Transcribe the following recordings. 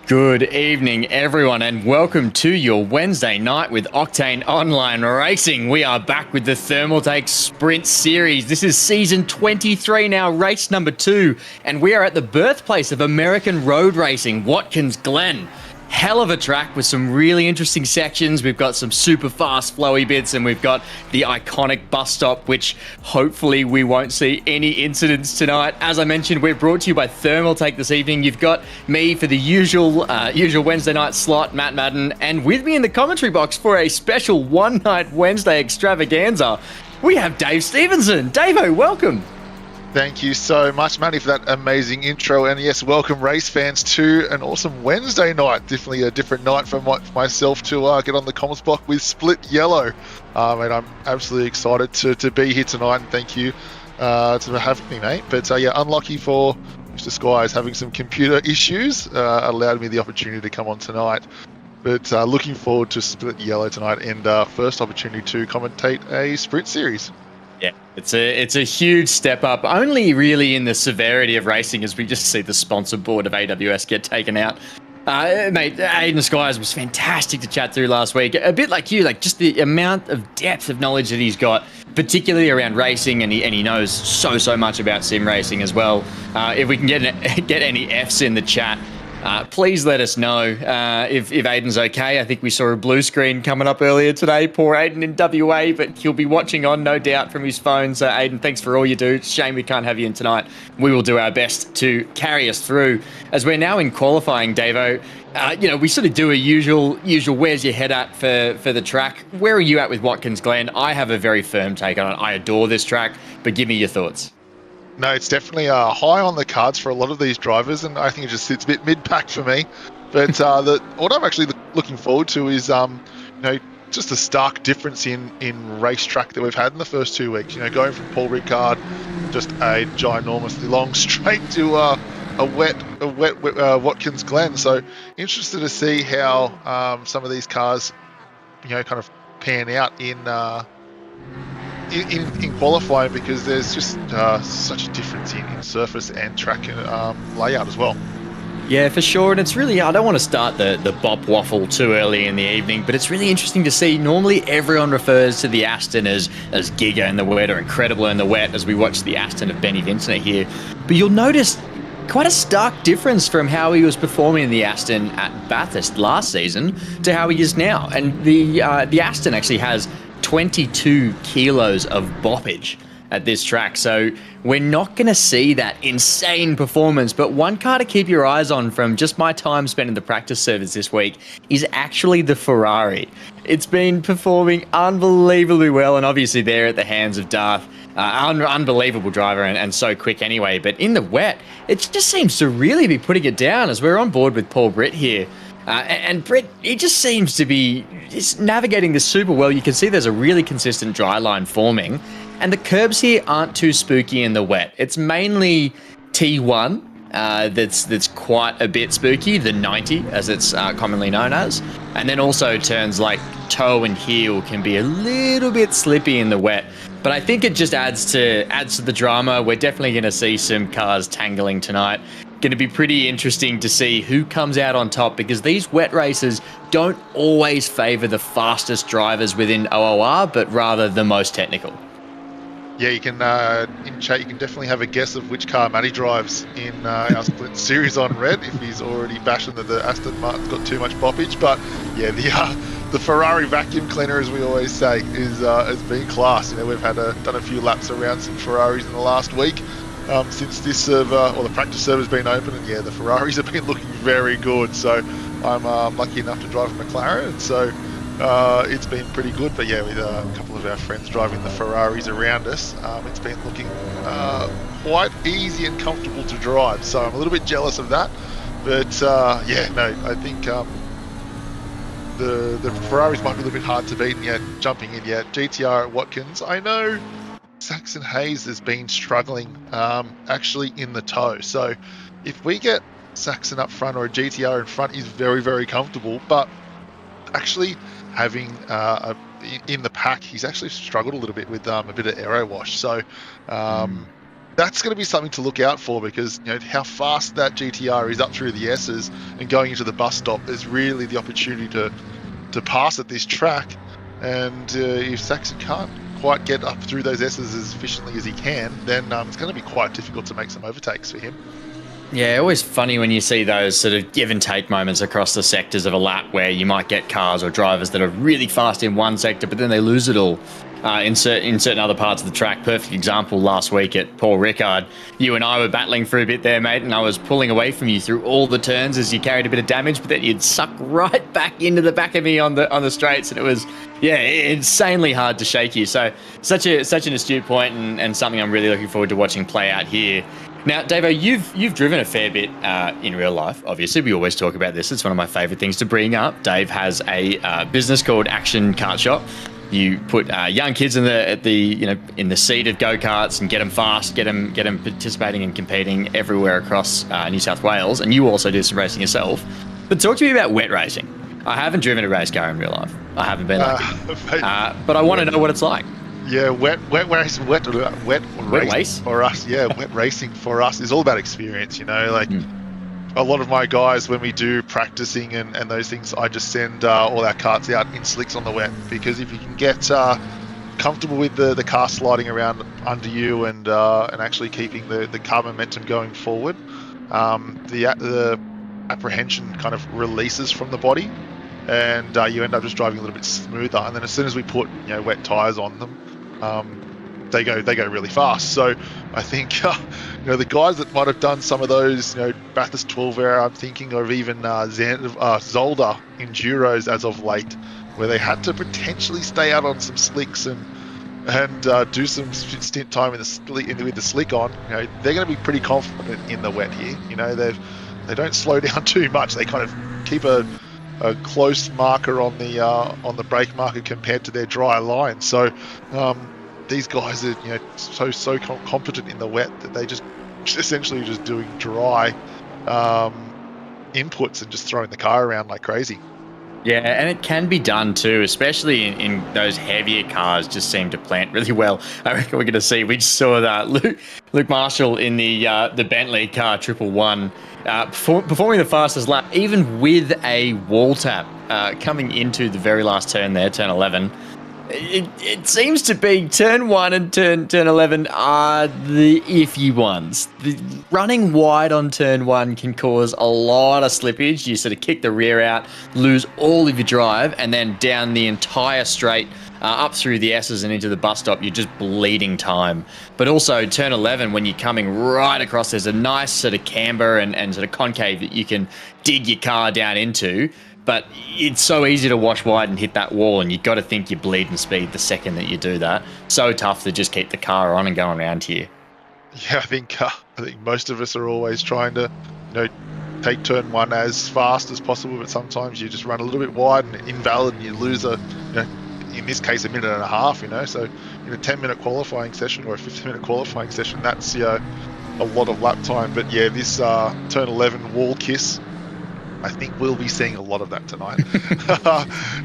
Good evening, everyone, and welcome to your Wednesday night with Octane Online Racing. We are back with the Thermaltake Sprint Series. This is season 23 now, race number 2, and we are at the birthplace of American road racing, Watkins, Glen. Hell of a track with some really interesting sections. We've got some super fast flowy bits, and we've got the iconic bus stop, which hopefully we won't see any incidents tonight. As I mentioned, we're brought to you by Thermaltake this evening. You've got me for the usual Wednesday night slot, Matt Madden, and with me in the commentary box for a special one night Wednesday extravaganza, we have Dave Stevenson. Davo, welcome. Thank you so much, Matty, for that amazing intro. And yes, welcome race fans to an awesome Wednesday night. Definitely a different night for myself to get on the comms block with Split Yellow. And I'm absolutely excited to be here tonight. And thank you for having me, mate. But yeah, unlucky for Mr. Squires having some computer issues, allowed me the opportunity to come on tonight. But looking forward to Split Yellow tonight and first opportunity to commentate a sprint series. Yeah, it's a huge step up, only really in the severity of racing as we just see the sponsor board of AWS get taken out. Mate, Aiden Squires was fantastic to chat through last week. A bit like you, like just the amount of depth of knowledge that he's got, particularly around racing, and he knows so much about sim racing as well. If we can get any Fs in the chat, please let us know if Aiden's okay. I think we saw a blue screen coming up earlier today. Poor Aiden in WA, but he'll be watching on, no doubt, from his phone. So, Aiden, thanks for all you do. Shame we can't have you in tonight. We will do our best to carry us through. As we're now in qualifying, Davo, we sort of do a usual where's your head at for the track. Where are you at with Watkins, Glen? I have a very firm take on it. I adore this track, but give me your thoughts. No, it's definitely high on the cards for a lot of these drivers, and I think it just sits a bit mid-pack for me. But what I'm actually looking forward to is, just a stark difference in racetrack that we've had in the first 2 weeks. Going from Paul Ricard, just a ginormously long straight to a wet Watkins Glen. So interested to see how some of these cars, kind of pan out in qualifying, because there's just such a difference in surface and track layout as well. Yeah, for sure. And it's really, I don't want to start the bop waffle too early in the evening, but it's really interesting to see. Normally everyone refers to the Aston as Giga in the wet or incredible in the wet as we watch the Aston of Benny Vincent here. But you'll notice quite a stark difference from how he was performing in the Aston at Bathurst last season to how he is now. And the Aston actually has 22 kilos of boppage at this track. So we're not going to see that insane performance, but one car to keep your eyes on from just my time spent in the practice service this week is actually the Ferrari. It's been performing unbelievably well, and obviously there at the hands of Darth. Unbelievable driver and so quick anyway, but in the wet, it just seems to really be putting it down as we're on board with Paul Britt here. And Britt, he just seems to be just navigating this super well. You can see there's a really consistent dry line forming, and the curbs here aren't too spooky in the wet. It's mainly T1 that's quite a bit spooky, the 90 as it's commonly known as, and then also turns like toe and heel can be a little bit slippy in the wet. But I think it just adds to the drama. We're definitely going to see some cars tangling tonight. Going to be pretty interesting to see who comes out on top, because these wet races don't always favour the fastest drivers within OOR, but rather the most technical. Yeah, you can in chat you can definitely have a guess of which car Matty drives in our Split Series on red, if he's already bashing that the Aston Martin's got too much boppage. But yeah, the Ferrari vacuum cleaner, as we always say, has been class. We've had done a few laps around some Ferraris in the last week. Since this server, or the practice server's been open, and yeah, the Ferraris have been looking very good. So I'm lucky enough to drive a McLaren, and so it's been pretty good. But yeah, with a couple of our friends driving the Ferraris around us, it's been looking quite easy and comfortable to drive. So I'm a little bit jealous of that. But I think the Ferraris might be a little bit hard to beat. Yeah, jumping in, GTR at Watkins. I know Saxon Hayes has been struggling actually in the toe. So if we get Saxon up front or a GTR in front, he's very, very comfortable. But actually having in the pack, he's actually struggled a little bit with a bit of aero wash. So that's going to be something to look out for, because how fast that GTR is up through the S's and going into the bus stop is really the opportunity to pass at this track. And if Saxon can't quite get up through those S's as efficiently as he can, then it's going to be quite difficult to make some overtakes for him. Yeah, always funny when you see those sort of give and take moments across the sectors of a lap where you might get cars or drivers that are really fast in one sector, but then they lose it all in certain other parts of the track. Perfect example last week at Paul Ricard. You and I were battling for a bit there, mate, and I was pulling away from you through all the turns as you carried a bit of damage, but then you'd suck right back into the back of me on the straights, and it was, insanely hard to shake you. So such an astute point, and something I'm really looking forward to watching play out here. Now, Davo, you've driven a fair bit in real life. Obviously, we always talk about this. It's one of my favourite things to bring up. Dave has a business called Action Kart Shop. You put young kids in the seat of go-karts and get them fast, get them participating and competing everywhere across New South Wales. And you also do some racing yourself. But talk to me about wet racing. I haven't driven a race car in real life. I haven't been lucky. But I want to know what it's like. Yeah, wet racing for us. Yeah, wet racing for us is all about experience. A lot of my guys, when we do practicing and those things, I just send all our karts out in slicks on the wet, because if you can get comfortable with the car sliding around under you and actually keeping the car momentum going forward, the apprehension kind of releases from the body, and you end up just driving a little bit smoother. And then as soon as we put wet tires on them, they go really fast. So I think the guys that might have done some of those Bathurst 12 era, I'm thinking of even Zolder Enduros as of late, where they had to potentially stay out on some slicks and do some stint time with the slick on. They're going to be pretty confident in the wet here. They don't slow down too much. They kind of keep a close marker on the brake marker compared to their dry line. So these guys are so competent in the wet that they just essentially just doing dry inputs and just throwing the car around like crazy. Yeah, and it can be done too, especially in those heavier cars. Just seem to plant really well. I reckon we're going to see. We just saw that Luke Marshall in the Bentley car 111 performing the fastest lap, even with a wall tap coming into the very last turn there, turn 11. It seems to be turn 1 and turn 11 are the iffy ones. The running wide on turn 1 can cause a lot of slippage. You sort of kick the rear out, lose all of your drive, and then down the entire straight up through the S's and into the bus stop, you're just bleeding time. But also turn 11, when you're coming right across, there's a nice sort of camber and sort of concave that you can dig your car down into. But it's so easy to wash wide and hit that wall, and you've got to think you're bleeding speed the second that you do that. So tough to just keep the car on and going around here. Yeah, I think most of us are always trying to, take turn 1 as fast as possible, but sometimes you just run a little bit wide and invalid, and you lose in this case, a minute and a half. So in a 10-minute qualifying session or a 15-minute qualifying session, that's a lot of lap time. But yeah, this turn 11 wall kiss, I think we'll be seeing a lot of that tonight.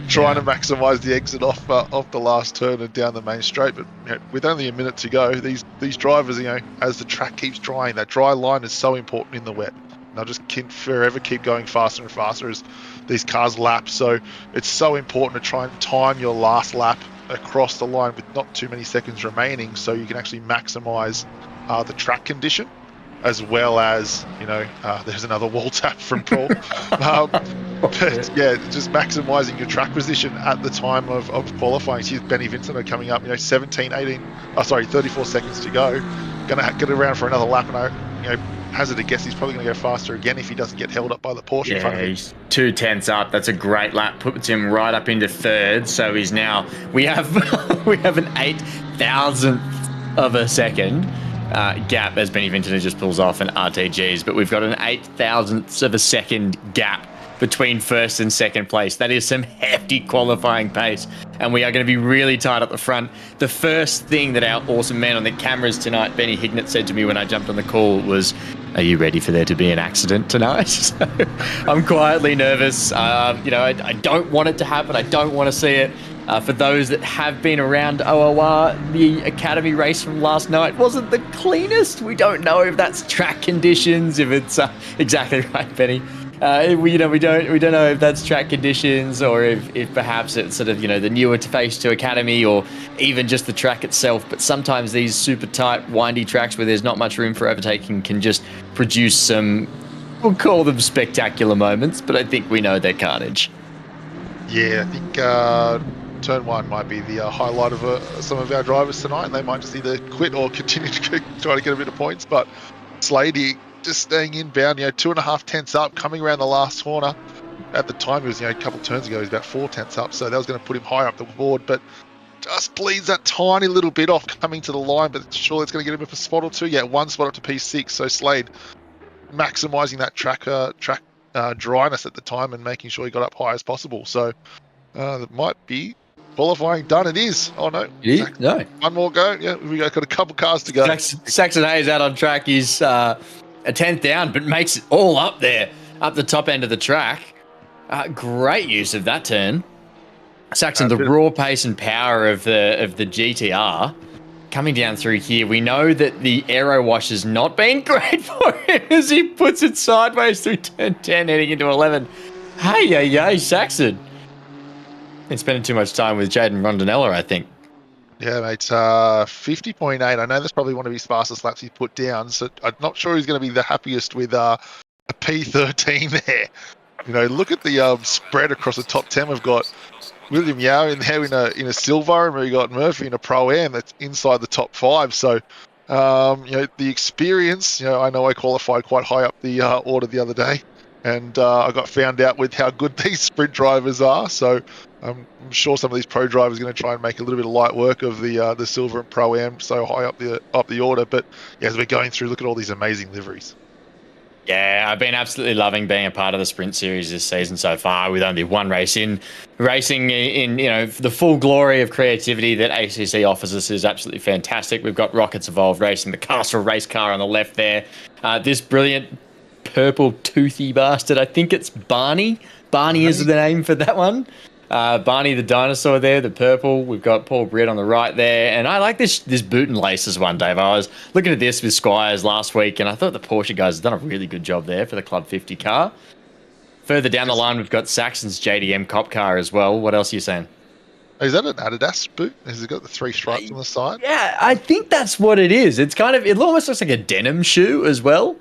Trying to maximise the exit off the last turn and down the main straight. But with only a minute to go, these drivers, as the track keeps drying, that dry line is so important in the wet. And they'll just forever keep going faster and faster as these cars lap. So it's so important to try and time your last lap across the line with not too many seconds remaining, so you can actually maximise the track condition. As well as, there's another wall tap from Paul. But yeah, just maximising your track position at the time of qualifying. Here's Benny Vincent are coming up, 34 seconds to go. Going to get around for another lap, and hazard a guess he's probably going to go faster again if he doesn't get held up by the Porsche in front of him. He's 2/10 up. That's a great lap. Puts him right up into third. So he's now, we have an 8,000th of a second gap as Benny Vinton just pulls off an RTGs, but we've got an 8,000th of a second gap between first and second place. That is some hefty qualifying pace, and we are going to be really tight at the front. The first thing that our awesome man on the cameras tonight, Benny Hignett, said to me when I jumped on the call was, "Are you ready for there to be an accident tonight?" So I'm quietly nervous. I don't want it to happen. I don't want to see it. For those that have been around OOR, the Academy race from last night wasn't the cleanest. We don't know if that's track conditions, if it's exactly right, Benny. We don't know if that's track conditions or if perhaps it's sort of the newer to phase 2 Academy or even just the track itself. But sometimes these super tight, windy tracks where there's not much room for overtaking can just produce some, we'll call them spectacular moments, but I think we know they're carnage. Yeah, I think turn 1 might be the highlight of some of our drivers tonight, and they might just either quit or continue to try to get a bit of points. But Slade just staying inbound, 2.5 tenths up, coming around the last corner. At the time, it was a couple of turns ago, he was about 4 tenths up, so that was going to put him higher up the board. But just bleeds that tiny little bit off coming to the line, but surely it's going to get him up a spot or two. Yeah, 1 spot up to P6. So Slade maximising that track dryness at the time and making sure he got up high as possible. So that might be qualifying done. It is. Oh no, it is? No. One more go. Yeah, we got a couple cars to go. Saxon Hayes out on track. He's a 10th down, but makes it all up there, up the top end of the track. Great use of that turn. Saxon, the raw pace and power of the GTR coming down through here. We know that the aero wash has not been great for him as he puts it sideways through turn 10, heading into 11. Hey, Saxon. Been spending too much time with Jaden Rondinella, I think. Yeah, mate. 50.8. I know that's probably one of his fastest laps he's put down, so I'm not sure he's going to be the happiest with a P13 there. Look at the spread across the top 10. We've got William Yao in there in a silver, and we got Murphy in a Pro-Am that's inside the top 5. So, the experience, I know I qualified quite high up the order the other day, and I got found out with how good these sprint drivers are. So I'm sure some of these pro drivers are going to try and make a little bit of light work of the silver and Pro-Am so high up the order. But yeah, as we're going through, look at all these amazing liveries. Yeah, I've been absolutely loving being a part of the Sprint Series this season so far, with only one race in. Racing in the full glory of creativity that ACC offers us is absolutely fantastic. We've got Rockets Evolved Racing, the Castle race car on the left there. This brilliant purple toothy bastard, I think it's Barney. Barney is the name for that one. Barney the dinosaur there, the purple. We've got Paul Britt on the right there. And I like this boot and laces one, Dave. I was looking at this with Squires last week, and I thought the Porsche guys have done a really good job there for the Club 50 car. Further down the line, we've got Saxon's JDM cop car as well. What else are you saying? Is that an Adidas boot? Has it got the 3 stripes on the side? Yeah, I think that's what it is. It almost looks like a denim shoe as well.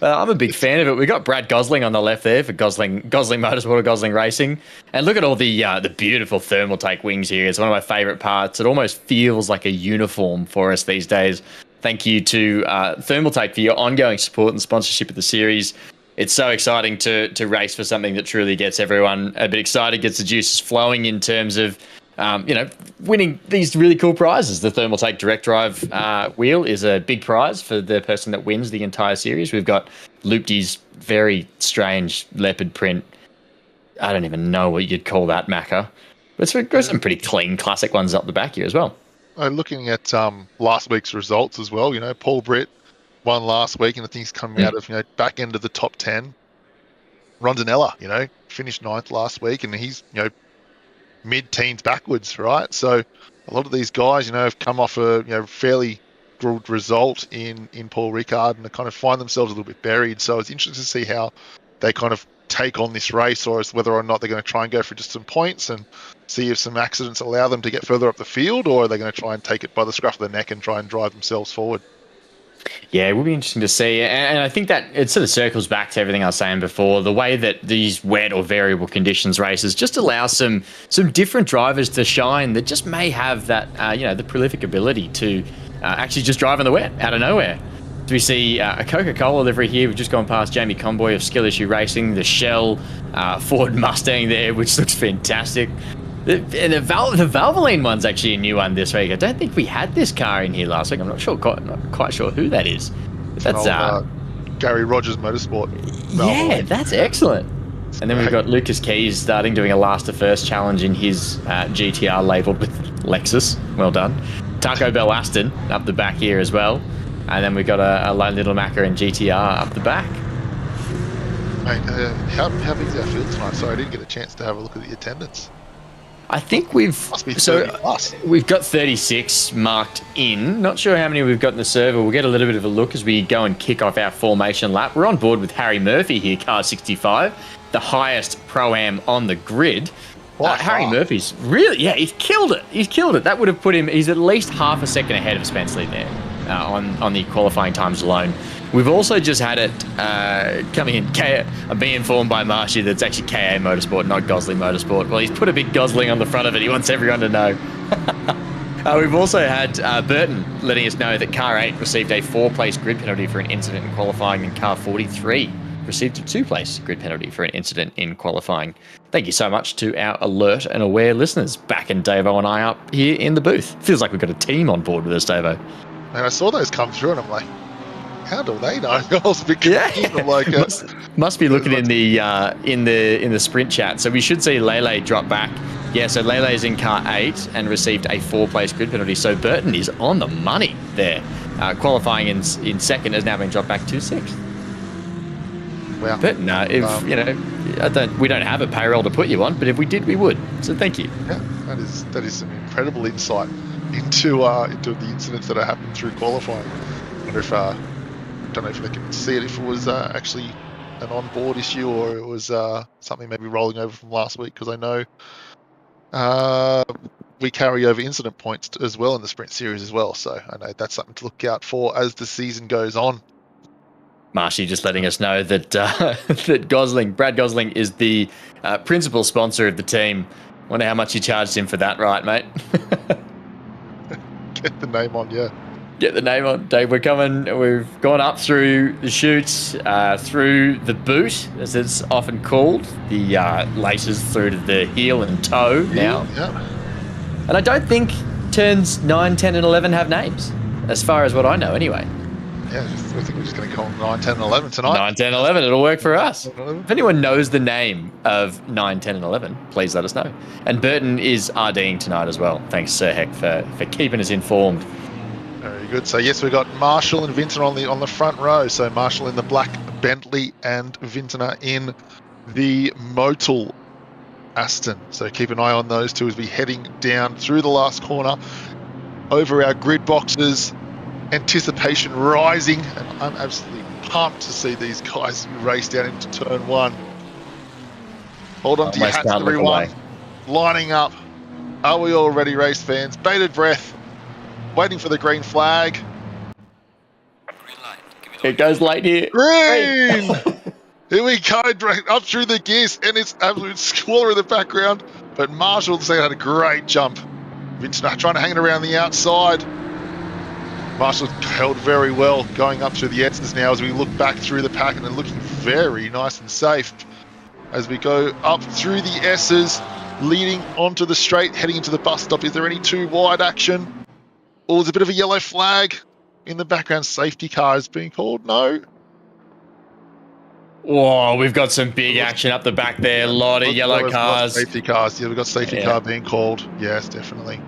I'm a big fan of it. We got Brad Gosling on the left there for Gosling Motorsport or Gosling Racing. And look at all the beautiful Thermaltake wings here. It's one of my favourite parts. It almost feels like a uniform for us these days. Thank you to Thermaltake for your ongoing support and sponsorship of the series. It's so exciting to race for something that truly gets everyone a bit excited, gets the juices flowing in terms of winning these really cool prizes. The Thermaltake Direct Drive wheel is a big prize for the person that wins the entire series. We've got Loopty's very strange leopard print. I don't even know what you'd call that, Macca. But we've got some pretty clean classic ones up the back here as well. Looking at last week's results as well, Paul Britt won last week, and I think he's coming out of back end of the top 10. Rondinella, finished 9th last week, and he's mid-teens backwards, right? So a lot of these guys, have come off a fairly good result in Paul Ricard, and they kind of find themselves a little bit buried. So it's interesting to see how they kind of take on this race, or whether or not they're going to try and go for just some points and see if some accidents allow them to get further up the field, or are they going to try and take it by the scruff of the neck and try and drive themselves forward. Yeah, it will be interesting to see. And I think that it sort of circles back to everything I was saying before. The way that these wet or variable conditions races just allow some different drivers to shine that just may have that, the prolific ability to actually just drive in the wet out of nowhere. So we see a Coca-Cola livery here. We've just gone past Jamie Conboy of Skill Issue Racing, the Shell Ford Mustang there, which looks fantastic. The Valvoline one's actually a new one this week. I don't think we had this car in here last week. I'm not quite sure who that is. But that's Gary Rogers Motorsport. Valvoline. Yeah, that's excellent. And then we've got Lucas Keys doing a last to first challenge in his GTR labelled with Lexus. Well done. Taco Bell Aston up the back here as well. And then we've got a Lone Little Macca and GTR up the back. Mate, how big is our field tonight? Sorry, I didn't get a chance to have a look at the attendance. I think we've Must be 30 plus. We've got 36 marked in. Not sure how many we've got in the server. We'll get a little bit of a look as we go and kick off our formation lap. We're on board with Harry Murphy here, car 65, the highest pro-am on the grid. Harry Murphy's really, he's killed it. He's killed it. That would have put him, he's at least half a second ahead of Spenceley there on the qualifying times alone. We've also just had it coming in. I'm being informed by Marshy that it's actually KA Motorsport, not Gosling Motorsport. Well, he's put a big Gosling on the front of it. He wants everyone to know. We've also had Burton letting us know that car 8 received a 4-place grid penalty for an incident in qualifying, and car 43 received a 2-place grid penalty for an incident in qualifying. Thank you so much to our alert and aware listeners, backing Davo and I up here in the booth. Feels like we've got a team on board with us, Davo. And I saw those come through, and I'm like, how do they know? I was a bit confused. I'm like, must be looking in the sprint chat. So we should see Lele drop back. Yeah, so Lele's in car 8 and received a 4-place grid penalty. So Burton is on the money there. Qualifying in second has now been dropped back to 6th. Wow. But no, we don't have a payroll to put you on, but if we did, we would. So thank you. Yeah, that is some incredible insight into the incidents that have happened through qualifying. I wonder if don't know if they can see it, if it was actually an on-board issue or it was something maybe rolling over from last week, because I know we carry over incident points as well in the sprint series as well. So I know that's something to look out for as the season goes on. Marshy just letting us know that that Brad Gosling is the principal sponsor of the team. Wonder how much you charged him for that, right, mate? Get the name on, yeah. Get the name on, Dave. We're coming. We've gone up through the chutes, through the boot, as it's often called, the laces through to the heel and toe now. Yeah. And I don't think turns 9, 10, and 11 have names, as far as what I know, anyway. Yeah, I think we're just going to call them 9, 10, and 11 tonight. 9, 10, 11. It'll work for us. If anyone knows the name of 9, 10, and 11, please let us know. And Burton is RDing tonight as well. Thanks, Sir Heck, for keeping us informed. Very good. So yes, we've got Marshall and Vintner on the front row. So Marshall in the black Bentley and Vintner in the Motul Aston. So keep an eye on those two as we heading down through the last corner over our grid boxes. Anticipation rising, and I'm absolutely pumped to see these guys race down into turn 1. Hold on to your hats, everyone. Lining up. Are we all ready, race fans? Bated breath. Waiting for the green flag. It goes late here. Green! Here we go, up through the gears, and it's absolute squalor in the background. But Marshall had a great jump. Vincent trying to hang it around the outside. Marshall's held very well going up through the S's now as we look back through the pack, and they're looking very nice and safe as we go up through the S's, leading onto the straight, heading into the bus stop. Is there any too wide action? Oh, there's a bit of a yellow flag in the background. Safety car is being called. No. Whoa, we've got some big action up the back there. A lot of yellow cars. Safety cars. Yeah, we've got safety car being called. Yes, definitely.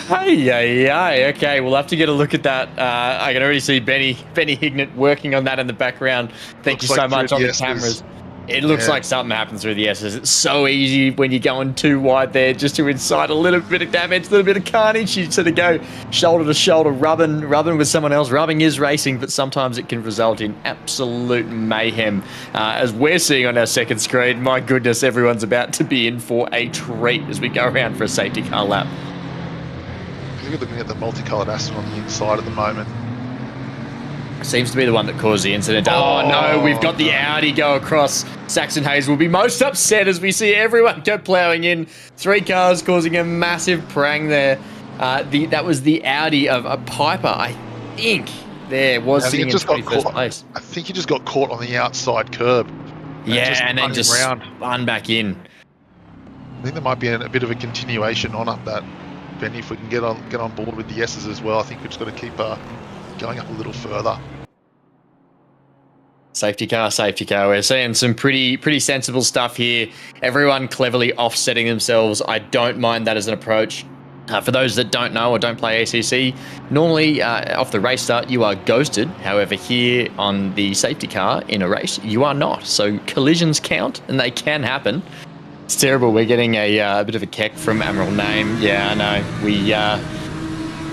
Hey, okay, we'll have to get a look at that. I can already see Benny Hignett working on that in the background. Thank you so much on the cameras. It looks like something happens through the S's. It's so easy when you're going too wide there just to incite a little bit of damage, a little bit of carnage. You sort of go shoulder to shoulder, rubbing with someone else. Rubbing is racing, but sometimes it can result in absolute mayhem. As we're seeing on our second screen, my goodness, everyone's about to be in for a treat as we go around for a safety car lap. You're looking at the multicolored Aston on the inside at the moment. Seems to be the one that caused the incident. Oh no, we've got the Audi go across. Saxon Hayes will be most upset as we see everyone go ploughing in. 3 cars causing a massive prang there. That was the Audi of a Piper, I think. There was sitting in 21st place. I think he just got caught on the outside curb. And then just spun back in. I think there might be a bit of a continuation on up that. Benny, if we can get on board with the S's as well, I think we've just got to keep going up a little further. Safety car. We're seeing some pretty sensible stuff here. Everyone cleverly offsetting themselves. I don't mind that as an approach. For those that don't know or don't play ACC, normally off the race start, you are ghosted. However, here on the safety car in a race, you are not. So collisions count, and they can happen. It's terrible. We're getting a bit of a keck from Admiral Name. Yeah, I know.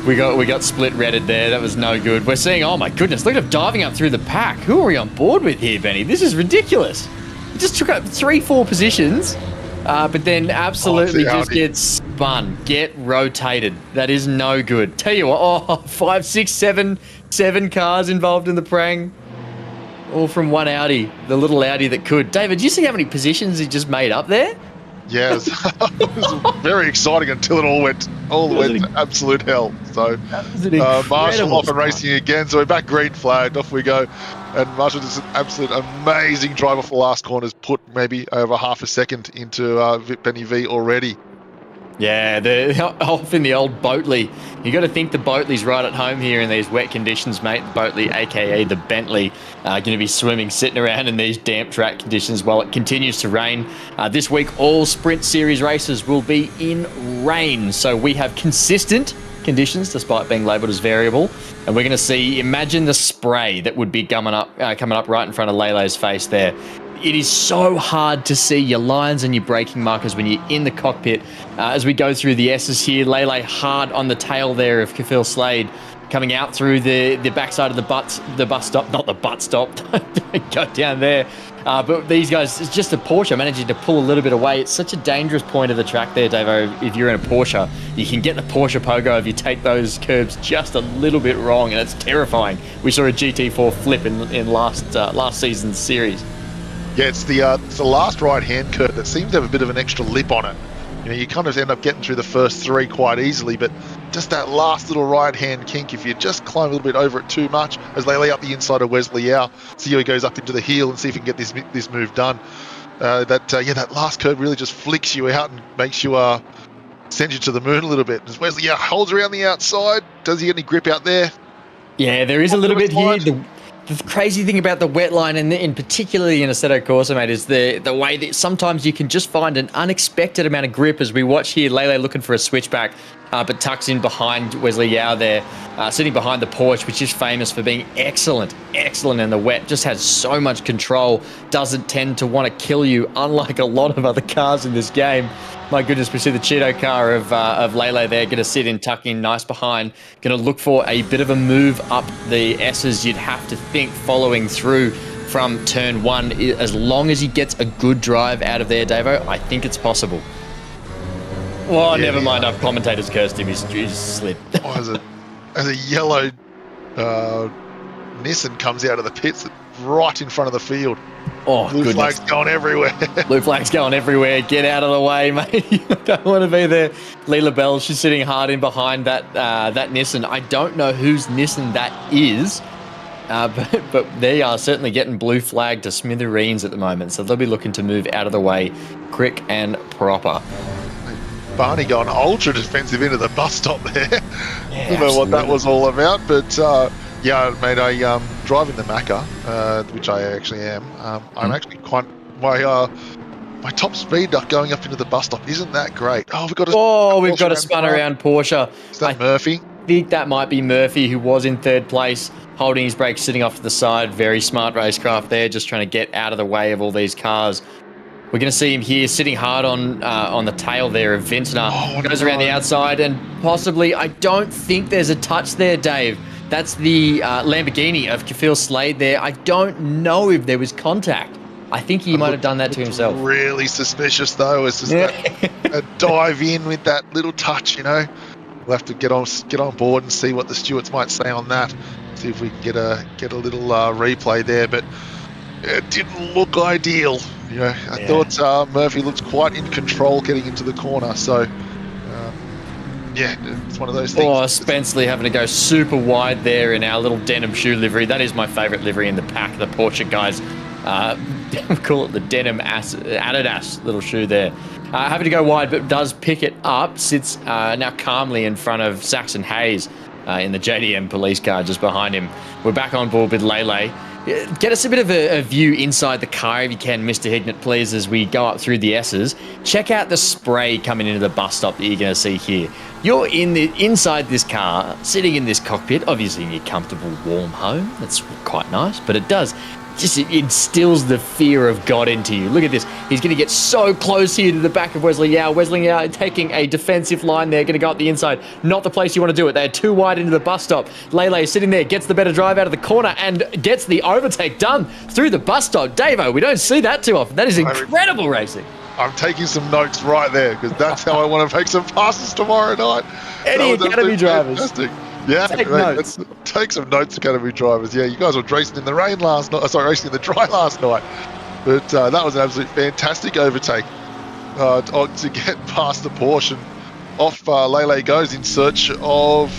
We got split redded there. That was no good. We're seeing, oh my goodness, look at him diving up through the pack. Who are we on board with here, Benny? This is ridiculous. He just took up 3-4 positions, but then absolutely just gets spun, get rotated. That is no good. Tell you what, 5, 6, 7 cars involved in the prang. All from one Audi, the little Audi that could. David, do you see how many positions he just made up there? Yeah, it was very exciting until it all went to absolute hell. So Marshall off and racing again. So we're back green flagged. Off we go. And Marshall does an absolute amazing drive off the last corners, put maybe over half a second into Benny V already. Yeah, they're off in the old Boatley. You got to think the Boatley's right at home here in these wet conditions, mate. The Boatley, aka the Bentley, going to be sitting around in these damp track conditions while it continues to rain. This week, all Sprint Series races will be in rain, so we have consistent conditions despite being labelled as variable. And we're going to see, imagine the spray that would be coming up right in front of Lele's face there. It is so hard to see your lines and your braking markers when you're in the cockpit. As we go through the S's here, Lele hard on the tail there of Kafil Slade, coming out through the backside of the bus stop, not the butt stop. Don't go down there. But these guys, it's just a Porsche managing to pull a little bit away. It's such a dangerous point of the track there, Davo. If you're in a Porsche, you can get the Porsche Pogo if you take those curbs just a little bit wrong, and it's terrifying. We saw a GT4 flip in last season's series. Yeah, it's the last right-hand curve that seems to have a bit of an extra lip on it. You know, you kind of end up getting through the first 3 quite easily, but just that last little right-hand kink, if you just climb a little bit over it too much, as they lay up the inside of Wesley Yao, see how he goes up into the heel and see if he can get this move done. That last curve really just flicks you out and makes you send you to the moon a little bit. As Wesley Yao holds around the outside, does he get any grip out there? Yeah, there is a little bit here. The crazy thing about the wet line, and in particularly in Assetto Corsa, mate, is the way that sometimes you can just find an unexpected amount of grip. As we watch here, Lele looking for a switchback, but tucks in behind Wesley Yao there, sitting behind the Porsche, which is famous for being excellent in the wet. Just has so much control, doesn't tend to want to kill you, unlike a lot of other cars in this game. My goodness, we see the Cheeto car of Lele there, going to sit in, tuck in nice behind, going to look for a bit of a move up the S's. You'd have to think following through from turn 1, as long as he gets a good drive out of there, Davo, I think it's possible. Well, yeah, never mind, I've commentators cursed him, he's slid. As a yellow Nissan comes out of the pits right in front of the field. Oh, Blue flag's going everywhere. Blue flag's going everywhere. Get out of the way, mate. You don't want to be there. Leela Bell, she's sitting hard in behind that Nissan. I don't know whose Nissan that is, but they are certainly getting blue flag to smithereens at the moment. So they'll be looking to move out of the way quick and proper. Barney going ultra defensive into the bus stop there. Yeah, don't know what that was all about, but yeah, mate, I driving the Macca, which I actually am. I'm actually quite my top speed going up into the bus stop isn't that great. We've got a spun around Porsche. Is that Murphy? I think that might be Murphy, who was in 3rd place, holding his brakes, sitting off to the side. Very smart racecraft there, just trying to get out of the way of all these cars. We're going to see him here sitting hard on the tail there of Vintner. Goes around the outside, and possibly, I don't think there's a touch there, Dave. That's the Lamborghini of Kafil Slade there. I don't know if there was contact. I think he might have done that to himself. Really suspicious, though. It's just a dive in with that little touch, you know. We'll have to get on board and see what the stewards might say on that. See if we can get a little replay there, but it didn't look ideal. You know, I thought Murphy looked quite in control getting into the corner. So, yeah, it's one of those things. Oh, Spenceley having to go super wide there in our little denim shoe livery. That is my favourite livery in the pack. The Porsche guys we call it the denim Adidas little shoe there. Having to go wide, but does pick it up. Sits now calmly in front of Saxon Hayes in the JDM police car just behind him. We're back on board with Lele. Get us a bit of a view inside the car if you can, Mr. Hignett, please, as we go up through the S's. Check out the spray coming into the bus stop that you're going to see here. You're inside this car, sitting in this cockpit, obviously in your comfortable, warm home. That's quite nice, but it does just instills the fear of God into you. Look at this. He's going to get so close here to the back of Wesley Yao. Wesley Yao taking a defensive line there, going to go up the inside. Not the place you want to do it. They're too wide into the bus stop. Lele sitting there, gets the better drive out of the corner and gets the overtake done through the bus stop. Davo, we don't see that too often. That is incredible racing. I'm taking some notes right there because that's how I want to make some passes tomorrow night. Any Academy drivers. Fantastic. Yeah, take notes. Take some notes, Academy drivers. Yeah, you guys were racing in the rain last night. Sorry, racing in the dry last night. But that was an absolute fantastic overtake to get past the Porsche. And off Lele goes in search of,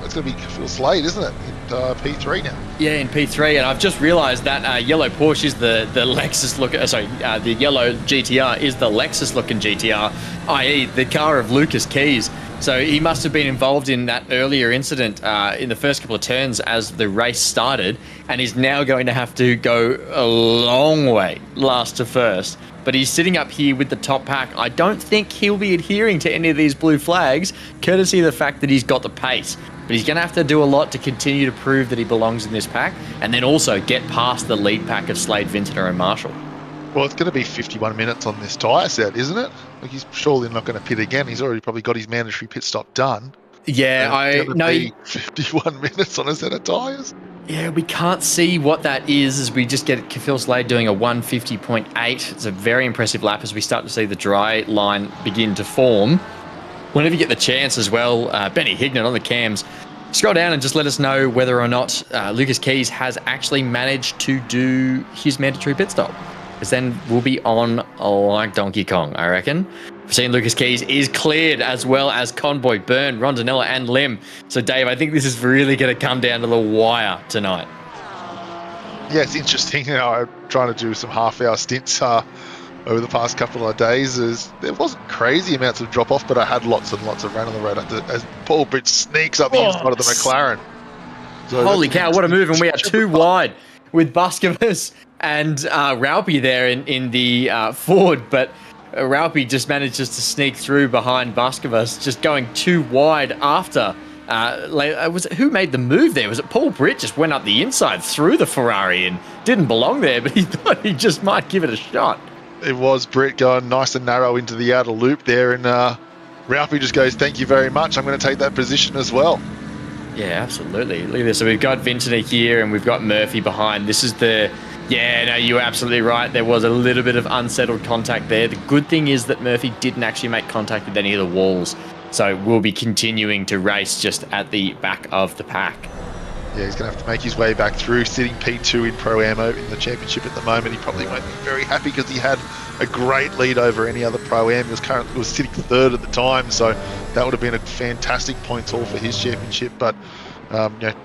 it's going to be Phil Slade, isn't it? In P3 now. Yeah, in P3. And I've just realised that yellow Porsche is the Lexus look. The yellow GTR is the Lexus looking GTR, i.e. the car of Lucas Keys. So he must have been involved in that earlier incident in the first couple of turns as the race started, and is now going to have to go a long way last to first. But he's sitting up here with the top pack. I don't think he'll be adhering to any of these blue flags, courtesy of the fact that he's got the pace. But he's going to have to do a lot to continue to prove that he belongs in this pack, and then also get past the lead pack of Slade, Vintner and Marshall. Well, it's going to be 51 minutes on this tyre set, isn't it? Like, he's surely not going to pit again. He's already probably got his mandatory pit stop done. Yeah, I know. 51 minutes on a set of tyres. Yeah, we can't see what that is as we just get Phil Slade doing a 150.8. It's a very impressive lap as we start to see the dry line begin to form. Whenever you get the chance as well, Benny Hignett on the cams, scroll down and just let us know whether or not Lucas Keys has actually managed to do his mandatory pit stop. Because then we'll be on like Donkey Kong, I reckon. We've seen Lucas Keys is cleared, as well as Conboy, Byrne, Rondinella and Lim. So, Dave, I think this is really going to come down to the wire tonight. Yeah, it's interesting. I'm trying to do some half-hour stints over the past couple of days. There wasn't crazy amounts of drop-off, but I had lots and lots of rain on the road as Paul Britt sneaks up the inside of the McLaren. So holy cow, what a move. And we are too wide with Buscovas and Raupi there in the Ford, but Raupi just manages to sneak through behind Buscovas, just going too wide after. Who made the move there? Was it Paul Britt? Just went up the inside through the Ferrari and didn't belong there, but he thought he just might give it a shot. It was Britt going nice and narrow into the outer loop there, and Raupi just goes, "Thank you very much. I'm going to take that position as well." Yeah, absolutely. Look at this. So we've got Vintner here and we've got Murphy behind. This is yeah, no, you were absolutely right. There was a little bit of unsettled contact there. The good thing is that Murphy didn't actually make contact with any of the walls. So we'll be continuing to race just at the back of the pack. Yeah, he's going to have to make his way back through, sitting P2 in Pro-Ammo in the championship at the moment. He probably won't be very happy because he had a great lead over any other Pro-Am. He was sitting third at the time, so that would have been a fantastic points haul for his championship. But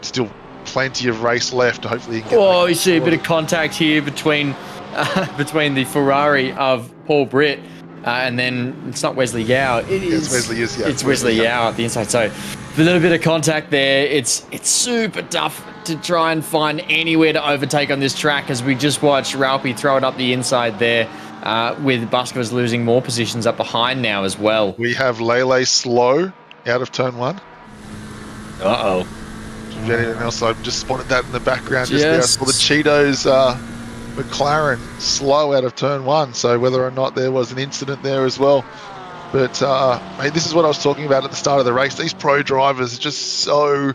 still plenty of race left. Hopefully he can get you see a bit of contact here between the Ferrari of Paul Britt and then it's not Wesley Yao. It's Wesley Yao at the inside. So a little bit of contact there. It's super tough to try and find anywhere to overtake on this track as we just watched Raupi throw it up the inside there with Buscovas losing more positions up behind now as well. We have Lele slow out of turn one. Uh-oh. If anything else, I've just spotted that in the background just there. I saw the Cheetos McLaren slow out of turn one, so whether or not there was an incident there as well. But this is what I was talking about at the start of the race. These pro drivers are just so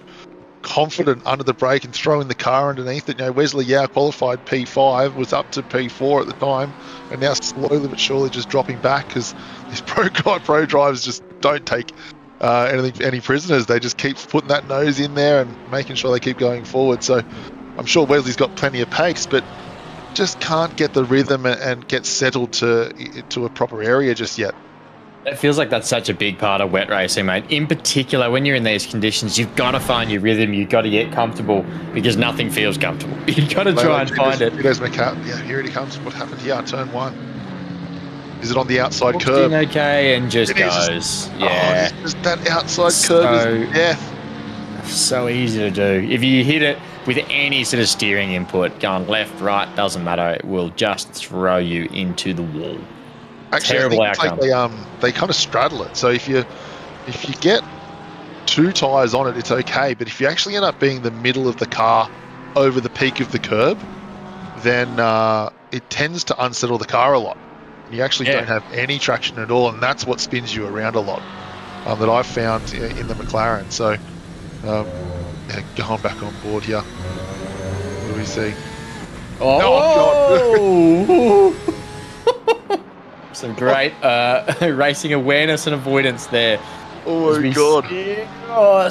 confident under the brake and throwing the car underneath it. Wesley Yao qualified P5, was up to P4 at the time, and now slowly but surely just dropping back because these pro drivers just don't take any prisoners. They just keep putting that nose in there and making sure they keep going forward. So I'm sure Wesley's got plenty of pace, but just can't get the rhythm and get settled to a proper area just yet. It feels like that's such a big part of wet racing, mate. In particular, when you're in these conditions, you've got to find your rhythm. You've got to get comfortable because nothing feels comfortable. You've got to try and find it. Yeah, here it comes. What happened here? Turn one. Is it on the outside curve? Okay, and just goes. Yeah. Just that outside curve is death. So easy to do. If you hit it with any sort of steering input, going left, right, doesn't matter. It will just throw you into the wall. Actually, terrible outcome. They kind of straddle it. So if you get two tyres on it, it's okay. But if you actually end up being the middle of the car over the peak of the curb, then it tends to unsettle the car a lot. You actually don't have any traction at all, and that's what spins you around a lot that I've found in the McLaren. So going back on board here. What do we see? Oh, God. Some great racing awareness and avoidance there. Oh my God.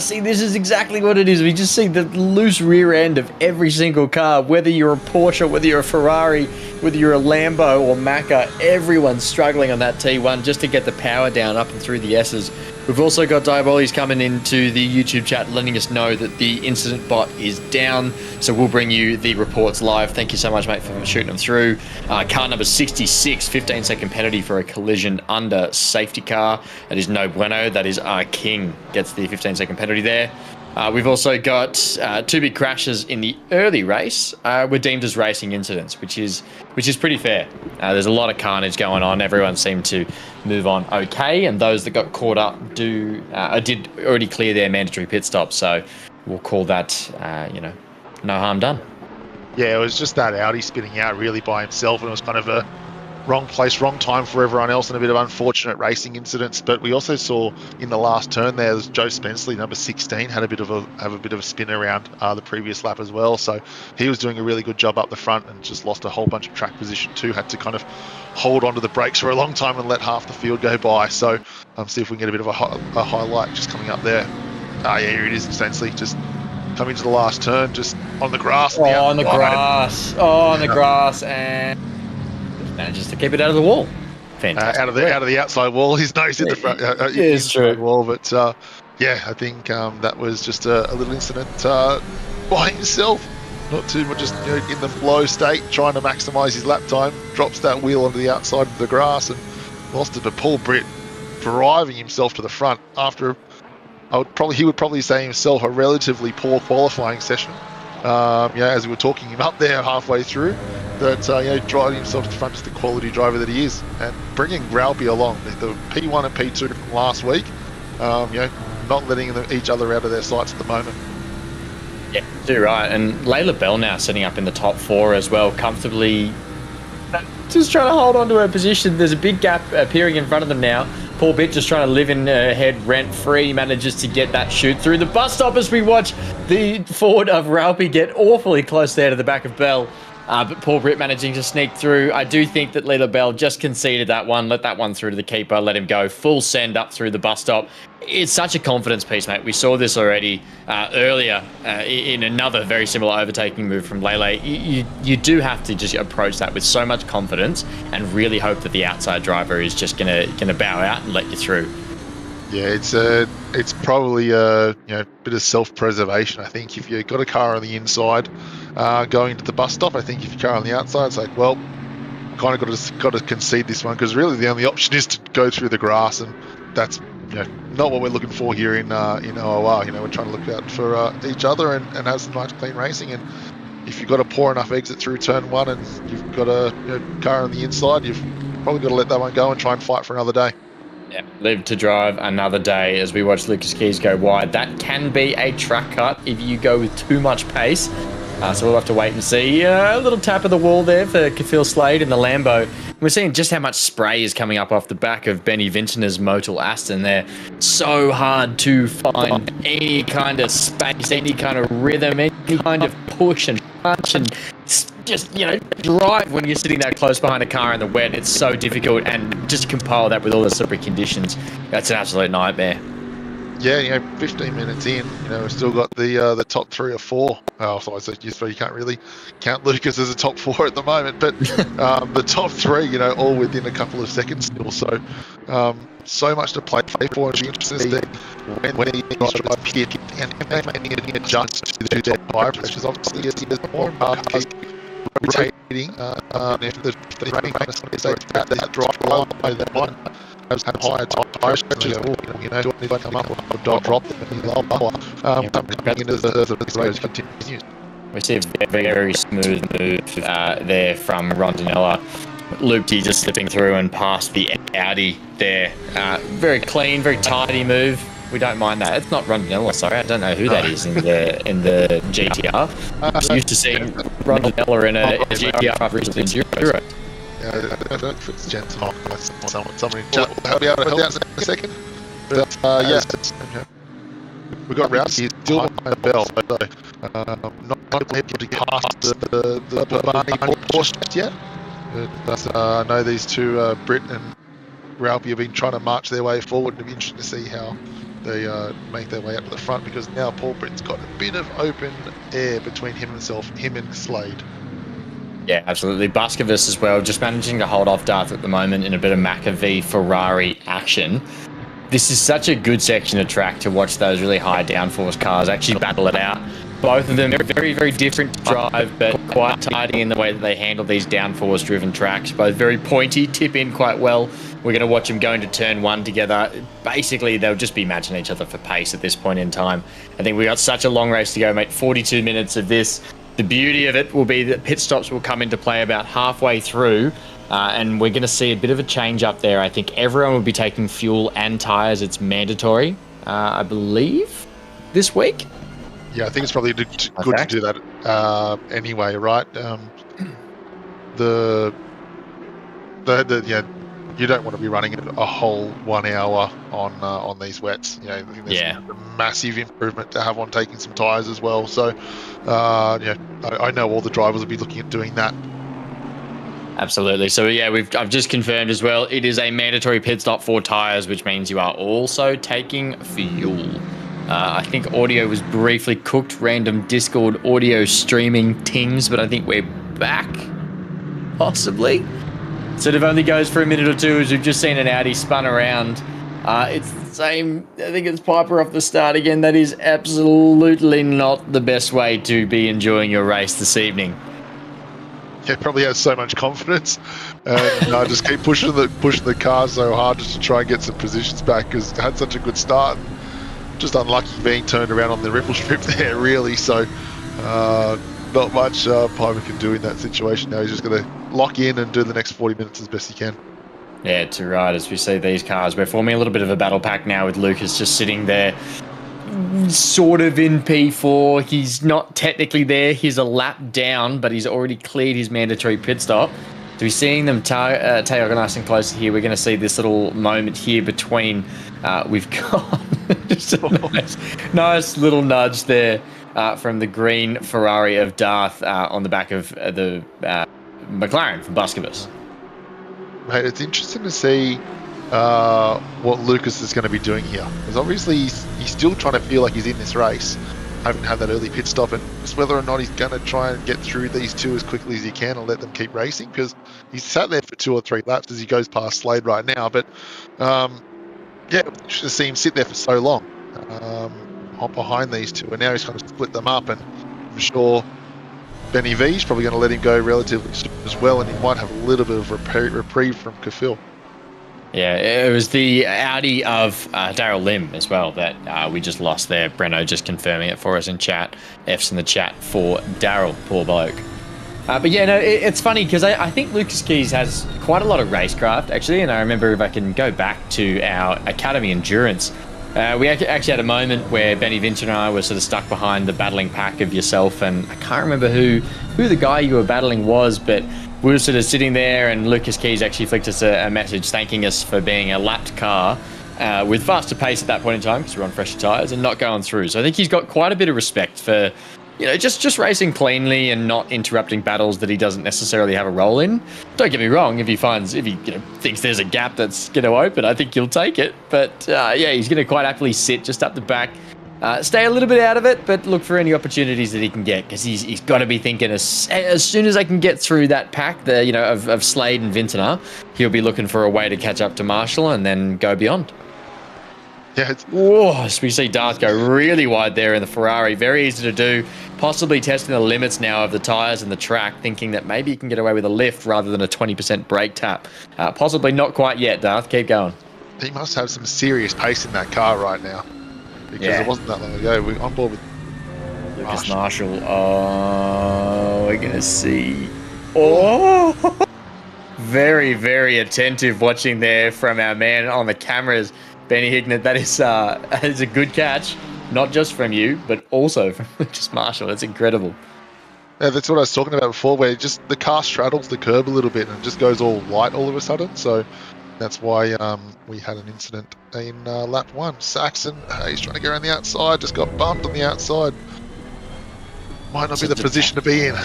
See, this is exactly what it is. We just see the loose rear end of every single car, whether you're a Porsche, whether you're a Ferrari, whether you're a Lambo or Macca, everyone's struggling on that T1 just to get the power down up and through the S's. We've also got Diabolis coming into the YouTube chat letting us know that the incident bot is down, so we'll bring you the reports live. Thank you so much, mate, for shooting them through. Car number 66, 15-second penalty for a collision under safety car. That is no bueno. That is our King gets the 15-second penalty there. We've also got two big crashes in the early race were deemed as racing incidents, which is pretty fair. There's a lot of carnage going on. Everyone seemed to move on okay, and those that got caught up did already clear their mandatory pit stop. So we'll call that no harm done. Yeah, it was just that Audi spinning out really by himself, and it was kind of a wrong place, wrong time for everyone else, and a bit of unfortunate racing incidents. But we also saw in the last turn there, Joe Spenceley, number 16, had a bit of a spin around the previous lap as well. So he was doing a really good job up the front and just lost a whole bunch of track position too. Had to kind of hold onto the brakes for a long time and let half the field go by. So see if we can get a bit of a highlight just coming up there. Yeah, here it is, Spenceley just coming to the last turn, just on the grass. On the grass, and manages to keep it out of the wall. Fantastic. Out of the outside wall. His nose in the front. It's true. Wall, but I think that was just a little incident by himself. Not too much, just in the flow state, trying to maximise his lap time. Drops that wheel onto the outside of the grass and lost it. But Paul Britt driving himself to the front after he would probably say himself a relatively poor qualifying session. As we were talking him up there halfway through, that driving himself to the front, just the quality driver that he is, and bringing Ralpy along, the P1 and P2 from last week, not letting each other out of their sights at the moment. Yeah, you're right. And Layla Bell now sitting up in the top 4 as well, comfortably, just trying to hold on to her position. There's a big gap appearing in front of them now. Paul Bitt just trying to live in her head rent-free, manages to get that shoot through the bus stop as we watch the Ford of Ralpy get awfully close there to the back of Bell. But Paul Britt managing to sneak through. I do think that Lila Bell just conceded that one, let that one through to the keeper, let him go full send up through the bus stop. It's such a confidence piece, mate. We saw this already earlier in another very similar overtaking move from Lele. You do have to just approach that with so much confidence and really hope that the outside driver is just gonna bow out and let you through. Yeah, it's probably a bit of self-preservation. I think if you've got a car on the inside going to the bus stop, I think if your car on the outside, it's like, well, kind of got to concede this one, because really the only option is to go through the grass, and that's not what we're looking for here in OOR. We're trying to look out for each other and have some nice clean racing. And if you've got a poor enough exit through turn 1 and you've got a car on the inside, you've probably got to let that one go and try and fight for another day. Yeah, live to drive another day as we watch Lucas Keys go wide. That can be a track cut if you go with too much pace. So we'll have to wait and see. A little tap of the wall there for Kafil Slade in the Lambo. We're seeing just how much spray is coming up off the back of Benny Vintner's Motul Aston there. So hard to find any kind of space, any kind of rhythm, any kind of push and punch and just, drive when you're sitting that close behind a car in the wet. It's so difficult, and just compile that with all the slippery conditions. That's an absolute nightmare. Yeah, 15 minutes in, we've still got the top 3 or 4. So you can't really count Lucas as a top 4 at the moment, but the top 3, all within a couple of seconds still. So much to play for. It'll be interesting to see when he drives pit and making adjustments to their tire pressures. Obviously, there's more rotating. If the running makes that drive below that one. Have higher tire stretches, if I come up or drop them lower, coming into the race continues. We see a very smooth move there from Rondinella. Loopty just slipping through and past the Audi there. Very clean, very tidy move. We don't mind that. It's not Rondinella, sorry. I don't know who that is in the GTR. I'm used to seeing Rondinella in a GTR recently in Enduro. Yeah, I don't know if it's Jensen or someone in chat will be able to help out in a second. But we've got Rouse here still behind the bell, so not able to cast the Barney horse yet. But I know these two, Britt and Ralphie, have been trying to march their way forward. It'll be interesting to see how they make their way up to the front, because now Paul Britt's got a bit of open air between him and Slade. Yeah, absolutely. Buskovus as well, just managing to hold off Darth at the moment in a bit of McAvee Ferrari action. This is such a good section of track to watch those really high downforce cars actually battle it out. Both of them very, very different to drive, but quite tidy in the way that they handle these downforce-driven tracks. Both very pointy, tip in quite well. We're going to watch them go into turn one together. Basically, they'll just be matching each other for pace at this point in time. I think we got such a long race to go, mate. 42 minutes of this. The beauty of it will be that pit stops will come into play about halfway through, and we're going to see a bit of a change up there. I think everyone will be taking fuel and tyres. It's mandatory, I believe, this week. Yeah, I think it's probably good to do that anyway, right? You don't want to be running a whole 1 hour on these wets. You know, I think there's a massive improvement to have on taking some tyres as well. So, I know all the drivers will be looking at doing that. Absolutely. So yeah, I've just confirmed as well. It is a mandatory pit stop for tyres, which means you are also taking fuel. I think audio was briefly cooked, random Discord audio streaming tings, but I think we're back, possibly. So it only goes for a minute or two, as we've just seen an Audi spun around. It's the same, I think it's Piper off the start again. That is absolutely not the best way to be enjoying your race this evening. Yeah, probably has so much confidence, and just keep pushing the car so hard just to try and get some positions back, because it had such a good start. Just unlucky being turned around on the ripple strip there, really. So not much Piper can do in that situation. Now he's just going to lock in and do the next 40 minutes as best he can. Yeah, to right as we see these cars. We're forming a little bit of a battle pack now with Lucas just sitting there, sort of in P4. He's not technically there. He's a lap down, but he's already cleared his mandatory pit stop. So we're seeing them tail nice and close here. We're going to see this little moment here between. We've got just a nice little nudge there from the green Ferrari of Darth on the back of the McLaren from Buskovus. Mate, it's interesting to see what Lucas is going to be doing here, because obviously he's still trying to feel like he's in this race. Haven't had that early pit stop, and just whether or not he's going to try and get through these two as quickly as he can and let them keep racing, because he's sat there for 2 or 3 laps as he goes past Slade right now. But just to see him sit there for so long behind these two, and now he's kind of split them up, and I'm sure Benny V's probably going to let him go relatively soon as well, and he might have a little bit of reprieve from Kafil. Yeah, it was the Audi of Daryl Lim as well that we just lost there. Breno just confirming it for us in chat. F's in the chat for Daryl, poor bloke. But yeah, no, it's funny because I think Lucas Keys has quite a lot of racecraft, actually. And I remember, if I can go back to our Academy Endurance, we actually had a moment where Benny Vinch and I were sort of stuck behind the battling pack of yourself, and I can't remember who the guy you were battling was, but we were sort of sitting there, and Lucas Keys actually flicked us a message thanking us for being a lapped car with faster pace at that point in time, because we're on fresher tyres and not going through. So I think he's got quite a bit of respect for, just racing cleanly and not interrupting battles that he doesn't necessarily have a role in. Don't get me wrong, if he thinks there's a gap that's going to open, I think he'll take it. But he's going to quite happily sit just up the back, stay a little bit out of it, but look for any opportunities that he can get, because he's got to be thinking as soon as I can get through that pack, of Slade and Vintner, he'll be looking for a way to catch up to Marshall and then go beyond. Yeah, so we see Darth go really wide there in the Ferrari. Very easy to do. Possibly testing the limits now of the tyres and the track, thinking that maybe he can get away with a lift rather than a 20% brake tap. Possibly not quite yet, Darth. Keep going. He must have some serious pace in that car right now, because it wasn't that long ago. We're on board with Lucas Marshall. Oh, we're going to see. Oh! Very, very attentive watching there from our man on the cameras. Benny Hignett, that is a good catch, not just from you, but also from Lucas Marshall. That's incredible. Yeah, that's what I was talking about before, where just the car straddles the curb a little bit and just goes all light all of a sudden. So that's why we had an incident in lap 1. Saxon, he's trying to go around the outside, just got bumped on the outside. Might not be the position to be in.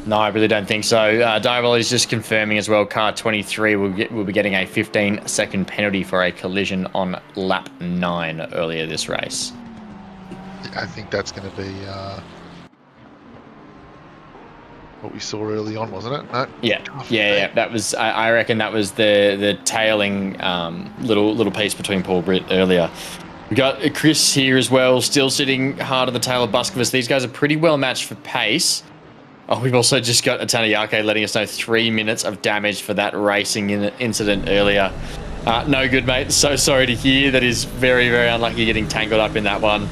No, I really don't think so. Dival is just confirming as well, car 23 will be getting a 15-second penalty for a collision on lap 9 earlier this race. Yeah, I think that's going to be what we saw early on, wasn't it? No? Yeah. That was, I reckon that was the tailing little piece between Paul Britt earlier. We got Chris here as well, still sitting hard on the tail of Buskovus. These guys are pretty well matched for pace. Oh, we've also just got Atanayake letting us know 3 minutes of damage for that racing incident earlier. No good, mate. So sorry to hear. That is very, very unlucky getting tangled up in that one.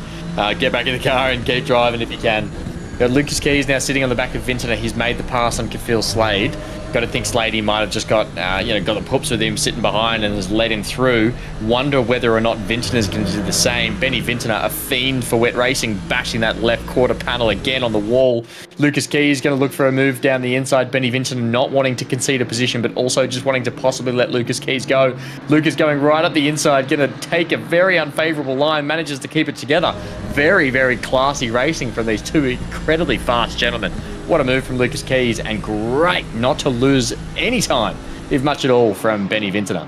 Get back in the car and keep driving if you can. Got Lucas Keys now sitting on the back of Vintner. He's made the pass on Kafil Slade. Got to think Slade might have just got got the poops with him sitting behind and has led him through. Wonder whether or not Vintner's going to do the same. Benny Vintner, a fiend for wet racing, bashing that left quarter panel again on the wall. Lucas Keys going to look for a move down the inside. Benny Vintner not wanting to concede a position, but also just wanting to possibly let Lucas Keys go. Lucas going right up the inside, going to take a very unfavourable line, manages to keep it together. Very, very classy racing from these two incredibly fast gentlemen. What a move from Lucas Keys, and great not to lose any time, if much at all, from Benny Vintner.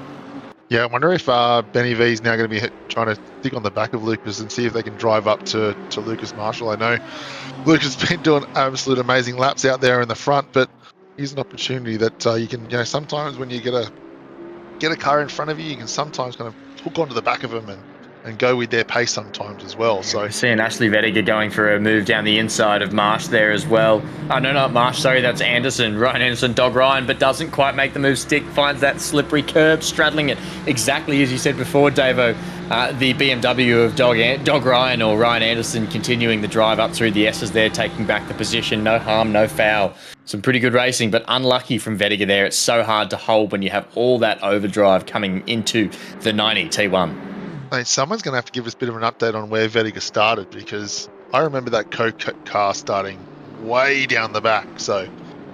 Yeah, I wonder if Benny V is now going to be trying to dig on the back of Lucas and see if they can drive up to Lucas Marshall. I know Lucas has been doing absolute amazing laps out there in the front, but here's an opportunity that you can, sometimes when you get a car in front of you, you can sometimes kind of hook onto the back of them and go with their pace sometimes as well. So we're seeing Ashley Vettiger going for a move down the inside of Marsh there as well. Oh, no, not Marsh, sorry, that's Anderson. Ryan Anderson, Dog Ryan, but doesn't quite make the move stick, finds that slippery curb, straddling it exactly as you said before, Davo. The BMW of Dog Ryan or Ryan Anderson continuing the drive up through the S's there, taking back the position. No harm, no foul. Some pretty good racing, but unlucky from Vettiger there. It's so hard to hold when you have all that overdrive coming into the 90 T1. Mate, someone's going to have to give us a bit of an update on where Vettiger started, because I remember that Coke car starting way down the back. So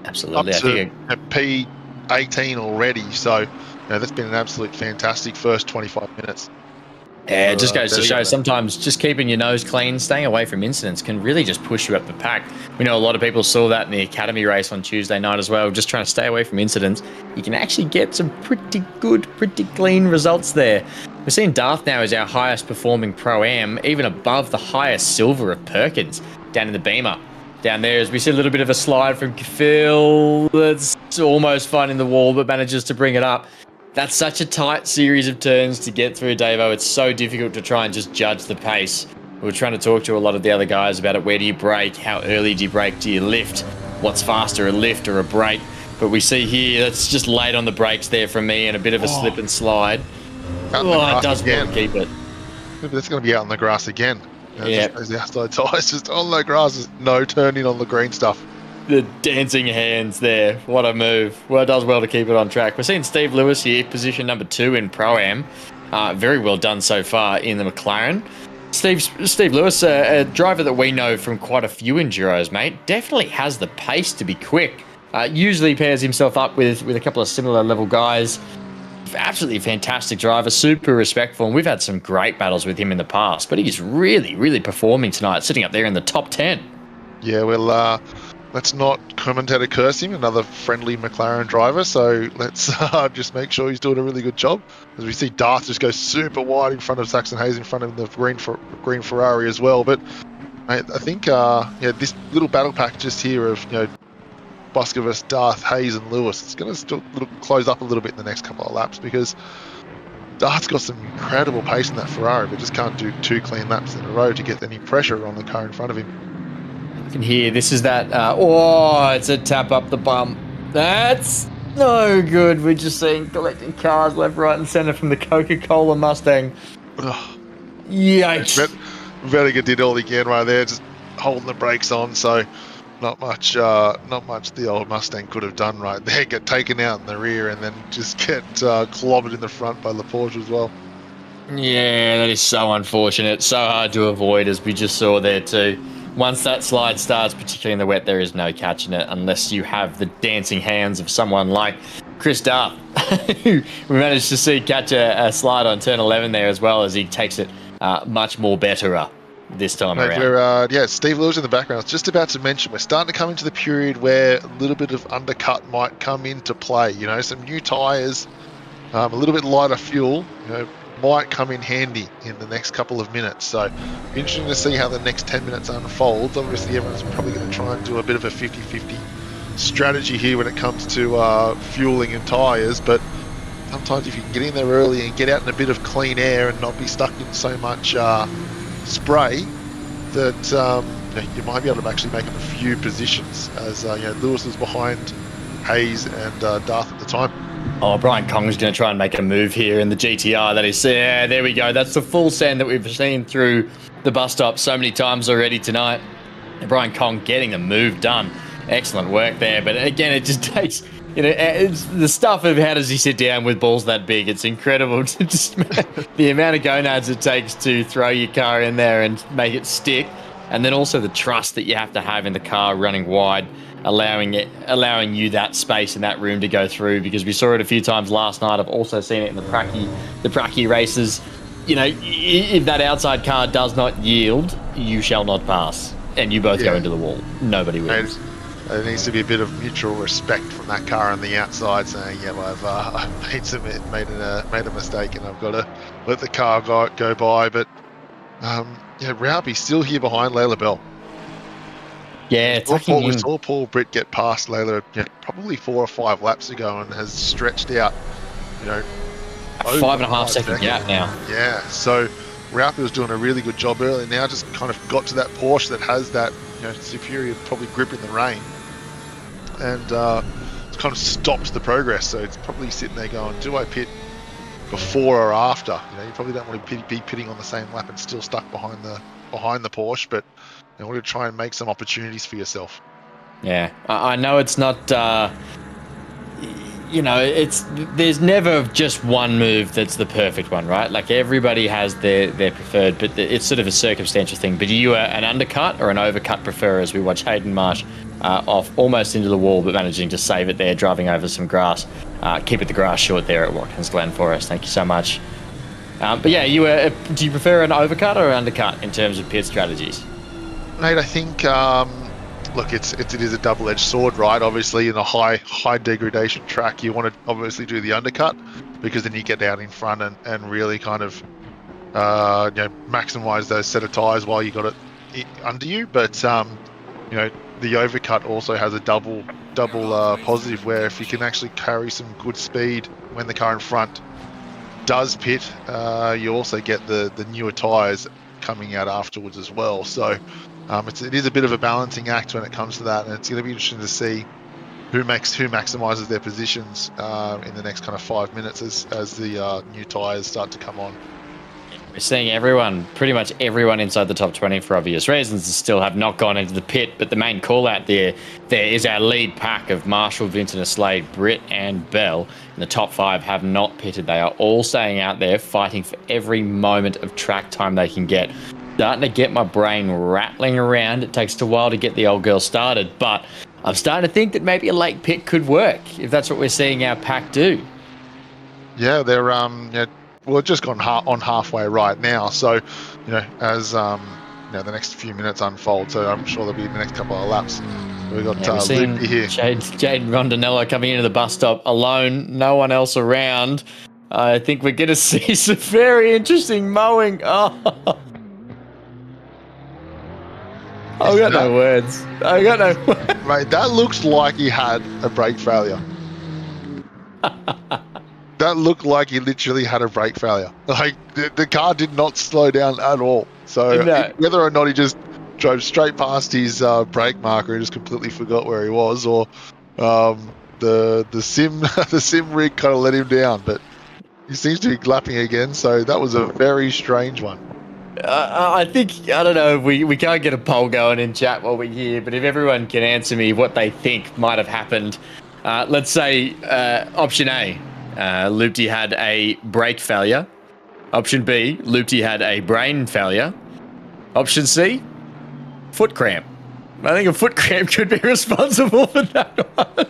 absolutely, up to P18 already. So that's been an absolute fantastic first 25 minutes. Yeah, it just goes to show sometimes just keeping your nose clean, staying away from incidents can really just push you up the pack. We know a lot of people saw that in the Academy race on Tuesday night as well, just trying to stay away from incidents. You can actually get some pretty good, pretty clean results there. We're seeing Darth now is our highest performing Pro-Am, even above the highest silver of Perkins down in the Beamer. Down there as we see a little bit of a slide from Phil that's almost finding the wall but manages to bring it up. That's such a tight series of turns to get through, Davo. It's so difficult to try and just judge the pace. We're trying to talk to a lot of the other guys about it. Where do you brake? How early do you brake? Do you lift? What's faster, a lift or a brake? But we see here, that's just late on the brakes there from me and a bit of a slip and slide. It does well to keep it. That's going to be out on the grass again. Yeah. Just the outside tyres, just on the grass, no turning on the green stuff. The dancing hands there. What a move. Well, it does well to keep it on track. We're seeing Steve Lewis here, position number 2 in Pro-Am. Very well done so far in the McLaren. Steve Lewis, a driver that we know from quite a few Enduros, mate, definitely has the pace to be quick. Usually pairs himself up with a couple of similar level guys. Absolutely fantastic driver, super respectful, and we've had some great battles with him in the past, but he's really, really performing tonight, sitting up there in the top 10. Yeah, well, let's not commentator curse him, another friendly McLaren driver, so let's just make sure he's doing a really good job. As we see Darth just go super wide in front of Saxon Hayes, in front of the green Ferrari as well. But mate, I think this little battle pack just here of Buskovus, Darth, Hayes and Lewis, it's going to still close up a little bit in the next couple of laps, because Darth's got some incredible pace in that Ferrari, but just can't do 2 clean laps in a row to get any pressure on the car in front of him. You can hear, this is that, it's a tap up the bum. That's no good. We're just seeing collecting cars left, right and centre from the Coca-Cola Mustang. Ugh. Yikes. Vettiger did all he can right there, just holding the brakes on, so not much the old Mustang could have done right there. Get taken out in the rear and then just get clobbered in the front by the Porsche as well. Yeah, that is so unfortunate. So hard to avoid, as we just saw there too. Once that slide starts, particularly in the wet, there is no catching it unless you have the dancing hands of someone like Chris Duff, who we managed to see catch a slide on turn 11 there, as well as he takes it much more better this time Mate, around. Steve Lewis in the background. I was just about to mention we're starting to come into the period where a little bit of undercut might come into play. You know, some new tyres, a little bit lighter fuel, might come in handy in the next couple of minutes. So interesting to see how the next 10 minutes unfolds. Obviously, everyone's probably going to try and do a bit of a 50-50 strategy here when it comes to fueling and tyres. But sometimes if you can get in there early and get out in a bit of clean air and not be stuck in so much spray, that you might be able to actually make up a few positions, as Lewis was behind Hayes and Darth at the time. Oh, Brian Kong's going to try and make a move here in the GTR. That is, yeah, there we go. That's the full send that we've seen through the bus stop so many times already tonight. And Brian Kong getting a move done. Excellent work there. But again, it just takes, it's the stuff of how does he sit down with balls that big. It's incredible to just the amount of gonads it takes to throw your car in there and make it stick. And then also the trust that you have to have in the car running wide, allowing you that space and that room to go through, because we saw it a few times last night. I've also seen it in the Pracky races. If that outside car does not yield, you shall not pass, and you both go into the wall. Nobody wins. There needs to be a bit of mutual respect from that car on the outside, saying, "Yeah, well, I've made a mistake, and I've got to let the car go by." But Raube's still here behind Layla Bell. Yeah, we saw Paul Britt get past Layla probably 4 or 5 laps ago and has stretched out, a 5.5 second gap now. Yeah, so Raupe was doing a really good job earlier. Now just kind of got to that Porsche that has that superior probably grip in the rain, and it's kind of stopped the progress. So it's probably sitting there going, do I pit before or after? You probably don't want to be pitting on the same lap and still stuck behind the Porsche, but in order to try and make some opportunities for yourself. Yeah, I know it's not, there's never just one move that's the perfect one, right? Like everybody has their preferred, but it's sort of a circumstantial thing. But are you an undercut or an overcut preferrer, as we watch Hayden Marsh off almost into the wall, but managing to save it there, driving over some grass. Keep it the grass short there at Watkins Glen for us. Thank you so much. But yeah, do you prefer an overcut or an undercut in terms of pit strategies? Mate, I think look, it is a double-edged sword, right? Obviously, in a high degradation track, you want to obviously do the undercut, because then you get out in front and really kind of maximize those set of tires while you got it under you. But the overcut also has a double positive, where if you can actually carry some good speed when the car in front does pit, you also get the newer tires coming out afterwards as well. So it is a bit of a balancing act when it comes to that, and it's going to be interesting to see who maximizes their positions in the next kind of 5 minutes as the new tires start to come on. We're seeing pretty much everyone inside the top 20 for obvious reasons still have not gone into the pit, but the main call out there is our lead pack of Marshall, Vincent, Slade, Britt and Bell. And the top 5 have not pitted. They are all staying out there fighting for every moment of track time they can get. Starting to get my brain rattling around. It takes a while to get the old girl started, but I'm starting to think that maybe a late pit could work if that's what we're seeing our pack do. Yeah, they're we've just gone on halfway right now. So, as the next few minutes unfold, so I'm sure there'll be the next couple of laps. We've got Luke here. Jaden Rondinello coming into the bus stop alone, no one else around. I think we're going to see some very interesting mowing. Oh. I got no words. Mate, that looks like he had a brake failure. That looked like he literally had a brake failure. Like, the car did not slow down at all. So whether or not he just drove straight past his brake marker and just completely forgot where he was, or the sim rig kind of let him down, but he seems to be lapping again. So that was a very strange one. I don't know if we can't get a poll going in chat while we're here, but if everyone can answer me what they think might have happened. Let's say option A, Loopty had a brake failure. Option B, Lupti had a brain failure. Option C, foot cramp. I think a foot cramp could be responsible for that one.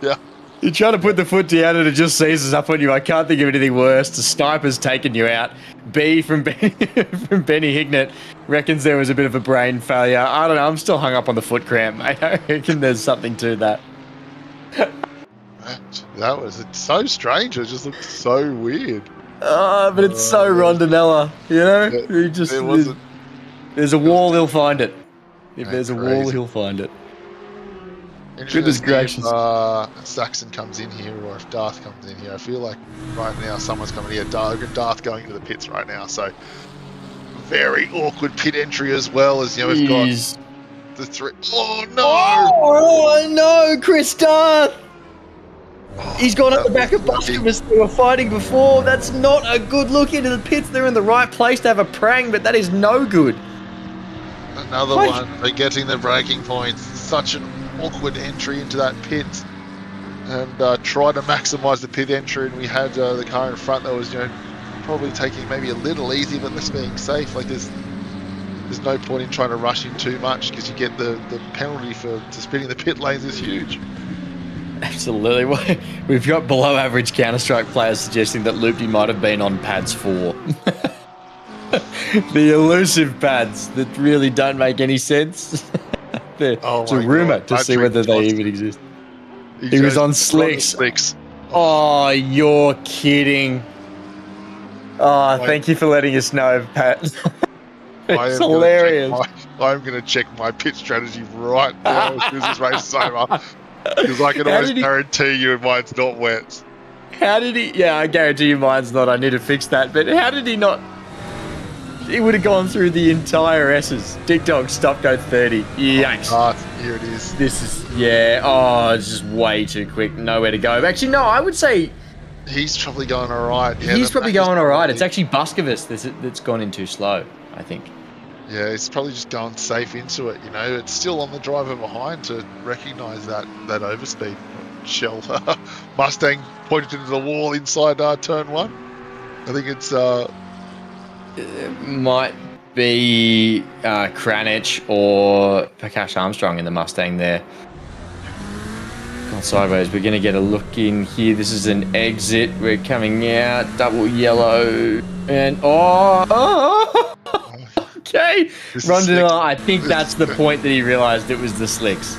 Yeah. You try to put the foot down and it just seizes up on you. I can't think of anything worse. The sniper's taken you out. B from Benny Hignett reckons there was a bit of a brain failure. I don't know. I'm still hung up on the foot cramp. I reckon there's something to that. It's so strange. It just looked so weird. But it's so Rondinella, you know? There's a wall, he'll find it. If there's a wall, he'll find it. Goodness gracious. If Saxon comes in here or if Darth comes in here, I feel like right now someone's coming here. Darth going into the pits right now. So very awkward pit entry as well as, we've got the three. Oh, no. Oh, no, Chris Darth. He's gone up the back of Buscovus. They were fighting before. That's not a good look into the pits. They're in the right place to have a prang, but that is no good. Another one for getting the braking points. Such an awkward entry into that pit, and try to maximise the pit entry. And we had the car in front that was, probably taking maybe a little easy, but less being safe. Like there's no point in trying to rush in too much because you get the penalty for spinning the pit lanes is huge. Absolutely. We've got below average Counter-Strike players suggesting that Lupti might have been on pads 4. The elusive pads that really don't make any sense. It's a rumour to see whether they even exist. He was on slicks. Oh, you're kidding. Oh, thank you for letting us know, Pat. It's hilarious. I'm going to check my pit strategy right now as soon as this race is over. Because I can always guarantee you mine's not wet. How did he... Yeah, I guarantee you mine's not. I need to fix that. But how did he not... He would have gone through the entire S's. Dig Dog, stop, go 30. Yikes. Here it is. This is... Yeah. Oh, it's just way too quick. Nowhere to go. Actually, no, I would say... He's probably going all right. Yeah, he's probably going all right. It's actually Buscovus that's gone in too slow, I think. Yeah, it's probably just going safe into it, It's still on the driver behind to recognise that overspeed. Shell Mustang pointed into the wall inside turn 1. I think it's... It might be Kranich or Prakash Armstrong in the Mustang there. Gone sideways. We're going to get a look in here. This is an exit. We're coming out. Double yellow. And... Oh! Okay. Rondinella, I think that's the point that he realised it was the slicks.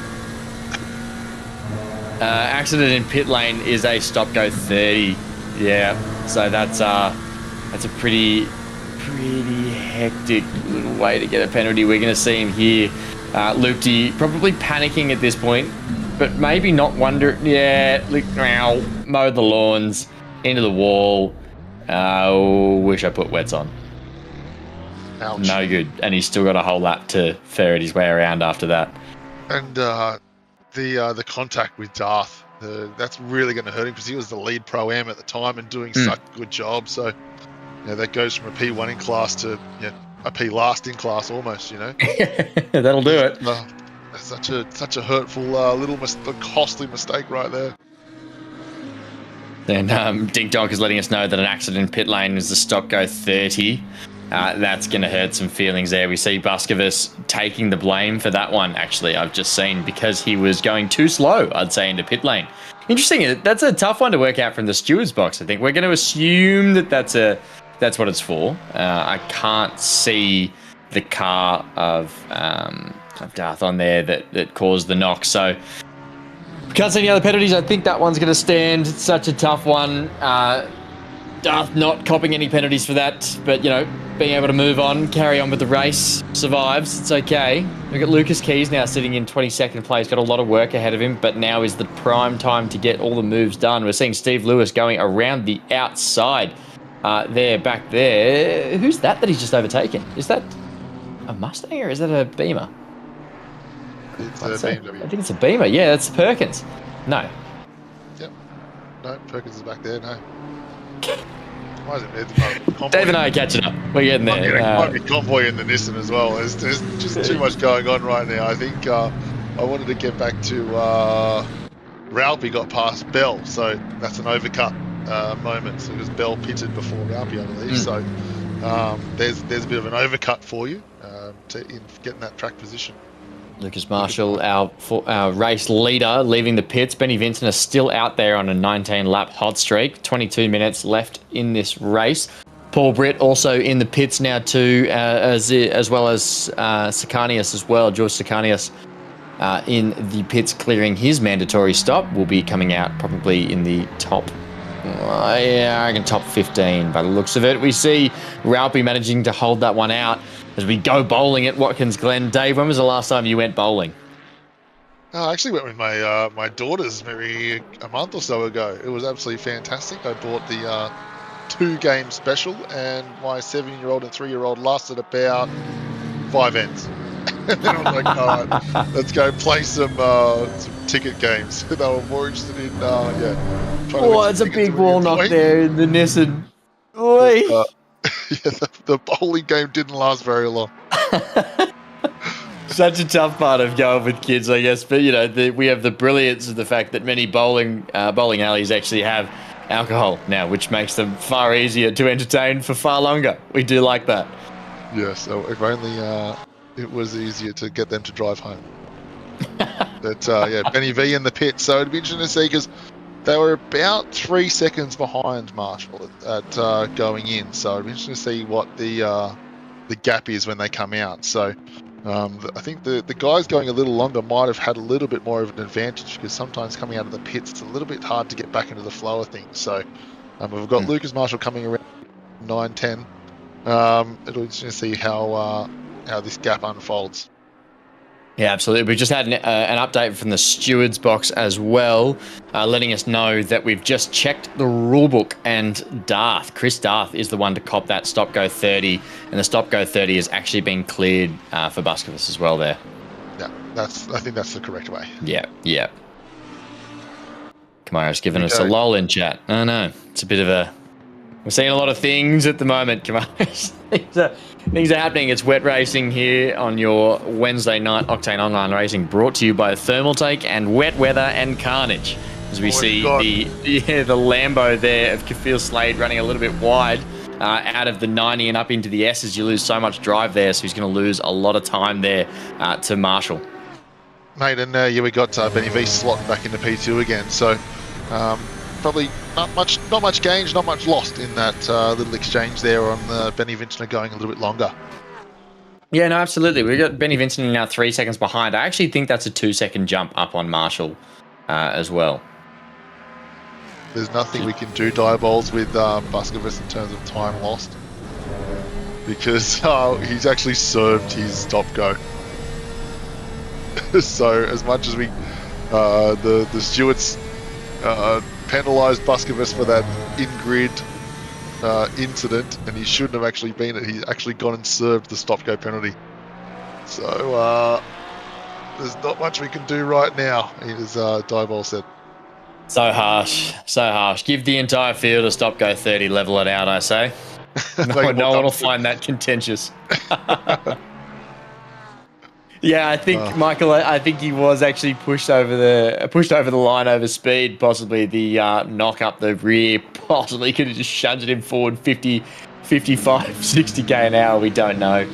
Accident in pit lane is a stop-go 30. Yeah. So that's a pretty hectic little way to get a penalty. We're going to see him here. Lupti probably panicking at this point, but maybe not wondering. Yeah, mow the lawns, into the wall. Wish I put wets on. Ouch. No good. And he's still got a whole lap to ferret his way around after that. And the contact with Darth, that's really going to hurt him because he was the lead pro-am at the time and doing such a good job. So that goes from a P1 in class to a P last in class almost, That'll do it. Such a hurtful little costly mistake right there. Then Dig Dog is letting us know that an accident in pit lane is the stop-go 30. That's going to hurt some feelings there. We see Buscovus taking the blame for that one, actually, I've just seen, because he was going too slow, I'd say, into pit lane. Interesting. That's a tough one to work out from the steward's box, I think. We're going to assume that that's what it's for. I can't see the car of Darth on there that caused the knock. So we can't see any other penalties. I think that one's going to stand. It's such a tough one. Darth not copping any penalties for that, but, being able to move on, carry on with the race, survives. It's okay. We've got Lucas Keys now sitting in 22nd place. Got a lot of work ahead of him, but now is the prime time to get all the moves done. We're seeing Steve Lewis going around the outside back there. Who's that he's just overtaken? Is that a Mustang or is that a Beamer? It's a BMW. I think it's a Beamer. Yeah, that's Perkins. No. Yep. No, Perkins is back there. No. Why is it Dave and I are catching up. We're getting there. Might be convoy in the Nissan as well. There's just too much going on right now. I think I wanted to get back to Ralphie got past Bell, so that's an overcut. moments. It was Bell pitted before Ralphie, I believe. So there's a bit of an overcut for you in getting that track position. Lucas Marshall, our race leader, leaving the pits. Benny Vincent is still out there on a 19-lap hot streak. 22 minutes left in this race. Paul Britt also in the pits now too, as well as Sakanias as well. George Sakanias in the pits clearing his mandatory stop. Will be coming out probably in the top, I reckon top 15 by the looks of it. We see Ralphie managing to hold that one out as we go bowling at Watkins Glen. Dave, when was the last time you went bowling? I actually went with my daughters maybe a month or so ago. It was absolutely fantastic. I bought the 2-game special, and my 7-year-old and 3-year-old lasted about 5 ends. And then I was like, all right, let's go play some ticket games. They were more interested in, Oh, it's a big wall knock there in the Nissan. Oi. The bowling game didn't last very long. Such a tough part of going with kids, I guess. But, you know, we have the brilliance of the fact that many bowling alleys actually have alcohol now, which makes them far easier to entertain for far longer. We do like that. Yeah, so if only it was easier to get them to drive home. But, Benny V in the pit. So it'd be interesting to see, because they were about 3 seconds behind Marshall at going in. So it'd be interesting to see what the gap is when they come out. So I think the guys going a little longer might have had a little bit more of an advantage, because sometimes coming out of the pits, it's a little bit hard to get back into the flow of things. So we've got Lucas Marshall coming around 9:10. It'll be interesting to see how this gap unfolds. Yeah, absolutely. We just had an update from the stewards box as well, letting us know that we've just checked the rulebook, and Chris Darth is the one to cop that stop-go 30, and the stop-go 30 has actually been cleared for Buskovus as well there. Yeah, I think that's the correct way. Yeah. Kamara's given us a lol in chat. Oh no, it's a bit of a... We're seeing a lot of things at the moment, Kamara. Things are happening. It's wet racing here on your Wednesday night Octane Online Racing, brought to you by Thermaltake and Wet Weather and Carnage. As we see the Lambo there of Kafil Slade running a little bit wide out of the 90 and up into the S's. You lose so much drive there, so he's going to lose a lot of time there to Marshall. Mate, and we got Benny V slotting back into P2 again. So probably not much gains, not much lost in that little exchange there on Benny Vincent going a little bit longer. Yeah, no, absolutely. We've got Benny Vincent now 3 seconds behind. I actually think that's a 2-second jump up on Marshall as well. There's nothing we can do Diabols with Buskovus in terms of time lost, because he's actually served his stop go. So as much as we the stewards penalised Buskovus for that in-grid incident, and he shouldn't have actually been it. He's actually gone and served the stop-go penalty. So there's not much we can do right now, as Diebol said. So harsh. Give the entire field a stop-go 30, level it out, I say. No one will find that contentious. Yeah, I think Michael. I think he was actually pushed over the line over speed. Possibly the knock up the rear. Possibly could have just shunted him forward 50, 55, 60k an hour. We don't know.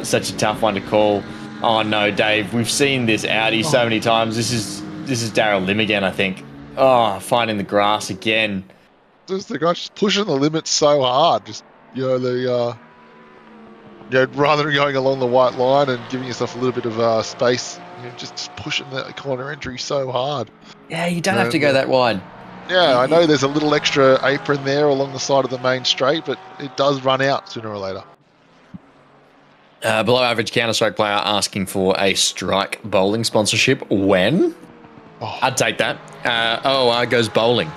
Such a tough one to call. Oh no, Dave. We've seen this Audi so many times. This is Daryl Lim again, I think. Oh, finding the grass again. Just the guy just pushing the limits so hard. Just rather than going along the white line and giving yourself a little bit of space, just pushing that corner entry so hard. Yeah, you don't have to go that wide. Yeah, I know there's a little extra apron there along the side of the main straight, but it does run out sooner or later. Below average Counter-Strike player asking for a Strike bowling sponsorship. When? Oh. I'd take that. OOR goes bowling.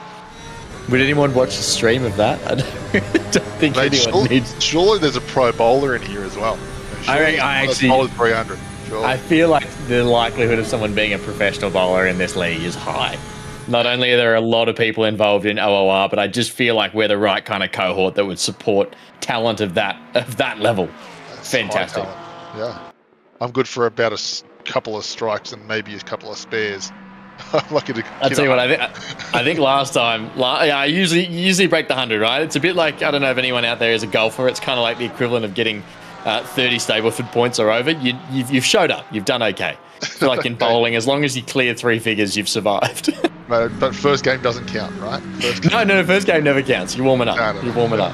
Would anyone watch the stream of that? I don't think anyone needs. Surely there's a pro bowler in here as well. I actually. 300. Sure. I feel like the likelihood of someone being a professional bowler in this league is high. Not only are there a lot of people involved in OOR, but I just feel like we're the right kind of cohort that would support talent of that level. That's fantastic. Yeah, I'm good for about a couple of strikes and maybe a couple of spares. I'm lucky to. I'll tell you what, I think last time, I usually break the 100, right? It's a bit like, I don't know if anyone out there is a golfer. It's kind of like the equivalent of getting 30 Stableford points or over. You've showed up. You've done okay. I feel like in bowling, as long as you clear 3 figures, you've survived. But first game doesn't count, right? No, first game never counts. You're warming up. You're warming up.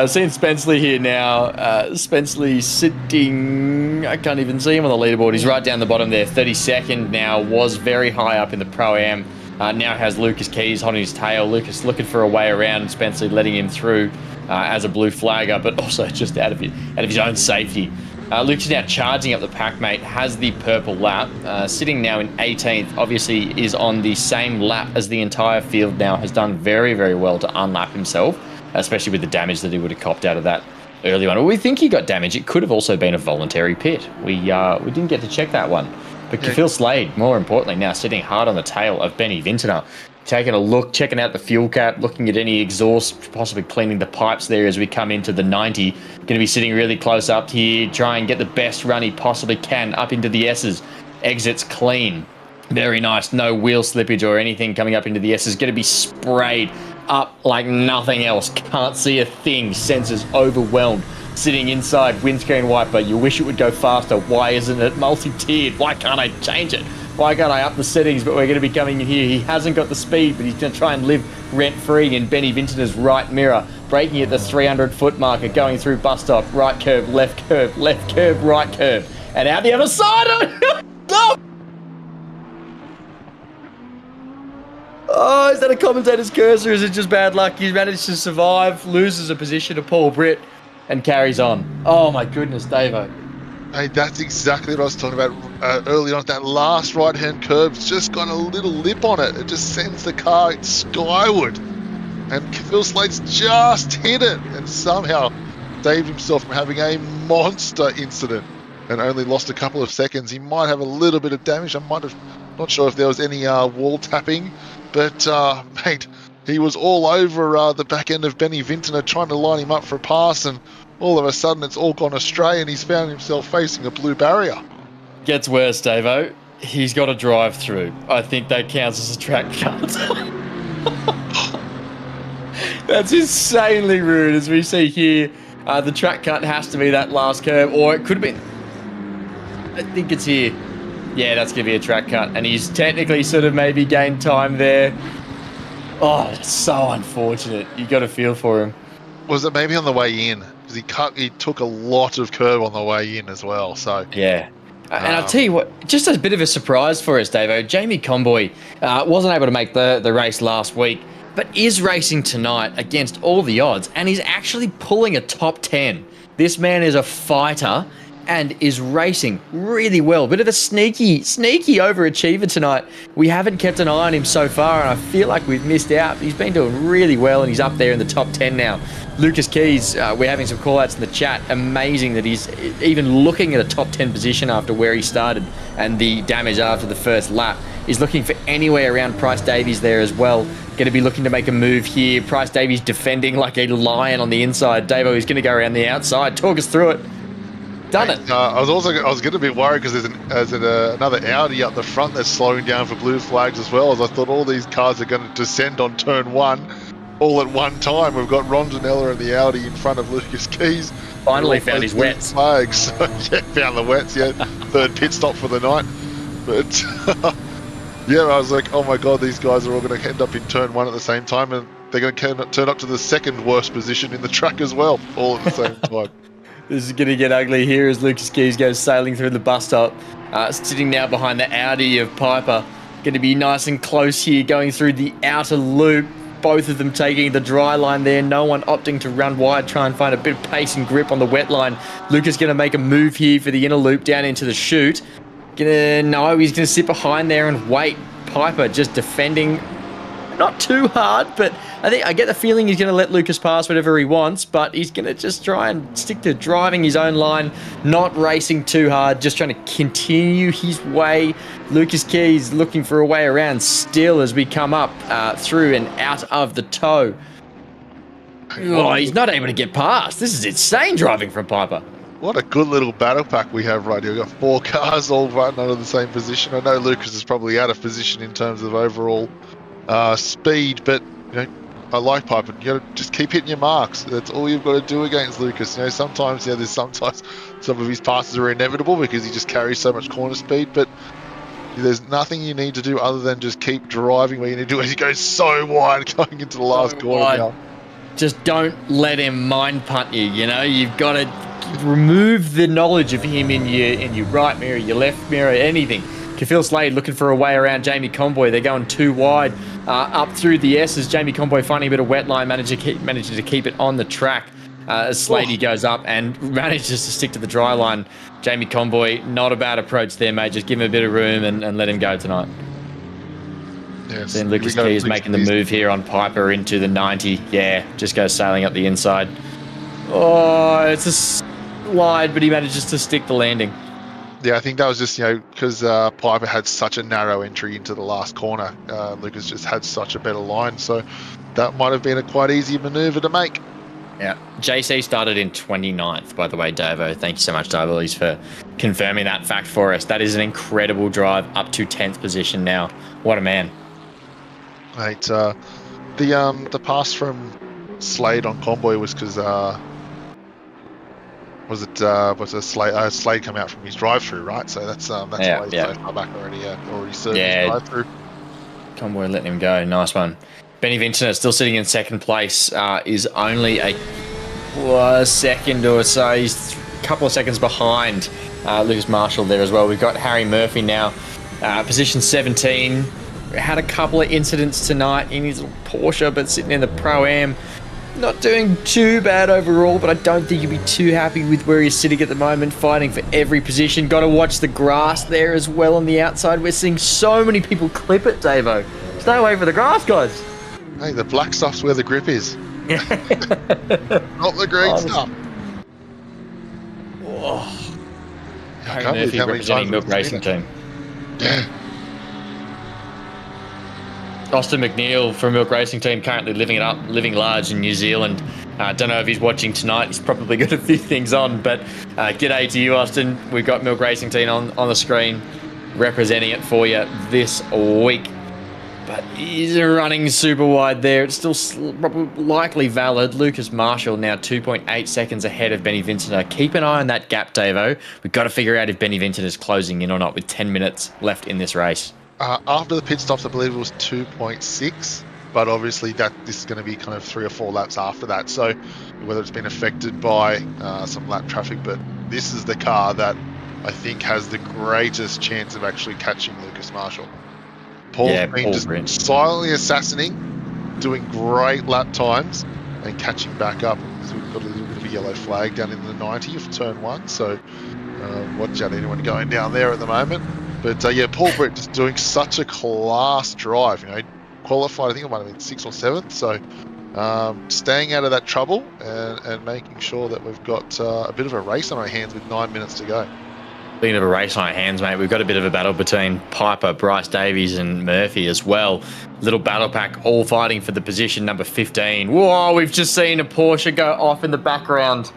Seeing Spenceley here now. Spenceley sitting, I can't even see him on the leaderboard. He's right down the bottom there. 32nd now, was very high up in the Pro-Am. Now has Lucas Keys on his tail. Lucas looking for a way around. Spenceley letting him through as a blue flagger, but also just out of his own safety. Lucas now charging up the pack, mate, has the purple lap. Sitting now in 18th, obviously is on the same lap as the entire field now. Has done very, very well to unlap himself, especially with the damage that he would have copped out of that early one. Well, we think he got damage. It could have also been a voluntary pit. We didn't get to check that one. But Kafil Slade, more importantly, now sitting hard on the tail of Benny Vintner. Taking a look, checking out the fuel cap, looking at any exhaust, possibly cleaning the pipes there as we come into the 90. Going to be sitting really close up here, try and get the best run he possibly can up into the S's. Exits clean. Very nice. No wheel slippage or anything coming up into the S's. Going to be sprayed up like nothing else. Can't see a thing. Sensors overwhelmed. Sitting inside windscreen wiper. You wish it would go faster. Why isn't it multi-tiered? Why can't I change it? Why can't I up the settings? But we're going to be coming in here. He hasn't got the speed, but he's going to try and live rent-free in Benny Vintner's right mirror. Braking at the 300-foot marker, going through bus stop, right curve, left curve, right curve. And out the other side. Oh, is that a commentator's cursor? Is it just bad luck? He's managed to survive, loses a position to Paul Britt, and carries on. Oh my goodness, Davo. Hey, that's exactly what I was talking about early on. That last right-hand curve's just got a little lip on it. It just sends the car skyward. And Phil Slate's just hit it and somehow saved himself from having a monster incident and only lost a couple of seconds. He might have a little bit of damage. Not sure if there was any wall tapping, but mate, he was all over the back end of Benny Vintner trying to line him up for a pass, and all of a sudden it's all gone astray and he's found himself facing a blue barrier. Gets worse, Davo. He's got to drive through. I think that counts as a track cut. That's insanely rude, as we see here. The track cut has to be that last curve, or it could have been... I think it's here. Yeah, that's going to be a track cut, and he's technically sort of maybe gained time there. Oh, it's so unfortunate. You got to feel for him. Was it maybe on the way in? Because he took a lot of curve on the way in as well. So yeah. And I'll tell you what, just a bit of a surprise for us, Davo. Jamie Conboy wasn't able to make the race last week, but is racing tonight against all the odds, and he's actually pulling a top 10. This man is a fighter and is racing really well. Bit of a sneaky overachiever tonight. We haven't kept an eye on him so far, and I feel like we've missed out. He's been doing really well, and he's up there in the top 10 now. Lucas Keys, we're having some call-outs in the chat. Amazing that he's even looking at a top 10 position after where he started and the damage after the first lap. He's looking for anywhere around Price Davies there as well. Going to be looking to make a move here. Price Davies defending like a lion on the inside. Davo is going to go around the outside. Talk us through it. Done it. I was getting a bit worried because there's another Audi up the front that's slowing down for blue flags as well, as I thought all these cars are going to descend on turn one all at one time. We've got Rondinella and the Audi in front of Lucas Keys. Finally found his wets. Flags. So, yeah, found the wets, yeah. Third pit stop for the night. But yeah, I was like, oh my god, these guys are all going to end up in turn one at the same time, and they're going to turn up to the second worst position in the track as well, all at the same time. This is going to get ugly here as Lucas Keys goes sailing through the bus stop. Sitting now behind the Audi of Piper. Going to be nice and close here, going through the outer loop. Both of them taking the dry line there. No one opting to run wide, try and find a bit of pace and grip on the wet line. Lucas going to make a move here for the inner loop down into the chute. He's going to sit behind there and wait. Piper just defending. Not too hard, but I get the feeling he's going to let Lucas pass whatever he wants, but he's going to just try and stick to driving his own line, not racing too hard, just trying to continue his way. Lucas Keys looking for a way around still as we come up through and out of the toe. Oh, he's not able to get past. This is insane driving from Piper. What a good little battle pack we have right here. We've got 4 cars all right under the same position. I know Lucas is probably out of position in terms of overall speed, but I like Piper. You got to just keep hitting your marks. That's all you've got to do against Lucas. Sometimes sometimes some of his passes are inevitable because he just carries so much corner speed, but there's nothing you need to do other than just keep driving where you need to do it. He goes so wide going into the last corner now. Just don't let him mind punt you. You've got to remove the knowledge of him in your right mirror, your left mirror, anything. Kafil Slade looking for a way around Jamie Conboy. They're going too wide up through the S's. Jamie Conboy finding a bit of wet line, managing to keep it on the track as Slady goes up and manages to stick to the dry line. Jamie Conboy, not a bad approach there, mate. Just give him a bit of room and let him go tonight. Yes. Then Lucas Key is making the move here on Piper into the 90. Yeah, just goes sailing up the inside. Oh, it's a slide, but he manages to stick the landing. Yeah, I think that was just, because Piper had such a narrow entry into the last corner. Lucas just had such a better line, so that might have been a quite easy manoeuvre to make. Yeah, JC started in 29th, by the way, Davo. Thank you so much, Diabetes, for confirming that fact for us. That is an incredible drive up to 10th position now. What a man. Mate, the pass from Slade on Conboy was because Slade come out from his drive-through, right? So that's why he's so far back already served his drive-through. Conboy letting him go. Nice one. Benny Vincent still sitting in second place, is only a second or so. He's a couple of seconds behind Lucas Marshall there as well. We've got Harry Murphy now, position 17. Had a couple of incidents tonight in his Porsche, but sitting in the Pro-Am. Not doing too bad overall, but I don't think you'd be too happy with where he's sitting at the moment, fighting for every position. Got to watch the grass there as well on the outside. We're seeing so many people clip it, Davo. Stay away from the grass, guys. Hey, the black stuff's where the grip is. Not the green stuff. Oh. I can't believe how many representing Milk Racing Team. Yeah. Austin McNeil from Milk Racing Team currently living large in New Zealand. Don't know if he's watching tonight. He's probably got a few things on, but g'day to you, Austin. We've got Milk Racing Team on the screen representing it for you this week. But he's running super wide there. It's still likely valid. Lucas Marshall now 2.8 seconds ahead of Benny Vincent. Keep an eye on that gap, Davo. We've got to figure out if Benny Vincent is closing in or not with 10 minutes left in this race. After the pit stops, I believe it was 2.6, but obviously this is going to be kind of 3 or 4 laps after that. So whether it's been affected by some lap traffic, but this is the car that I think has the greatest chance of actually catching Lucas Marshall. Paul's been just silently assassinating, doing great lap times and catching back up. So we've got a little bit of a yellow flag down in the 90 of turn 1, so watch out anyone going down there at the moment. But Paul Britt just doing such a class drive. Qualified, I think it might have been 6th or 7th. So staying out of that trouble and making sure that we've got a bit of a race on our hands with 9 minutes to go. Speaking of a race on our hands, mate, we've got a bit of a battle between Piper, Bryce Davies and Murphy as well. Little battle pack, all fighting for the position number 15. Whoa, we've just seen a Porsche go off in the background.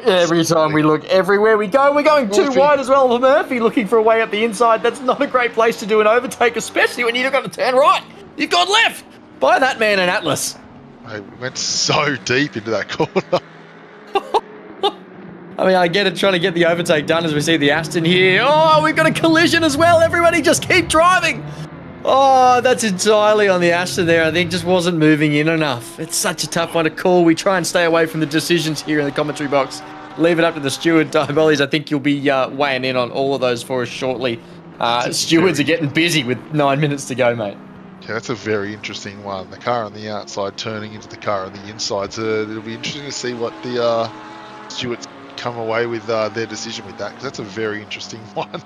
Every time we look, everywhere we go, we're going too wide as well. Murphy looking for a way up the inside. That's not a great place to do an overtake, especially when you've got to turn right. You've gone left. Buy that man an Atlas. We went so deep into that corner. I mean, I get it, trying to get the overtake done as we see the Aston here. Oh, we've got a collision as well. Everybody just keep driving. Oh, that's entirely on the Aston there. I think just wasn't moving in enough. It's such a tough one to call. We try and stay away from the decisions here in the commentary box. Leave it up to the steward. Diabetes, I think you'll be weighing in on all of those for us shortly. Stewards are getting busy with 9 minutes to go, mate. Yeah, that's a very interesting one. The car on the outside turning into the car on the inside. So it'll be interesting to see what the stewards come away with their decision with that, because that's a very interesting one.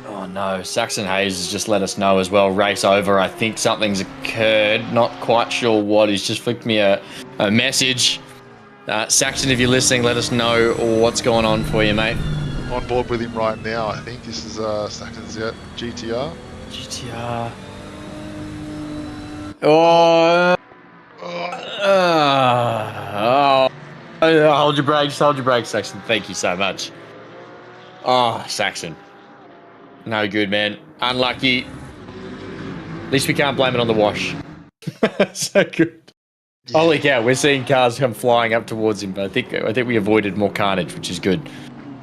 Oh no, Saxon Hayes has just let us know as well. Race over. I think something's occurred. Not quite sure what. He's just flicked me a message. Saxon, if you're listening, let us know what's going on for you, mate. On board with him right now. I think this is Saxon's GTR. GTR. Oh. Hold your brakes, Saxon. Thank you so much. Oh, Saxon. No good, man. Unlucky. At least we can't blame it on the wash. So good. Yeah. Holy cow, we're seeing cars come flying up towards him, but I think we avoided more carnage, which is good.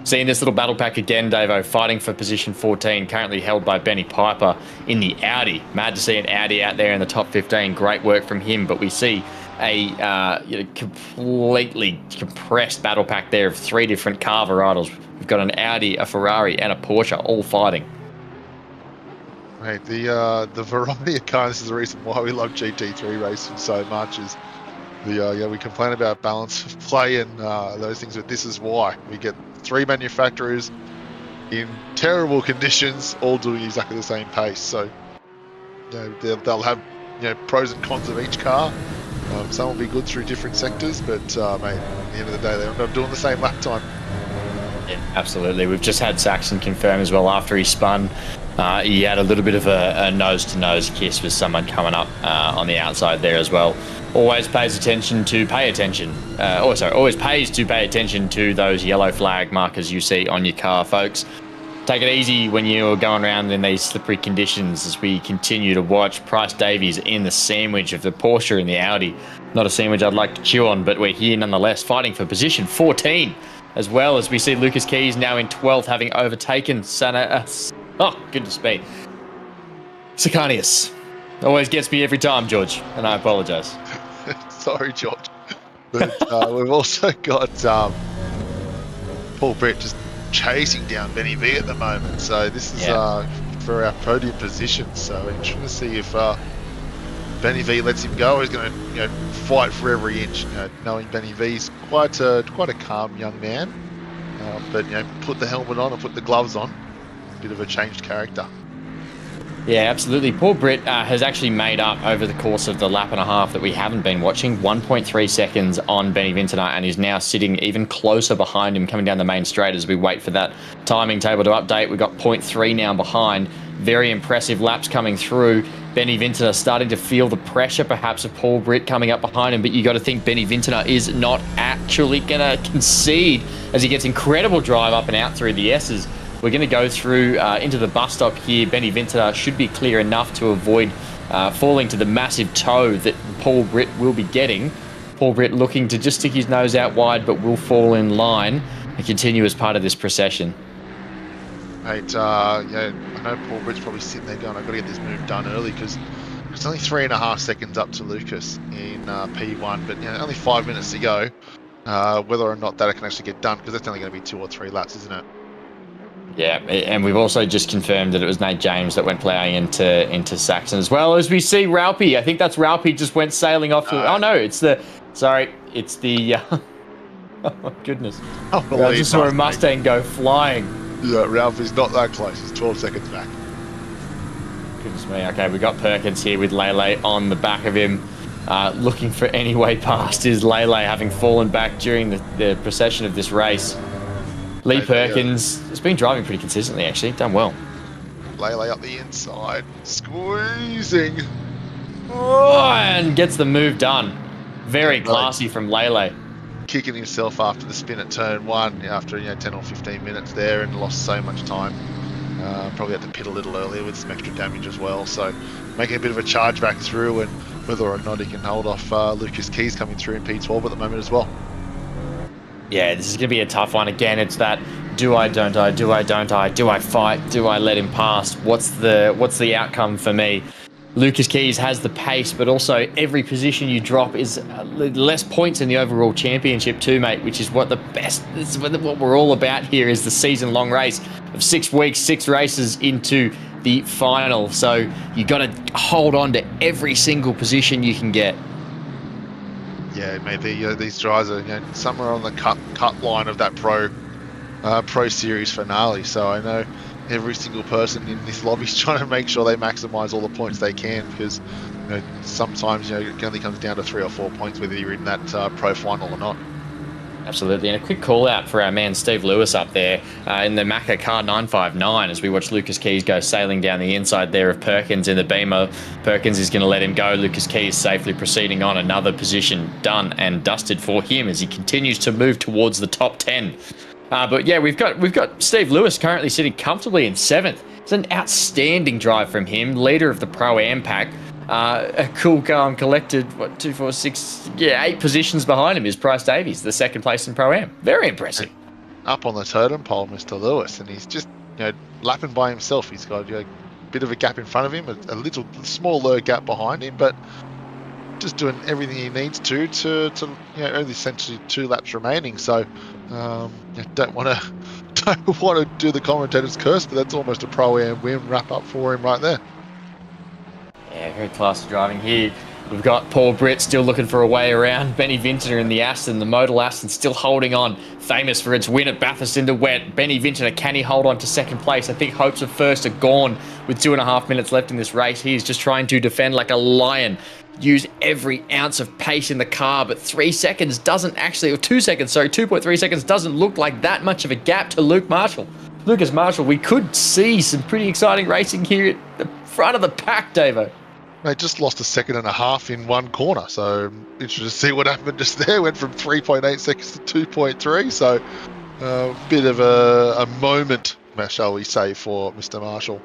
Seeing this little battle pack again, Davo, fighting for position 14, currently held by Benny Piper in the Audi. Mad to see an Audi out there in the top 15. Great work from him, but we see a completely compressed battle pack there of 3 different car varietals. We've got an Audi, a Ferrari, and a Porsche all fighting. Mate, the variety of cars is the reason why we love GT3 racing so much. Is we complain about balance of play and those things, but this is why we get 3 manufacturers in terrible conditions, all doing exactly the same pace. So they'll have pros and cons of each car. Some will be good through different sectors, but mate, at the end of the day, they're not doing the same lap time. Yeah, absolutely. We've just had Saxon confirm as well after he spun. He had a little bit of a nose-to-nose kiss with someone coming up on the outside there as well. Always pays attention to pay attention. Always pays to pay attention to those yellow flag markers you see on your car, folks. Take it easy when you're going around in these slippery conditions as we continue to watch Price Davies in the sandwich of the Porsche and the Audi. Not a sandwich I'd like to chew on, but we're here nonetheless fighting for position 14, as well as we see Lucas Keys now in 12th, having overtaken goodness me, Sicanius. Always gets me every time, George, and I apologise. Sorry, George. But we've also got Paul Brett just chasing down Benny V at the moment. So this is for our podium position. So interesting to see if Benny V lets him go. He's going to fight for every inch. Knowing Benny V's quite a calm young man, but put the helmet on or put the gloves on. Bit of a changed character. Yeah, absolutely. Paul Britt has actually made up over the course of the lap and a half that we haven't been watching 1.3 seconds on Benny Vintner, and is now sitting even closer behind him coming down the main straight as we wait for that timing table to update. We've got 0.3 now behind. Very impressive laps coming through. Benny Vintner starting to feel the pressure perhaps of Paul Britt coming up behind him, but you got to think Benny Vintner is not actually going to concede as he gets incredible drive up and out through the S's. We're going to go through into the bus stop here. Benny Vintner should be clear enough to avoid falling to the massive toe that Paul Britt will be getting. Paul Britt looking to just stick his nose out wide, but will fall in line and continue as part of this procession. Mate, I know Paul Britt's probably sitting there going, I've got to get this move done early, because it's only 3.5 seconds up to Lucas in P1, but only 5 minutes to go. Whether or not that can actually get done, because that's only going to be 2 or 3 laps, isn't it? Yeah, and we've also just confirmed that it was Nate James that went ploughing into Saxon, as well as we see Ralphie. I think that's Ralphie just went sailing off. Oh no, it's the oh my goodness. I just saw a Mustang go flying. Yeah, Ralphie's not that close. He's 12 seconds back. Goodness me. Okay, we got Perkins here with Lele on the back of him, looking for any way past his Lele, having fallen back during the procession of this race. Lee Perkins has been driving pretty consistently, actually. Done well. Lele up the inside. Squeezing. Oh, and gets the move done. Very classy from Lele. Kicking himself after the spin at turn 1 after 10 or 15 minutes there, and lost so much time. Probably had to pit a little earlier with some extra damage as well. So making a bit of a charge back through, and whether or not he can hold off Lucas Keys coming through in P12 at the moment as well. Yeah, this is going to be a tough one. Again, it's that do I, don't I, do I, don't I, do I fight, do I let him pass? What's the outcome for me? Lucas Keys has the pace, but also every position you drop is less points in the overall championship too, mate, which is what this is what we're all about here, is the season-long race of 6 weeks, 6 races into the final. So you got to hold on to every single position you can get. Yeah, mate, these drivers are somewhere on the cut line of that pro series finale. So I know every single person in this lobby is trying to make sure they maximise all the points they can, because sometimes it only comes down to 3 or 4 points whether you're in that pro final or not. Absolutely. And a quick call out for our man Steve Lewis up there in the Macca car 959 as we watch Lucas Keys go sailing down the inside there of Perkins in the Beamer. Perkins is going to let him go. Lucas Keys safely proceeding on, another position done and dusted for him as he continues to move towards the top 10. But yeah, we've got Steve Lewis currently sitting comfortably in 7th. It's an outstanding drive from him, leader of the Pro-Am pack. A cool calm collected, 2, 4, 6, 8 positions behind him is Bryce Davies, the second place in Pro-Am. Very impressive. Up on the totem pole, Mr. Lewis, and he's just, lapping by himself. He's got a bit of a gap in front of him, a little smaller gap behind him, but just doing everything he needs to only essentially 2 laps remaining. So, don't want to do the commentator's curse, but that's almost a Pro-Am win wrap up for him right there. Yeah, very classy driving here. We've got Paul Britt still looking for a way around. Benny Vintner in the Aston, the modal Aston, still holding on. Famous for its win at Bathurst into wet. Benny Vintner, can he hold on to second place? I think hopes of first are gone with 2.5 minutes left in this race. He is just trying to defend like a lion. Use every ounce of pace in the car, but 3 seconds doesn't actually, or 2 seconds, sorry, 2.3 seconds doesn't look like that much of a gap to Luke Marshall. Lucas Marshall, we could see some pretty exciting racing here at the front of the pack, Davo. They just lost 1.5 seconds in one corner, so interested to see what happened just there. Went from 3.8 seconds to 2.3, so a bit of a moment, shall we say, for Mr. Marshall.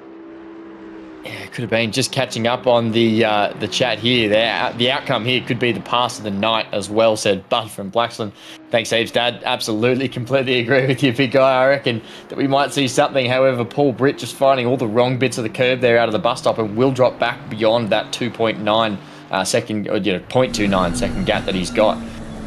Yeah, it could have been just catching up on the chat here. The outcome here could be the pass of the night as well, said Bud from Blaxland. Thanks, Eves, Dad. Absolutely, completely agree with you, big guy. I reckon that we might see something. However, Paul Britt just finding all the wrong bits of the curb there out of the bus stop and will drop back beyond that 2.9 second, or 0.29 second gap that he's got.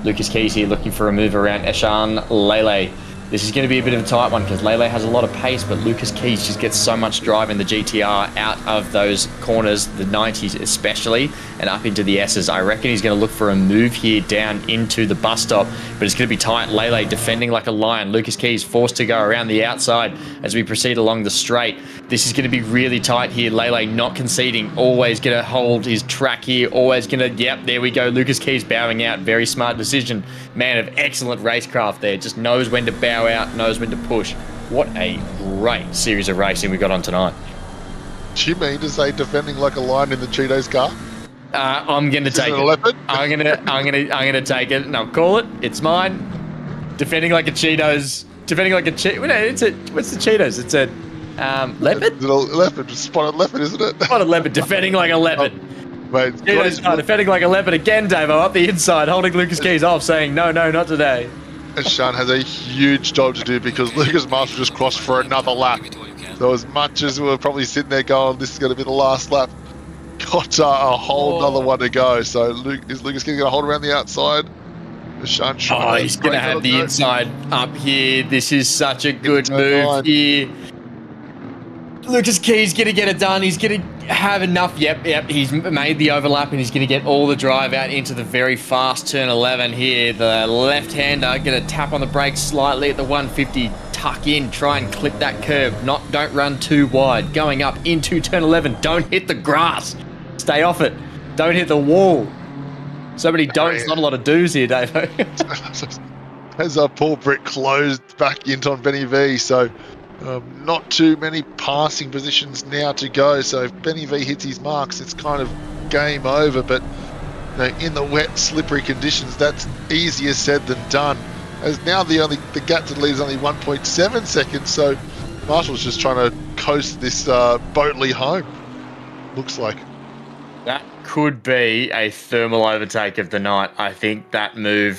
Lucas Keys here looking for a move around Eshan Lele. This is going to be a bit of a tight one because Lele has a lot of pace, but Lucas Keys just gets so much drive in the GTR out of those corners, the 90s especially, and up into the S's. I reckon he's going to look for a move here down into the bus stop, but it's going to be tight. Lele defending like a lion. Lucas Keys forced to go around the outside as we proceed along the straight. This is going to be really tight here. Lele not conceding, always going to hold his track here, always going to, yep, there we go. Lucas Keys bowing out. Very smart decision. Man of excellent racecraft there. Just knows when to bow out, knows when to push. What a great series of racing we got on tonight. Do you mean to say defending like a lion in the Cheetos car? I'm gonna take it. I'm gonna take it, and I'll call it. It's mine. Defending like a Cheetos. Defending like a Cheetos. What's the Cheetos? It's a leopard. It's a leopard, spotted leopard, isn't it? Spotted leopard. Defending like a leopard. Mate, Cheetos defending like a leopard again, Davo, up the inside, holding Lucas Keys off, saying no, not today. And Sean has a huge job to do because Lucas Marshall just crossed for another lap. So as much as we were probably sitting there going, this is going to be the last lap, got a whole other one to go. So is Lucas Keys going to hold around the outside? Sean he's going to have the inside up here. This is such a good move here. Lucas Keys going to get it done. He's going to have enough. Yep. He's made the overlap and he's going to get all the drive out into the very fast turn 11 here. The left-hander going to tap on the brakes slightly at the 150. Tuck in. Try and clip that curb. Don't run too wide. Going up into turn 11. Don't hit the grass. Stay off it. Don't hit the wall. So many don'ts, not a lot of do's here, Dave. As Paul Britt closed back into on Benny V, so not too many passing positions now to go. So if Benny V hits his marks, it's kind of game over. But in the wet, slippery conditions, that's easier said than done. As now the gap to the lead is only 1.7 seconds. So Marshall's just trying to coast this Boatley home. Looks like. That could be a thermal overtake of the night. I think that move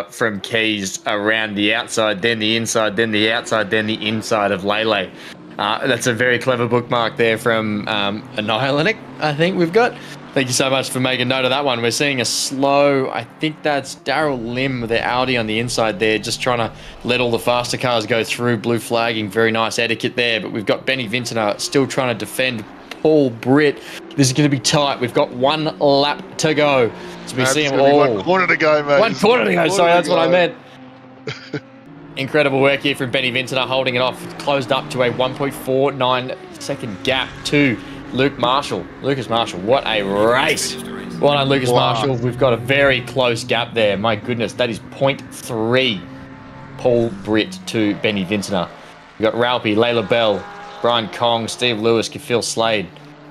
from Keys around the outside, then the inside, then the outside, then the inside of Lele. That's a very clever bookmark there from Annihilatic, I think we've got. Thank you so much for making note of that one. We're seeing a slow, I think that's Daryl Lim with the Audi on the inside there, just trying to let all the faster cars go through, blue flagging, very nice etiquette there. But we've got Benny Vintner still trying to defend Paul Britt. This is going to be tight. We've got 1 lap to go. So we see them all. 1 corner to go, mate. 1 corner to go. Sorry, that's what I meant. Incredible work here from Benny Vintner, holding it off. It's closed up to a 1.49 second gap to Luke Marshall. Lucas Marshall, what a race. Well done, Lucas Marshall. We've got a very close gap there. My goodness, that is 0.3 Paul Britt to Benny Vintner. We've got Ralpy, Layla Bell, Brian Kong, Steve Lewis, Kafil Slade,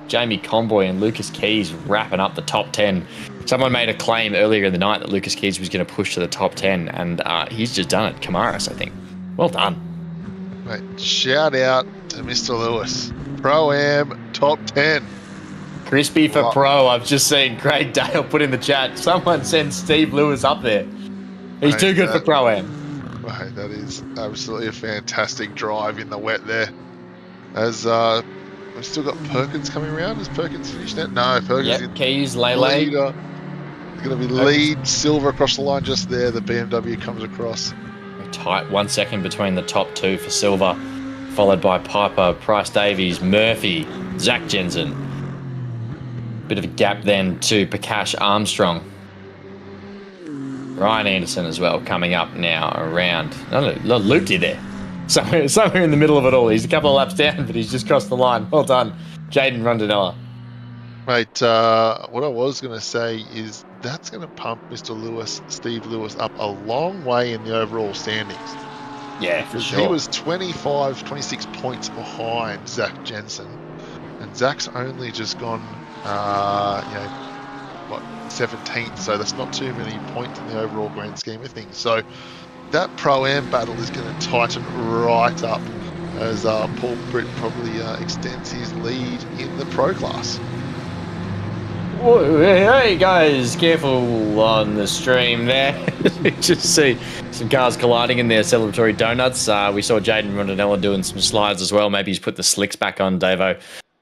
Jamie Conboy, and Lucas Keys wrapping up the top 10. Someone made a claim earlier in the night that Lucas Keys was going to push to the top 10, and he's just done it. Kamaris, I think. Well done. Mate, shout out to Mr. Lewis. Pro-Am top 10. Crispy for pro. I've just seen Craig Dale put in the chat. Someone send Steve Lewis up there. He's too good for Pro-Am. Mate, that is absolutely a fantastic drive in the wet there. As we've still got Perkins coming around. Has Perkins finished that? No, Perkins. Yep, Keys, Lele. It's going to be lead, silver across the line just there. The BMW comes across. Tight 1 second between the top two for silver, followed by Piper, Price Davies, Murphy, Zach Jensen. Bit of a gap then to Prakash Armstrong. Ryan Anderson as well coming up now around. No, Luke did there. Somewhere in the middle of it all. He's a couple of laps down, but he's just crossed the line. Well done, Jaden Rondinella. Mate, what I was going to say is that's going to pump Mr. Lewis, Steve Lewis, up a long way in the overall standings. Yeah, for sure. He was 25, 26 points behind Zach Jensen, and Zach's only just gone, 17th, so that's not too many points in the overall grand scheme of things. So that Pro-Am battle is going to tighten right up as Paul Britt probably extends his lead in the Pro class. Whoa, hey guys, careful on the stream there. Just see some cars colliding in their celebratory donuts. We saw Jaden Rondinella doing some slides as well. Maybe he's put the slicks back on, Davo.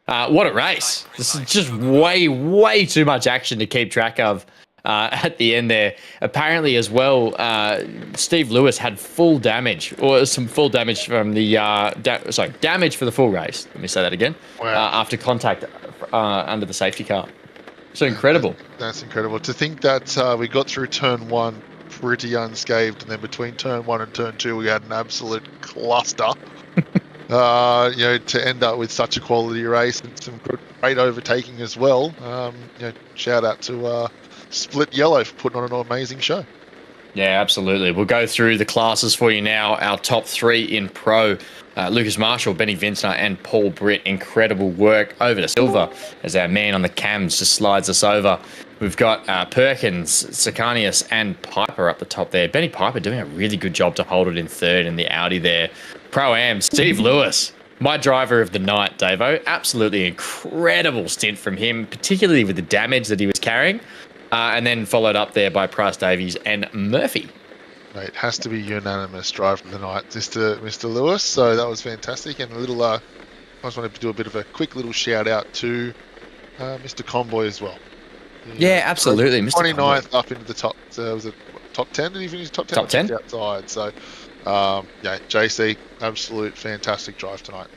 What a race. This is just way too much action to keep track of at the end there. Apparently as well, Steve Lewis had full damage, or some full damage from the, damage for the full race. Let me say that again. Wow. After contact under the safety car. So incredible. That's incredible. To think that we got through turn one pretty unscathed, and then between turn one and turn two, we had an absolute cluster. To end up with such a quality race and some great overtaking as well. Shout out to Split Yellow for putting on an amazing show. Yeah, absolutely. We'll go through the classes for you now. Our top three in pro. Lucas Marshall, Benny Vintner, and Paul Britt. Incredible work over to silver as our man on the cams just slides us over. We've got Perkins, Sakanius, and Piper up the top there. Benny Piper doing a really good job to hold it in third in the Audi there. Pro-Am, Steve Lewis, my driver of the night, Davo. Absolutely incredible stint from him, particularly with the damage that he was carrying. And then followed up there by Price Davies and Murphy. Mate, it has to be unanimous driver of the night, Mr. Lewis. So that was fantastic. And a little, I just wanted to do a bit of a quick little shout out to Mr. Conboy as well. Yeah, absolutely. Mr. 29th Conboy. Up into the top. Was it top 10? Did he finish top 10? Top 10. Outside. So, JC, absolute fantastic drive tonight.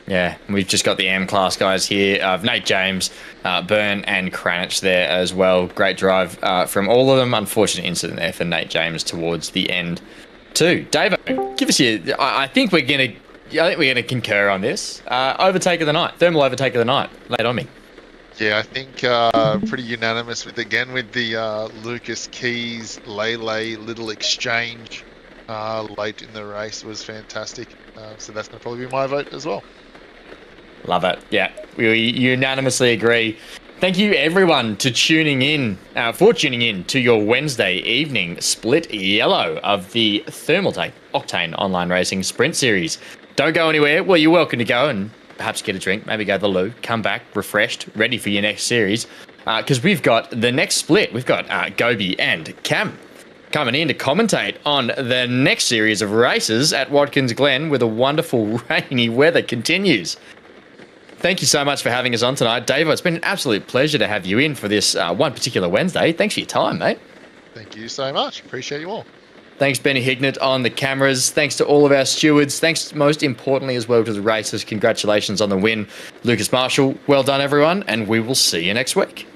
Yeah, we've just got the M-Class guys here of Nate James, Byrne and Cranich there as well. Great drive from all of them. Unfortunate incident there for Nate James towards the end too. Davo, give us your... I think we're going to concur on this. Overtake of the night. Thermal overtake of the night. Lay it on me. Yeah, I think pretty unanimous with the Lucas Keys, Lele little exchange late in the race was fantastic. So that's going to probably be my vote as well. Love it. Yeah, we unanimously agree. Thank you, everyone, for tuning in to your Wednesday evening split yellow of the Thermaltake Octane Online Racing Sprint Series. Don't go anywhere. Well, you're welcome to go and perhaps get a drink, maybe go to the loo, come back refreshed, ready for your next series. Because we've got the next split. We've got Gobi and Cam coming in to commentate on the next series of races at Watkins Glen, where the wonderful rainy weather continues. Thank you so much for having us on tonight. Davo, it's been an absolute pleasure to have you in for this one particular Wednesday. Thanks for your time, mate. Thank you so much. Appreciate you all. Thanks, Benny Hignett, on the cameras. Thanks to all of our stewards. Thanks, most importantly, as well, to the racers. Congratulations on the win. Lucas Marshall, well done, everyone, and we will see you next week.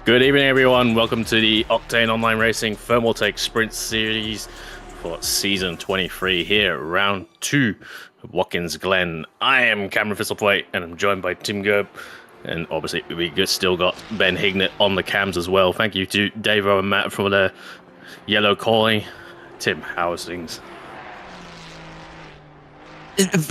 Good evening, everyone. Welcome to the Octane Online Racing Thermaltake Sprint Series for Season 23 here, Round 2 of Watkins, Glen. I am Cameron Thistlepoint, and I'm joined by Tim Gerb. And obviously, we still got Ben Hignett on the cams as well. Thank you to Dave and Matt for the yellow calling. Tim, how are things?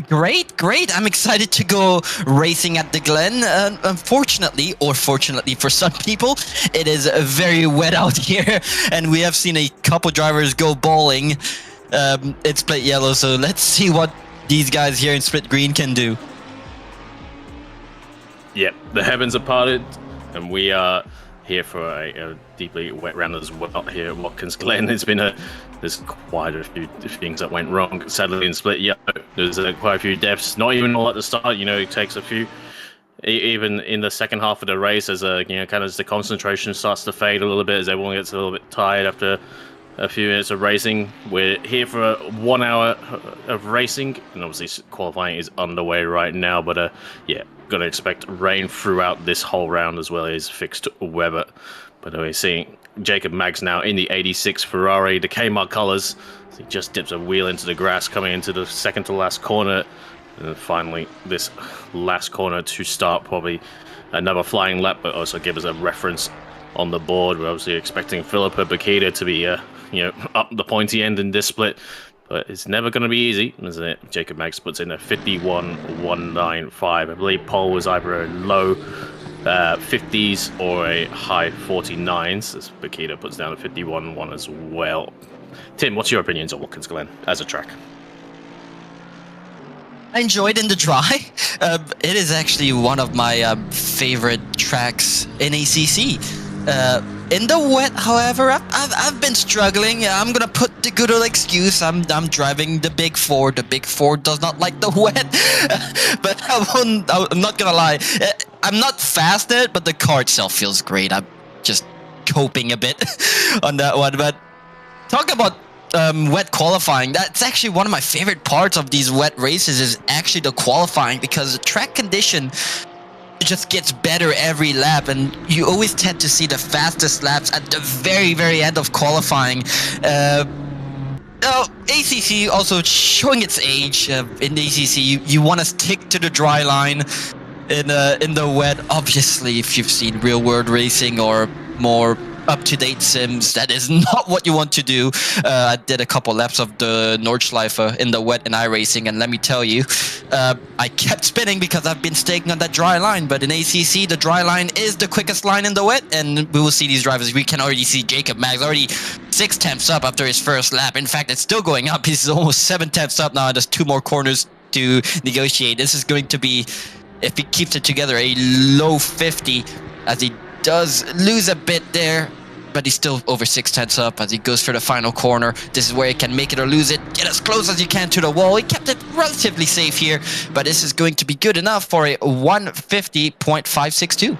Great. I'm excited to go racing at the Glen. Unfortunately, or fortunately for some people, it is very wet out here, and we have seen a couple drivers go bowling. It's split yellow, so let's see what these guys here in split green can do. Yep, the heavens are parted, and we are here for a deeply wet round as well here at Watkins Glen. There's quite a few things that went wrong. Sadly, in split yellow, there's quite a few deaths. Not even all at the start. It takes a few, even in the second half of the race, as as the concentration starts to fade a little bit, as everyone gets a little bit tired after a few minutes of racing. We're here for 1 hour of racing, and obviously qualifying is underway right now. But gonna expect rain throughout this whole round as well as fixed weather. But we're seeing Jacob Maggs now in the 86 Ferrari, the Kmart colours. He just dips a wheel into the grass coming into the second to last corner. And then finally, this last corner to start, probably another flying lap, but also give us a reference on the board. We're obviously expecting Philippa Bakita to be up the pointy end in this split. But it's never going to be easy, isn't it? Jacob Maggs puts in a 51.195. I believe Pole was either a low 50s or a high 49s, as Bakita puts down a 51.1 as well. Tim, what's your opinions on Watkins Glen as a track? I enjoyed in the dry. It is actually one of my favorite tracks in ACC. In the wet, however, I've been struggling. I'm gonna put the good old excuse. I'm driving the Big Four. The Big Four does not like the wet. But I'm not gonna lie. I'm not fast at it, but the car itself feels great. I'm just coping a bit on that one. But talk about wet qualifying. That's actually one of my favorite parts of these wet races is actually the qualifying, because the track condition just gets better every lap, and you always tend to see the fastest laps at the very, very end of qualifying. ACC also showing its age. In the ACC, you want to stick to the dry line. In the wet, obviously, if you've seen real world racing or more up-to-date sims, that is not what you want to do. I did a couple laps of the Nordschleife in the wet in iRacing, and let me tell you, I kept spinning because I've been staying on that dry line. But in ACC, the dry line is the quickest line in the wet, and we will see these drivers. We can already see Jacob Maggs already 6 tenths up after his first lap. In fact, it's still going up. He's almost 7 tenths up now, and there's 2 more corners to negotiate. This is going to be, if he keeps it together, a low 50, as he does lose a bit there, but he's still over 6 tenths up as he goes for the final corner. This is where he can make it or lose it. Get as close as you can to the wall. He kept it relatively safe here, but this is going to be good enough for a 150.562.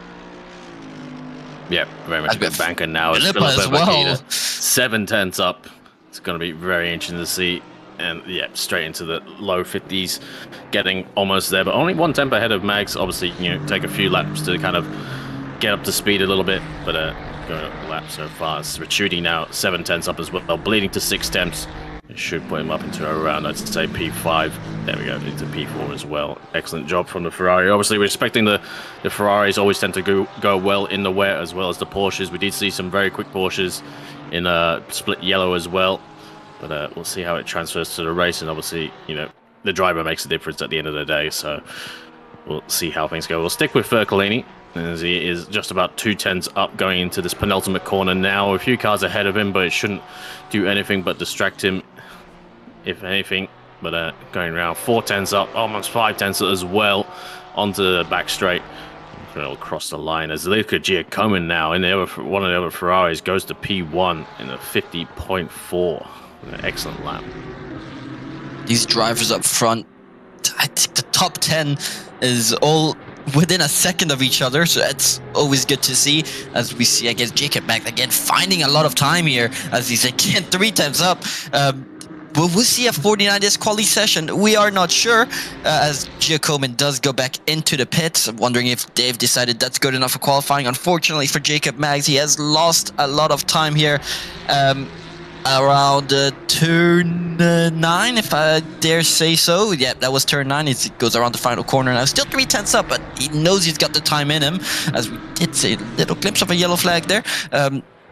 Yeah, very much a good banker now. Philippa as well. 7 tenths up. It's going to be very interesting to see. And straight into the low 50s, getting almost there, but only 1 tenth ahead of Maggs. Obviously, take a few laps to kind of get up to speed a little bit, but going up the lap so far. It's retreating now, 7 tenths up as well, bleeding to 6 tenths. It should put him up into around, I'd say, P5. There we go, into P4 as well. Excellent job from the Ferrari. Obviously, we're expecting the Ferraris always tend to go well in the wet, as well as the Porsches. We did see some very quick Porsches in split yellow as well. But we'll see how it transfers to the race, and obviously, the driver makes a difference at the end of the day, so we'll see how things go. We'll stick with Fercolini, as he is just about 2 tenths up going into this penultimate corner now. A few cars ahead of him, but it shouldn't do anything but distract him, if anything. But going around 4 tenths up, almost 5 tenths as well, onto the back straight. Across the line as Luca Giacomin now in one of the other Ferraris goes to P1 in a 50.4. An excellent lap. These drivers up front, I think the top 10 is all within a second of each other, so that's always good to see. As we see, I guess, Jacob Maggs again finding a lot of time here, as he's again 3 times up. will we see a 49 this quali session? We are not sure, as Giacomin does go back into the pits. I'm wondering if they've decided that's good enough for qualifying. Unfortunately for Jacob Maggs, he has lost a lot of time here. Around turn 9, if I dare say so. Yeah, that was turn 9. It goes around the final corner now. Still 3 tenths up, but he knows he's got the time in him. As we did see a little glimpse of a yellow flag there.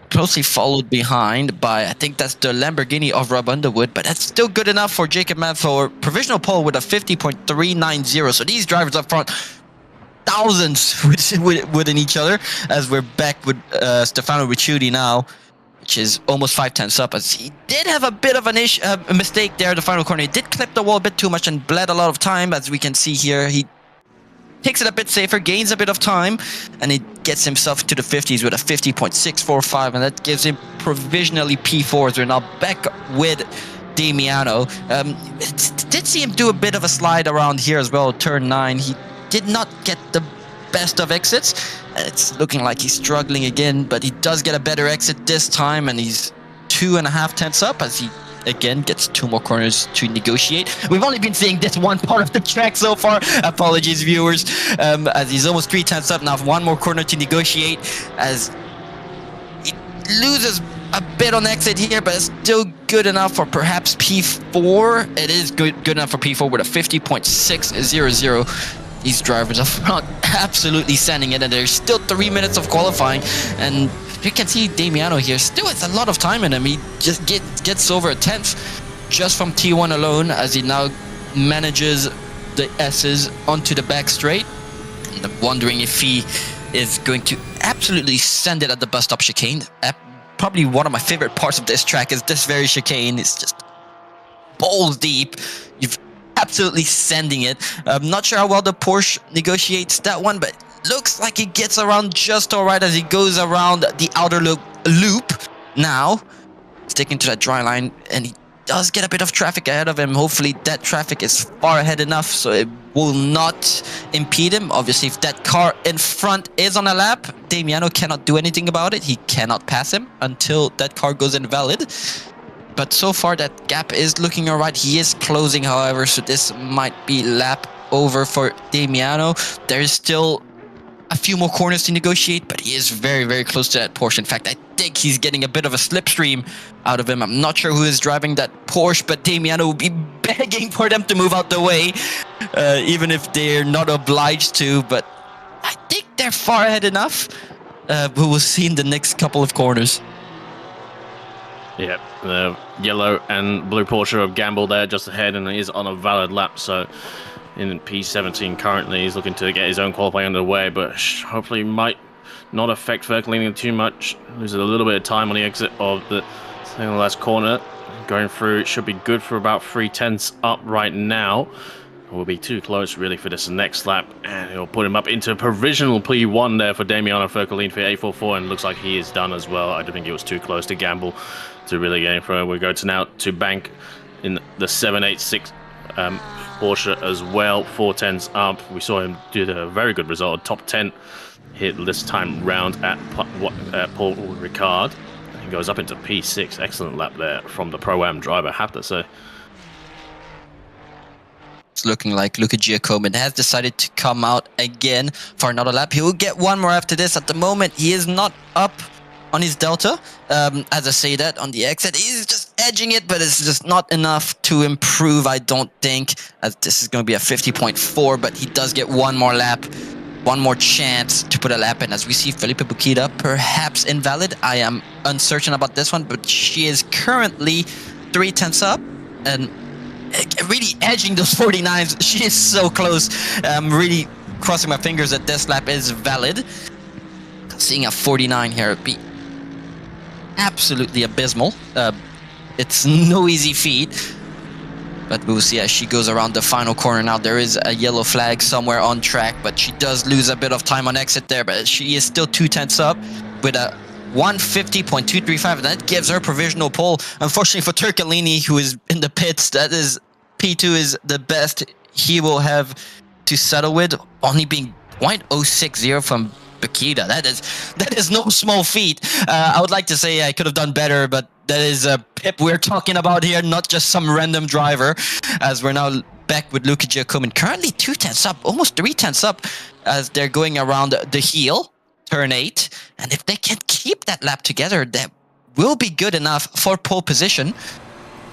Closely followed behind by, I think that's the Lamborghini of Rob Underwood, but that's still good enough for Jacob Maggs for provisional pole with a 50.390. So these drivers up front, thousands within each other, as we're back with Stefano Ricciuti now, which is almost 5 tenths up, as he did have a bit of a mistake there at the final corner. He did clip the wall a bit too much and bled a lot of time, as we can see here. He takes it a bit safer, gains a bit of time, and he gets himself to the 50s with a 50.645, and that gives him provisionally P4, as we're now back with Damiano. Did see him do a bit of a slide around here as well, turn 9. He did not get the best of exits. It's looking like he's struggling again, but he does get a better exit this time, and he's 2.5 tenths up as he again gets 2 more corners to negotiate. We've only been seeing this one part of the track so far. Apologies, viewers, as he's almost 3 tenths up now. 1 more corner to negotiate, as he loses a bit on exit here, but it's still good enough for perhaps P4. It is good enough for P4 with a 50.600. These drivers up front absolutely sending it, and there's still 3 minutes of qualifying, and you can see Damiano here still has a lot of time in him. He just gets over a 10th just from T1 alone, as he now manages the S's onto the back straight. And I'm wondering if he is going to absolutely send it at the bus stop chicane. Probably one of my favorite parts of this track is this very chicane. It's just balls deep. You've absolutely sending it. I'm not sure how well the Porsche negotiates that one, but looks like he gets around just all right as he goes around the outer loop. Now, sticking to that dry line, and he does get a bit of traffic ahead of him. Hopefully that traffic is far ahead enough so it will not impede him. Obviously, if that car in front is on a lap, Damiano cannot do anything about it. He cannot pass him until that car goes invalid. But so far, that gap is looking all right. He is closing, however, so this might be lap over for Damiano. There is still a few more corners to negotiate, but he is very, very close to that Porsche. In fact, I think he's getting a bit of a slipstream out of him. I'm not sure who is driving that Porsche, but Damiano will be begging for them to move out the way, even if they're not obliged to. But I think they're far ahead enough. We will see in the next couple of corners. Yeah, the yellow and blue Porsche of Gamble there just ahead, and he's on a valid lap. So in P17 currently, he's looking to get his own qualifying underway, but hopefully might not affect Verkelinen too much. Loses a little bit of time on the exit of the last corner. Going through, it should be good for about 3 tenths up right now. Will be too close really for this next lap, and it'll put him up into provisional P1 there for Damiano Verkelinen for A44, and looks like he is done as well. I don't think he was too close to Gamble to really get in front. We go to now to Bank in the 786 Porsche as well, 4 tenths up. We saw him do a very good result, top 10 hit this time round at Paul Ricard. He goes up into P6. Excellent lap there from the Pro-Am driver, I have to say. It's looking like Luca Giacomin has decided to come out again for another lap. He will get 1 more after this. At the moment, he is not up on his delta. As I say that on the exit, he's just edging it, but it's just not enough to improve, I don't think, as this is going to be a 50.4, but he does get 1 more lap, 1 more chance to put a lap in. As we see Felipe Bukida perhaps invalid. I am uncertain about this one, but she is currently 3 tenths up, and really edging those 49s. She is so close. I'm really crossing my fingers that this lap is valid. Seeing a 49 here would be absolutely abysmal. It's no easy feat, but we'll see as she goes around the final corner. Now there is a yellow flag somewhere on track, but she does lose a bit of time on exit there, but she is still 2 tenths up with a 150.235, and that gives her provisional pole. Unfortunately for Turcolini, who is in the pits, that is P2 is the best he will have to settle with, only being 0.060 from Bukida. That is no small feat. I would like to say I could have done better, but that is a Pip we're talking about here, not just some random driver, as we're now back with Luca Giacomin, currently 2 tenths up, almost 3 tenths up, as they're going around the heel, turn 8, and if they can keep that lap together, that will be good enough for pole position,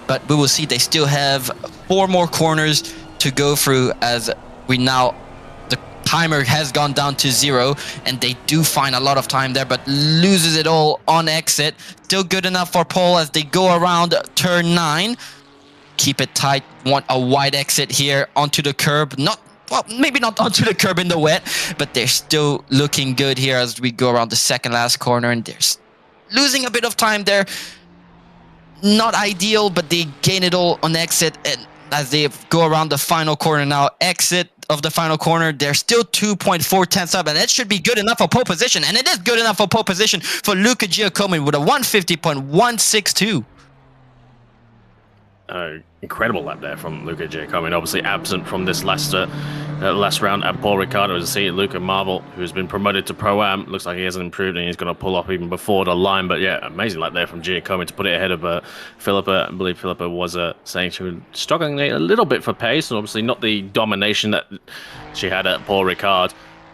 but we will see they still have 4 more corners to go through, as we now, the timer has gone down to 0, and they do find a lot of time there, but loses it all on exit. Still good enough for pole as they go around turn 9. Keep it tight, want a wide exit here onto the curb. Maybe not onto the curb in the wet, but they're still looking good here as we go around the second last corner, and they're losing a bit of time there. Not ideal, but they gain it all on exit, and as they go around the final corner now, exit of the final corner, they're still 2.4 tenths up, and that should be good enough for pole position, and it is good enough for pole position for Luca Giacomin with a 150.162. Incredible lap there from Luca Giacomin. Obviously absent from this last round at Paul Ricciardo. As I see Luca Marvel, who's been promoted to Pro-Am, looks like he hasn't improved and he's going to pull off even before the line. But yeah, amazing lap there from Giacomin to put it ahead of Philippa. I believe Philippa was saying she was struggling a little bit for pace, and obviously not the domination that she had at Paul Ricard.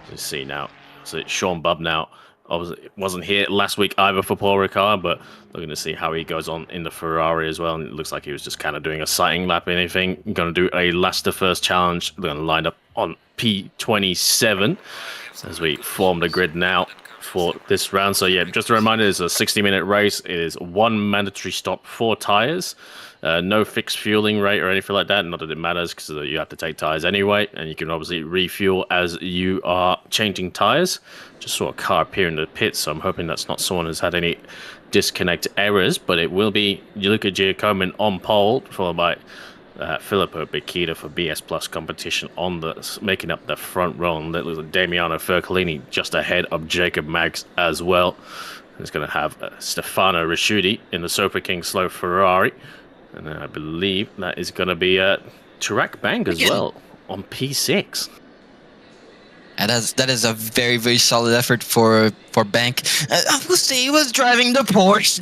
Let's see now. So it's Sean Bubb now. Obviously wasn't here last week either for Paul Ricard, but looking to see how he goes on in the Ferrari as well. And it looks like he was just kind of doing a sighting lap, anything. Going to do a last to first challenge. They're going to line up on P27 as we form the grid now for this round. So yeah, just a reminder, it's a 60-minute race. It is 1 mandatory stop, 4 tires. No fixed fueling rate or anything like that. Not that it matters, because you have to take tires anyway, and you can obviously refuel as you are changing tires. Just saw a car appear in the pits, so I'm hoping that's not someone who's had any disconnect errors, but it will be Luca Giacomin on pole, followed by Filippo Bicchita for BS Plus competition on making up the front row. And that was Damiano Fercolini just ahead of Jacob Maggs as well. It's going to have Stefano Risciuti in the Super King Slow Ferrari. And I believe that is going to be Tarak Bang as well on P6. And that is a very, very solid effort for Bank. I will say he was driving the Porsche.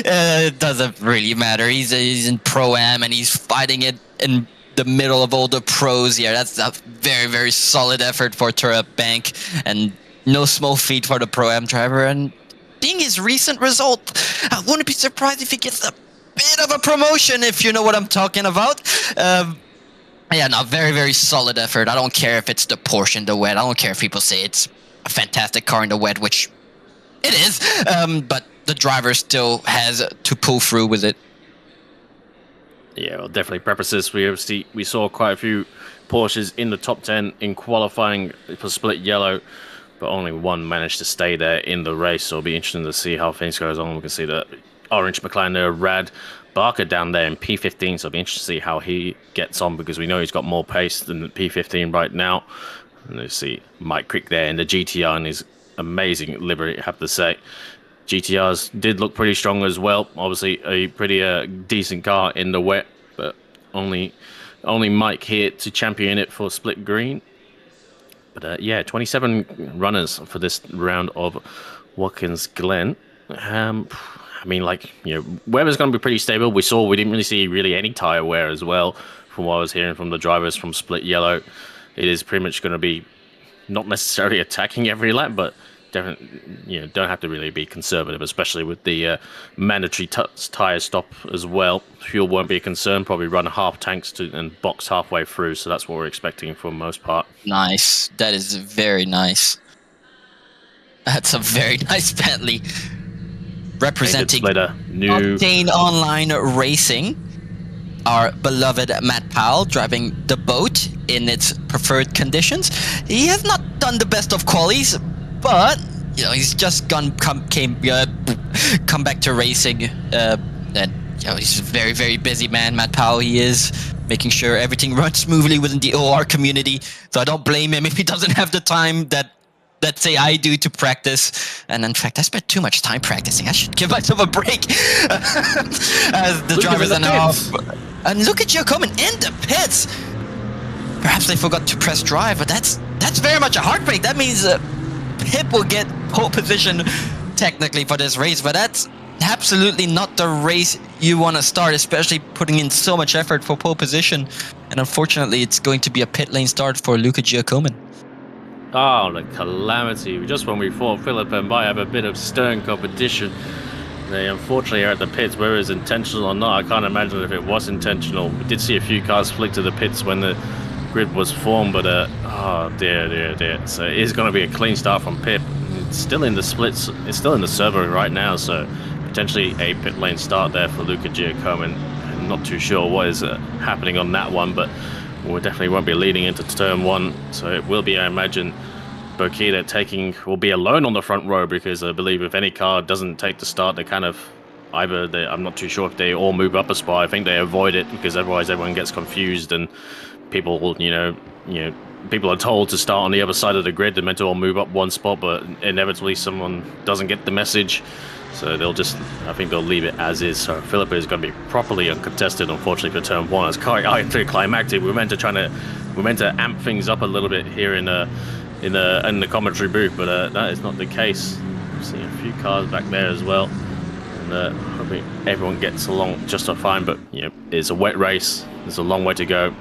It doesn't really matter. He's in Pro-Am and he's fighting it in the middle of all the pros here. That's a very, very solid effort for Tarak Bank, and no small feat for the Pro-Am driver. And being his recent result, I wouldn't be surprised if he gets a bit of a promotion, if you know what I'm talking about. Yeah, no, very, very solid effort. I don't care if it's the Porsche in the wet. I don't care if people say it's a fantastic car in the wet, which it is. But the driver still has to pull through with it. Yeah, well, definitely prefaces. We saw quite a few Porsches in the top 10 in qualifying for split yellow, but only one managed to stay there in the race. So it'll be interesting to see how things goes on. We can see the orange McLaren there, Rad Barker down there in P15, so it'll be interesting to see how he gets on, because we know he's got more pace than the P15 right now. And you see Mike Crick there in the GTR and his amazing livery, I have to say. GTRs did look pretty strong as well. Obviously a pretty decent car in the wet, but only Mike here to champion it for split green. But yeah, 27 runners for this round of Watkins Glen. I mean, like, you know, weather's going to be pretty stable. We didn't really see any tire wear as well, from what I was hearing from the drivers from split yellow. It is pretty much going to be not necessarily attacking every lap, but definitely, you know, don't have to really be conservative, especially with the mandatory tire stop as well. Fuel won't be a concern. Probably run half tanks and box halfway through. So that's what we're expecting for the most part. Nice. That is very nice. That's a very nice Bentley. Representing Octane Online Racing, our beloved Matt Powell driving the boat in its preferred conditions. He has not done the best of qualies, but you know, he's just come back to racing. And you know, he's a very, very busy man, Matt Powell. He is making sure everything runs smoothly within the OR community. So I don't blame him if he doesn't have the time that, let's say, I do to practice. And in fact, I spent too much time practicing. I should give myself a break. As the drivers are now off. And look at you coming in the pits. Perhaps they forgot to press drive, but that's very much a heartbreak. That means Pip will get pole position technically for this race, but that's absolutely not the race you want to start, especially putting in so much effort for pole position. And unfortunately, it's going to be a pit lane start for Luca Giacomin. Oh, the calamity. Just when we thought Philip and I have a bit of stern competition, they unfortunately are at the pits. Whether it's intentional or not, I can't imagine if it was intentional. We did see a few cars flick to the pits when the grid was formed, but oh dear. So it is going to be a clean start from pit. It's still in the splits. It's still in the servo right now, so potentially a pit lane start there for Luca Giacomin. I'm not too sure what is happening on that one, but we definitely won't be leading into turn 1. So it will be, I imagine, Bokita will be alone on the front row, because I believe if any car doesn't take the start, they kind of I'm not too sure if they all move up a spot. I think they avoid it, because otherwise everyone gets confused and people will, people are told to start on the other side of the grid. They're meant to all move up one spot, but inevitably someone doesn't get the message. So I think they'll leave it as is. So Philip is going to be properly uncontested, unfortunately, for turn 1. It's quite climactic. We're meant to amp things up a little bit here in the commentary booth, but that is not the case. I'm seeing a few cars back there as well, and hoping everyone gets along just fine. But it's a wet race. There's a long way to go.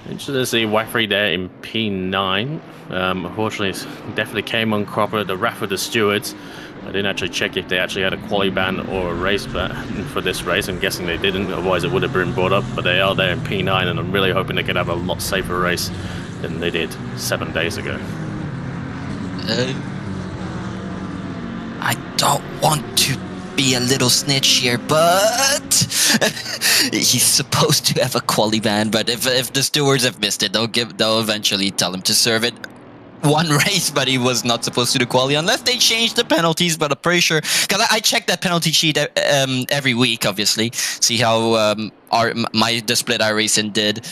Interesting to see Waffrey there in P9. Unfortunately, it definitely came on cropper. The RAF of the stewards. I didn't actually check if they actually had a quali ban or a race ban for this race. I'm guessing they didn't, otherwise it would have been brought up. But they are there in P9, and I'm really hoping they could have a lot safer race than they did 7 days ago. I don't want to be a little snitch here, but he's supposed to have a quali ban. But if the stewards have missed it, they'll eventually tell him to serve it one race, but he was not supposed to do quali unless they change the penalties. But I'm pretty sure, because I check that penalty sheet every week, obviously, see how the split iRacing did.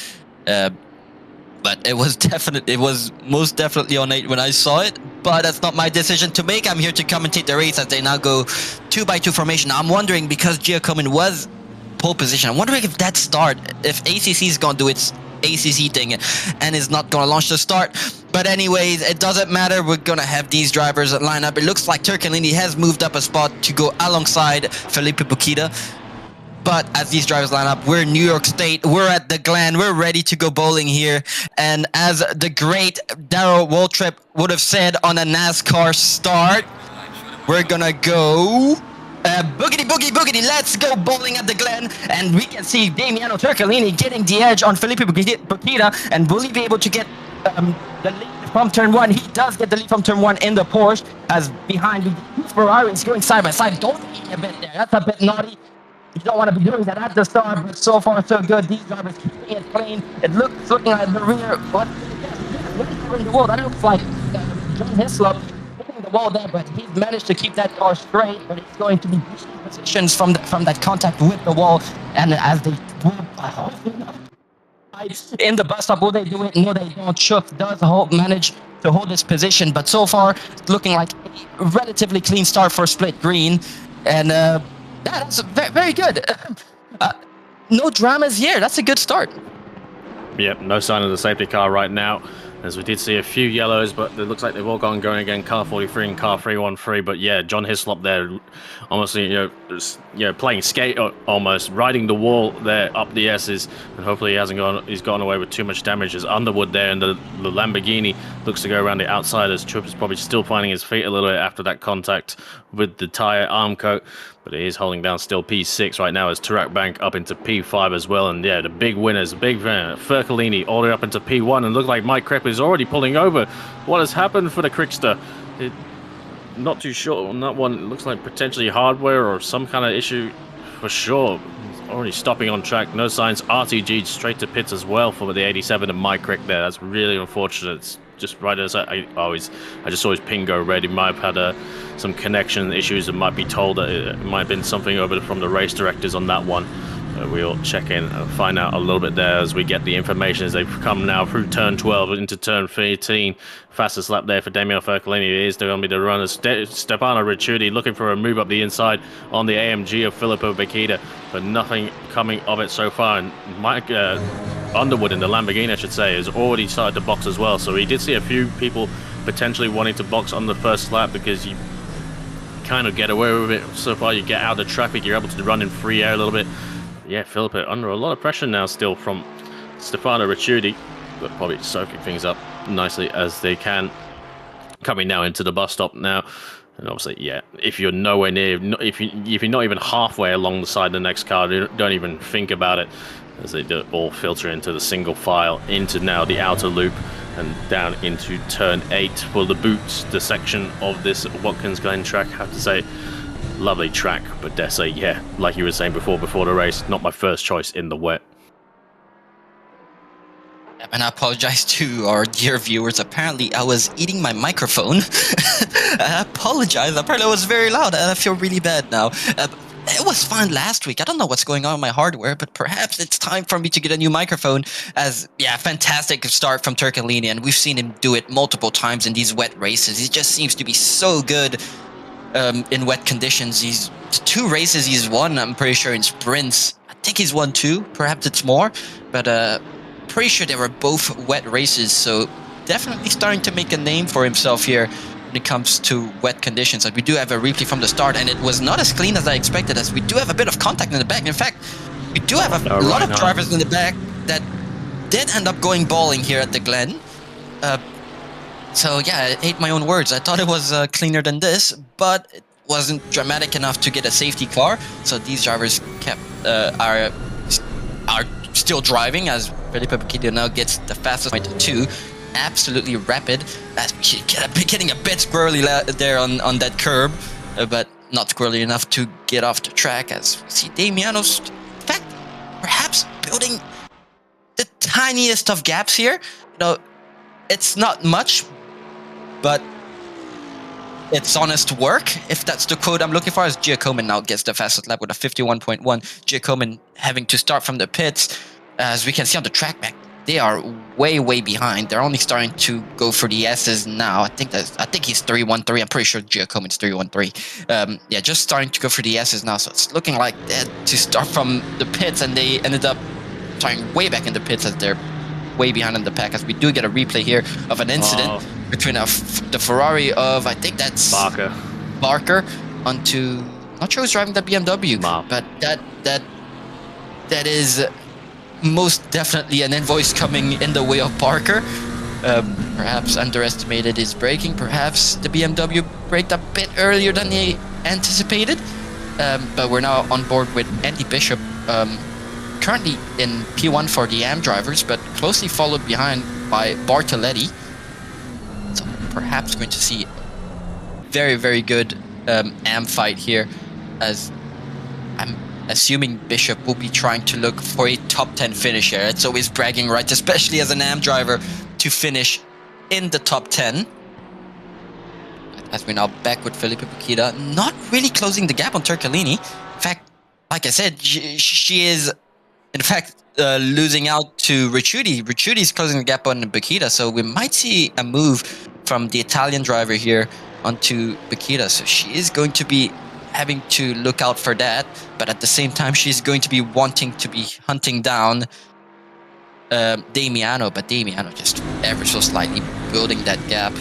But it was most definitely on 8 when I saw it. But that's not my decision to make. I'm here to commentate the race as they now go 2x2 formation. Now I'm wondering, because Giacomin was pole position, I'm wondering if that start, if ACC is going to do its ACC thing and is not going to launch the start. But anyways, it doesn't matter. We're going to have these drivers line up. It looks like Turcolini has moved up a spot to go alongside Felipe Bokita. But as these drivers line up, we're in New York State. We're at the Glen. We're ready to go bowling here. And as the great Darryl Waltrip would have said on a NASCAR start, we're going to go boogity, boogie, boogity. Let's go bowling at the Glen. And we can see Damiano Turcolini getting the edge on Felipe Bokita. And will he be able to get the lead from turn 1? He does get the lead from turn 1 in the Porsche. As behind the Ferrari is going side by side. Don't be a bit there. That's a bit naughty. You don't want to be doing that at the start, but so far so good. These drivers keeping it clean. It's looking at the rear. What hitting the wall? That looks like John Hislop hitting the wall there, but he's managed to keep that car straight. But it's going to be positions from that contact with the wall. And as they in the bus stop, will they do it? No, they don't. Shook does manage to hold this position, but so far it's looking like a relatively clean start for Split Green, and. That's very good. No dramas here. That's a good start. Yep, no sign of the safety car right now, as we did see a few yellows, but it looks like they've all going again. Car 43 and car 313. But yeah, John Hislop there, almost playing skate, almost riding the wall there up the S's, and hopefully he's gone away with too much damage. As Underwood there, and the Lamborghini looks to go around the outside, as Tripp is probably still finding his feet a little bit after that contact with the tire arm coat. But it is holding down still P6 right now, as Tarak Bank up into P5 as well. And yeah, the big winners, Fercolini all the way up into P1. And look like Mike Krepp is already pulling over. What has happened for the Crickster? Not too sure on that one. It looks like potentially hardware or some kind of issue for sure. He's already stopping on track. No signs. RTG straight to pits as well for the 87 and Mike Krepp there. That's really unfortunate. It's just right as I just saw his ping go red. He might have had some connection issues, and might be told that it might have been something over from the race directors on that one. We'll check in and find out a little bit there as we get the information as they've come now through turn 12 into turn 13. Fastest lap there for Damiano Fercolini. It is going to be the runner. Stefano Ricciuti looking for a move up the inside on the AMG of Filippo Bokita, but nothing coming of it so far. And Mike Underwood in the Lamborghini, I should say, has already started to box as well. So we did see a few people potentially wanting to box on the first lap, because kind of get away with it so far. You get out of the traffic, you're able to run in free air a little bit. Yeah, Philippa under a lot of pressure now still from Stefano Ricciuti, but probably soaking things up nicely as they can. Coming now into the bus stop now. And obviously, yeah, if you're nowhere near, if you're not even halfway along the side of the next car, don't even think about it, as they do all filter into the single file, into now the outer loop, and down into turn 8 for the boots, the section of this Watkins Glen track. I have to say, lovely track, but dare say, yeah, like you were saying before the race, not my first choice in the wet. And I apologize to our dear viewers. Apparently, I was eating my microphone. I apologize. Apparently, I was very loud, and I feel really bad now. It was fine last week. I don't know what's going on with my hardware, but perhaps it's time for me to get a new microphone. As, yeah, fantastic start from Turcolini, and we've seen him do it multiple times in these wet races. He just seems to be so good in wet conditions. He's 2 races he's won, I'm pretty sure, in sprints. I think he's won 2. Perhaps it's more, but pretty sure they were both wet races, so definitely starting to make a name for himself here when it comes to wet conditions. Like, we do have a replay from the start, and it was not as clean as I expected, as we do have a bit of contact in the back. In fact, we do have a lot of drivers in the back that did end up going bowling here at the Glen. So yeah, I ate my own words. I thought it was cleaner than this, but it wasn't dramatic enough to get a safety car. So these drivers are still driving, as Felipe Paquito now gets the fastest point 2. Absolutely rapid, as we getting a bit squirrely there on that curb, but not squirrely enough to get off the track, as we see Damiano's, in fact, perhaps building the tiniest of gaps here. You know, it's not much, but it's honest work, if that's the quote I'm looking for, as Giacomin now gets the fastest lap with a 51.1. Giacomin having to start from the pits. As we can see on the track back, they are way behind. They're only starting to go for the S's now. I think he's 313. I'm pretty sure Giacomin's 313. Yeah, just starting to go for the S's now. So it's looking like that to start from the pits, and they ended up starting way back in the pits as they're way behind in the pack. As we do get a replay here of an incident between the Ferrari of, I think that's Barker onto, not sure who's driving that BMW, but that is most definitely an invoice coming in the way of Parker. Perhaps underestimated his braking. Perhaps the BMW braked a bit earlier than they anticipated. But we're now on board with Andy Bishop, currently in P1 for the AM drivers, but closely followed behind by Bartoletti. So perhaps going to see very good AM fight here, as I'm assuming Bishop will be trying to look for a top 10 finish here. It's always bragging rights, especially as an AM driver, to finish in the top 10. As we're now back with Felipe Paquita, not really closing the gap on Turcolini. In fact, like I said, she is, in fact, losing out to Ricciuti. Ricciuti's closing the gap on Paquita, so we might see a move from the Italian driver here onto Paquita. So she is going to be having to look out for that, but at the same time she's going to be wanting to be hunting down Damiano, but Damiano just ever so slightly building that gap.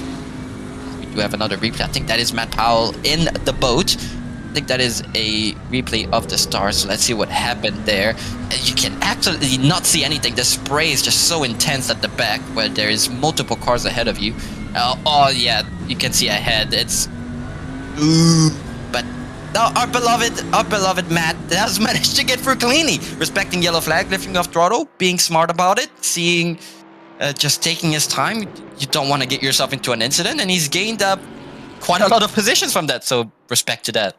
We do have another replay. I think that is Matt Powell in the boat. I think that is a replay of the start, so let's see what happened there. You can absolutely not see anything. The spray is just so intense at the back, where there is multiple cars ahead of you. Oh yeah, you can see ahead. It's but no, our beloved Matt has managed to get through cleanly, respecting yellow flag, lifting off throttle, being smart about it, seeing, just taking his time. You don't want to get yourself into an incident, and he's gained up quite a lot of positions from that, so respect to that.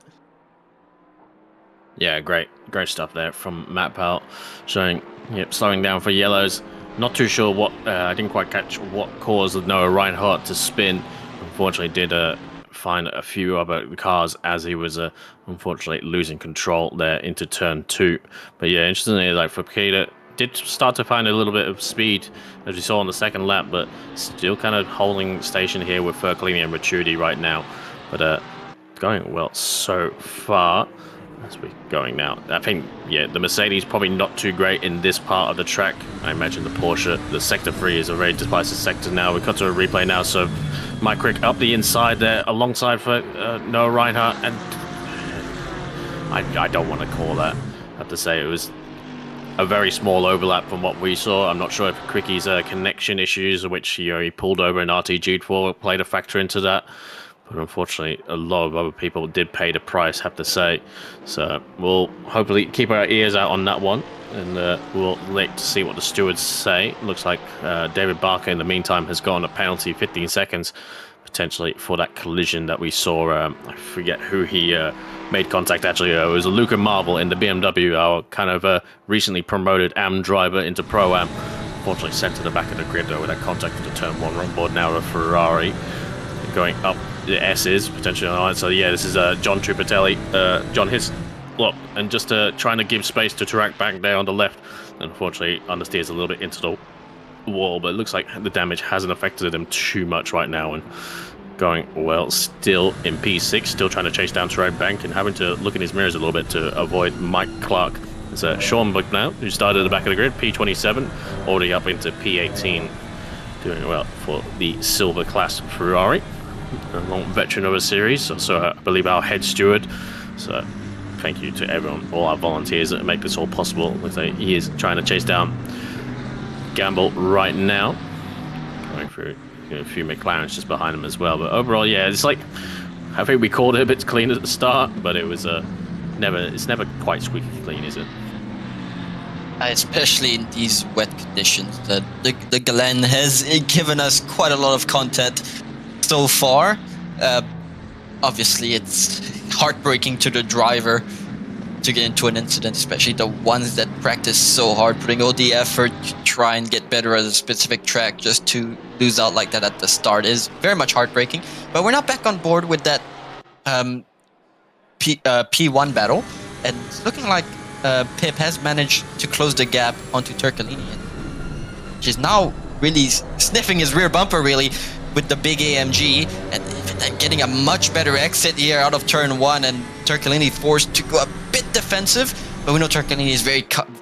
Yeah, great stuff there from Matt Powell, showing, slowing down for yellows. Not too sure what, I didn't quite catch what caused Noah Reinhardt to spin. Unfortunately, did find a few other cars as he was unfortunately losing control there into turn 2. But yeah, interestingly, like for Paquita, did start to find a little bit of speed as we saw on the second lap, but still kind of holding station here with Fercolini and Ricciuti right now. But going well so far. As we're going now, I think, yeah, the Mercedes probably not too great in this part of the track. I imagine the Porsche, the sector 3 is already displaced the sector now. We've got to a replay now, so Mike Crick up the inside there, alongside for Noah Reinhardt, and I don't want to call that. I have to say it was a very small overlap from what we saw. I'm not sure if Cricky's connection issues, which he pulled over and RTG'd for, played a factor into that. But unfortunately, a lot of other people did pay the price, have to say. So we'll hopefully keep our ears out on that one, and we'll wait to see what the stewards say. Looks like David Barker, in the meantime, has gotten a penalty, 15 seconds, potentially, for that collision that we saw. I forget who he made contact, actually. It was Luca Marvel in the BMW, our kind of recently promoted AM driver into Pro-Am. Unfortunately, sent to the back of the grid, though, with that contact with the turn 1 run board. Now a Ferrari going up the S's, potentially on the line. So yeah, this is John Trupatelli. John hits look, and just trying to give space to Tarak back there on the left. Unfortunately, understeers a little bit into the wall, but it looks like the damage hasn't affected him too much right now, and going well still in P6, still trying to chase down Tarak Bank and having to look in his mirrors a little bit to avoid Mike Clark. It's Sean Buck now, who started at the back of the grid, P27, already up into P18, doing well for the silver class Ferrari. A long veteran of a series, so I believe our head steward. So thank you to everyone, all our volunteers that make this all possible. He is trying to chase down Gamble right now, going through a few McLarens just behind him as well. But overall, yeah, it's like, I think we called it a bit clean at the start, but it was it's never quite squeaky clean, is it? Especially in these wet conditions. The Glen has given us quite a lot of content so far. Obviously, it's heartbreaking to the driver to get into an incident, especially the ones that practice so hard, putting all the effort to try and get better at a specific track, just to lose out like that at the start is very much heartbreaking. But we're not back on board with that P1 battle, and it's looking like Pip has managed to close the gap onto Turcolini, and she's now really sniffing his rear bumper really with the big AMG, and getting a much better exit here out of turn 1, and Turcolini forced to go a bit defensive, but we know Turcolini is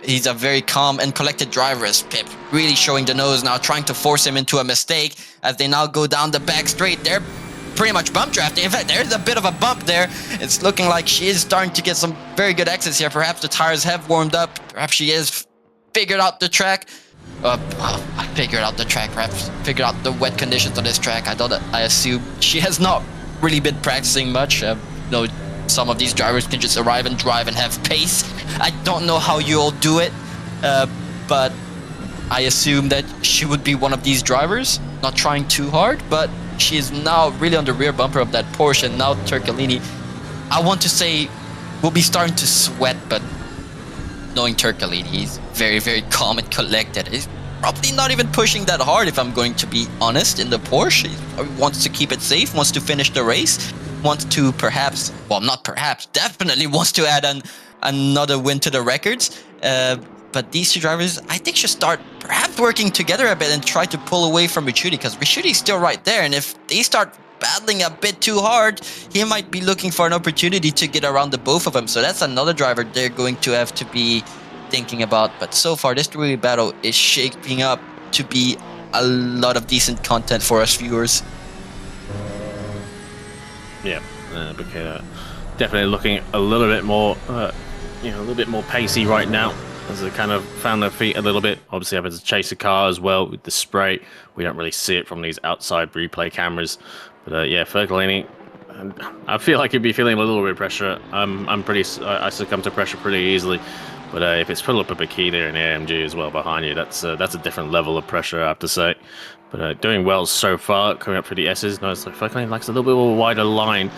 he's a very calm and collected driver, as Pip really showing the nose now, trying to force him into a mistake as they now go down the back straight. They're pretty much bump drafting. In fact, there's a bit of a bump there. It's looking like she is starting to get some very good exits here. Perhaps the tires have warmed up. Perhaps she has figured out the track. I figured out the track, perhaps figured out the wet conditions on this track. I assume she has not really been practicing much. Some of these drivers can just arrive and drive and have pace. I don't know how you all do it, but I assume that she would be one of these drivers, not trying too hard, but she is now really on the rear bumper of that Porsche, and now Turcolini, I want to say, will be starting to sweat, but knowing Turcolini, he's very, very calm and collected. He's probably not even pushing that hard, if I'm going to be honest, in the Porsche. He wants to keep it safe, wants to finish the race, wants to definitely wants to add another win to the records. But these two drivers, I think, should start perhaps working together a bit and try to pull away from Ricciuti, because Ricciuti's still right there, and if they start battling a bit too hard, he might be looking for an opportunity to get around the both of them. So that's another driver they're going to have to be thinking about. But so far, this three-way battle is shaping up to be a lot of decent content for us viewers. Yeah, because definitely looking a little bit more, a little bit more pacey right now, as they kind of found their feet a little bit. Obviously having to chase a car as well with the spray. We don't really see it from these outside replay cameras. But yeah, Fercolini, I feel like he'd be feeling a little bit of pressure. I succumb to pressure pretty easily. But if it's Philip Bikini and the AMG as well behind you, that's a different level of pressure, I have to say. But doing well so far, coming up through the S's. Notice like Fercolini likes a little bit of a wider line.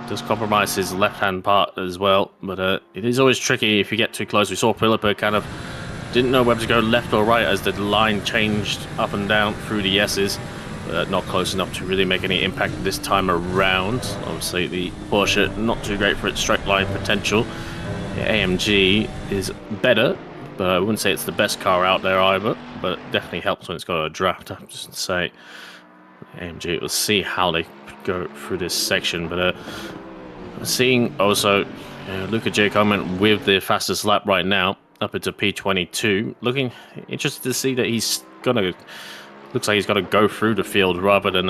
Does compromise his left-hand part as well, but it is always tricky if you get too close. We saw Philippa kind of didn't know whether to go left or right as the line changed up and down through the S's. Not close enough to really make any impact this time around. Obviously, the Porsche not too great for its straight line potential. The AMG is better, but I wouldn't say it's the best car out there either, but it definitely helps when it's got a draft. I'm just to say, AMG, we'll see how they go through this section. But seeing also Luca Giacomin with the fastest lap right now, up into P22, looking interested to see that he's gonna looks like he's got to go through the field rather than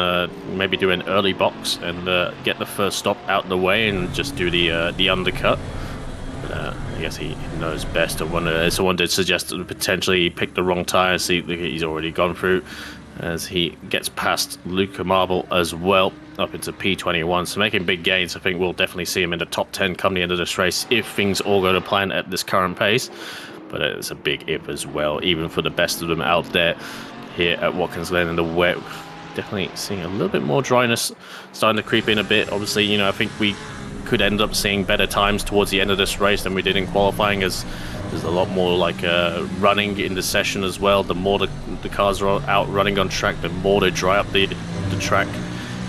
maybe do an early box and get the first stop out the way and just do the undercut. But, I guess he knows best. Someone did suggest that potentially he picked the wrong tyre. See, he's already gone through as he gets past Luca Marble as well up into P21. So making big gains. I think we'll definitely see him in the top 10 come the end of this race if things all go to plan at this current pace. But it's a big if as well, even for the best of them out there here at Watkins Glen in the wet. Definitely seeing a little bit more dryness starting to creep in a bit. Obviously, you know, I think we could end up seeing better times towards the end of this race than we did in qualifying, as there's a lot more like running in the session as well. The more the cars are out running on track, the more they dry up the track.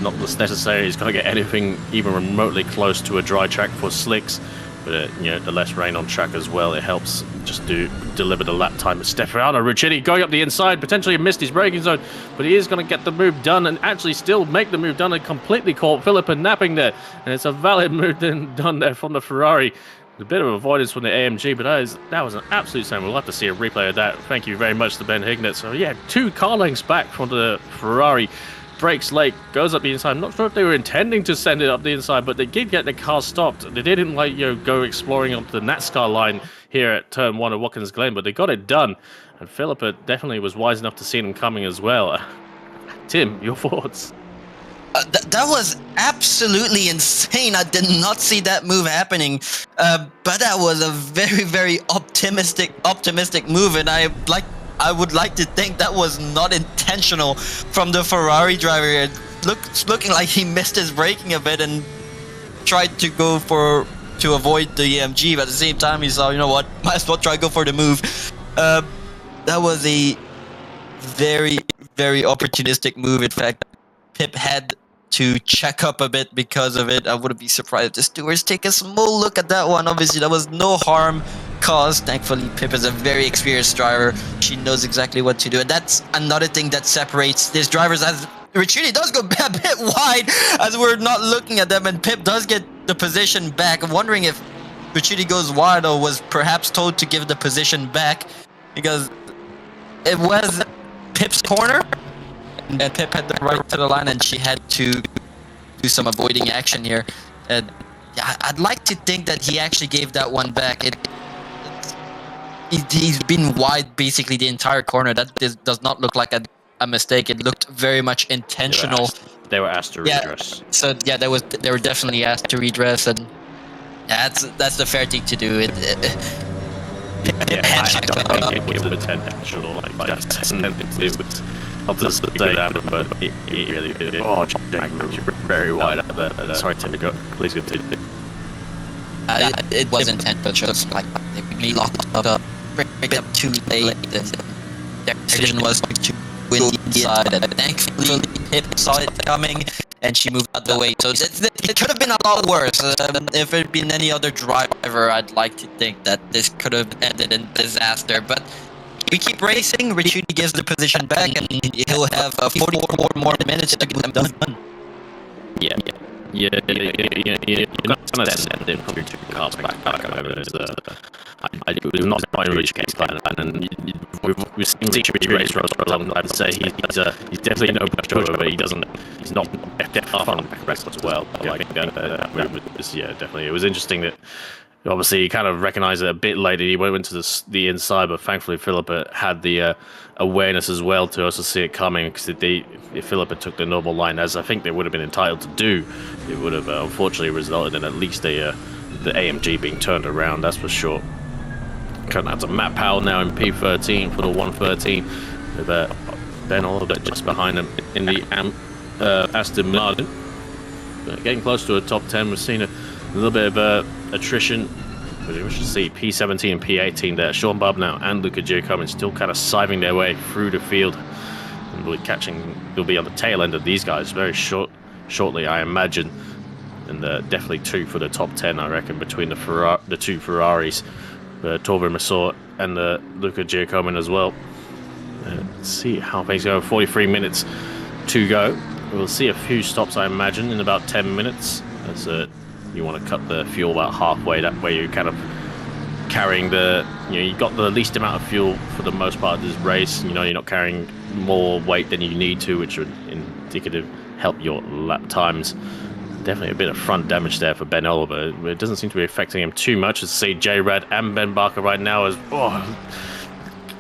Not necessarily it's going to get anything even remotely close to a dry track for slicks, but you know, the less rain on track as well, it helps just to deliver the lap time. Stefano Ruccini going up the inside, potentially missed his braking zone, but he is going to get the move done and actually still make the move done and completely caught Philippa napping there. And it's a valid move done there from the Ferrari. A bit of avoidance from the AMG, but that was an absolute shame. We'll have to see a replay of that. Thank you very much to Ben Hignett. So yeah, 2 car lengths back from the Ferrari. Brakes late, goes up the inside. I'm not sure if they were intending to send it up the inside, but they did get the car stopped. They didn't go exploring up the NASCAR line here at turn 1 of Watkins Glen, but they got it done. And Philippa definitely was wise enough to see them coming as well. Tim, your thoughts? That was absolutely insane. I did not see that move happening, but that was a very, very optimistic move, and I would like to think that was not intentional from the Ferrari driver. It looking like he missed his braking a bit and tried to go to avoid the AMG, but at the same time he saw, you know what, might as well try to go for the move. That was a very, very opportunistic move. In fact, Pip had to check up a bit because of it. I wouldn't be surprised if the stewards take a small look at that one. Obviously, there was no harm caused. Thankfully, Pip is a very experienced driver. She knows exactly what to do. And that's another thing that separates these drivers, as Ruccini does go a bit wide as we're not looking at them, and Pip does get the position back. I'm wondering if Ruccini goes wide or was perhaps told to give the position back, because it was Pip's corner, and Pip had the right to the line, and she had to do some avoiding action here. And yeah, I'd like to think that he actually gave that one back. He's been wide basically the entire corner. That does not look like a mistake. It looked very much intentional. They were asked to redress. Yeah, so yeah, they were definitely asked to redress, and yeah, that's the fair thing to do. I don't think it was intentional. Like that's I'll just say that, but it really did. Oh, Jack moved very wide out there. Sorry, Tim, go. Please continue. It was intentional, just like they really locked up, break up too late, and their decision was to win the inside, and thankfully Pip saw it coming, and she moved out the way. So it could have been a lot worse. If it had been any other driver, I'd like to think that this could have ended in disaster, but we keep racing. Ruccini gives the position back, and he'll have 44 more minutes to get them done. Yeah. You're not going to send him from 2 cars back. It was not quite a rich case plan, and we've seen each race for us. I'd say he's definitely no pushover, but he's not definitely on the rest as well. Definitely. It was interesting that obviously he kind of recognized it a bit later. He went into the inside, but thankfully Philippa had the awareness as well to also see it coming, because if Philippa took the normal line, as I think they would have been entitled to do, it would have unfortunately resulted in at least the AMG being turned around, that's for sure. Coming out to Matt Powell now in P13 for the 113, with Ben a little bit just behind him in the Aston Martin. But getting close to a top 10, we've seen a little bit of attrition. We should see P17 and P18 there. Sean Bubnow and Luca Giacomin still kind of siving their way through the field. And they'll be on the tail end of these guys very shortly, I imagine. And definitely 2 for the top 10, I reckon, between the 2 Ferraris, Torben Masor and Luca Giacomin as well. Let's see how things go. 43 minutes to go. We'll see a few stops, I imagine, in about 10 minutes. As you want to cut the fuel about halfway. That way you kind of carrying you got the least amount of fuel for the most part of this race. You're not carrying more weight than you need to, which would indicative help your lap times. Definitely a bit of front damage there for Ben Oliver. It doesn't seem to be affecting him too much. As see J-Rad and Ben Barker right now as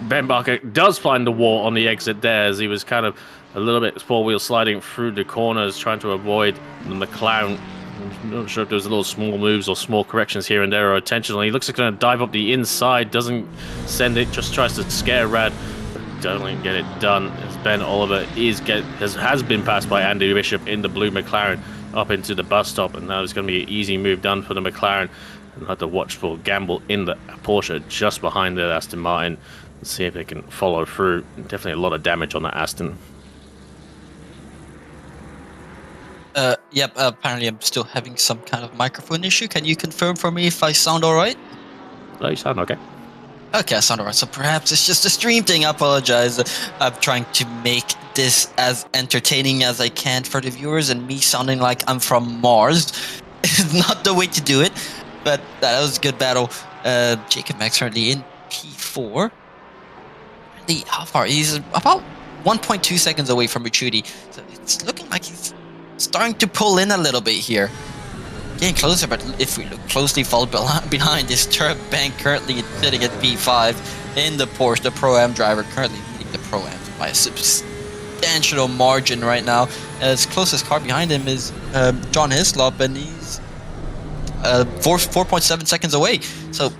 Ben Barker does find the wall on the exit there, as he was kind of a little bit four-wheel sliding through the corners, trying to avoid the McLaren. I'm not sure if there's little small moves or small corrections here and there or intentional. He looks like he's going to dive up the inside, doesn't send it, just tries to scare Rad. Doesn't get it done, as Ben Oliver has been passed by Andy Bishop in the blue McLaren up into the bus stop, and now it's going to be an easy move done for the McLaren. And have to watch for Gamble in the Porsche just behind the Aston Martin and see if they can follow through. Definitely a lot of damage on that Aston. Yep, apparently I'm still having some kind of microphone issue. Can you confirm for me if I sound alright? No, you sound okay. Okay, I sound alright. So perhaps it's just a stream thing. I apologize. I'm trying to make this as entertaining as I can for the viewers, and me sounding like I'm from Mars is not the way to do it. But that was a good battle. Jacob Max currently in P4. Really, how far? He's about 1.2 seconds away from Richuti. So it's looking like he's starting to pull in a little bit here. Getting closer, but if we look closely, fall behind is Turk Bank currently sitting at P5 in the Porsche. The Pro-Am driver currently leading the Pro-Am by a substantial margin right now. His closest car behind him is John Hislop, and he's 4.7 seconds away. So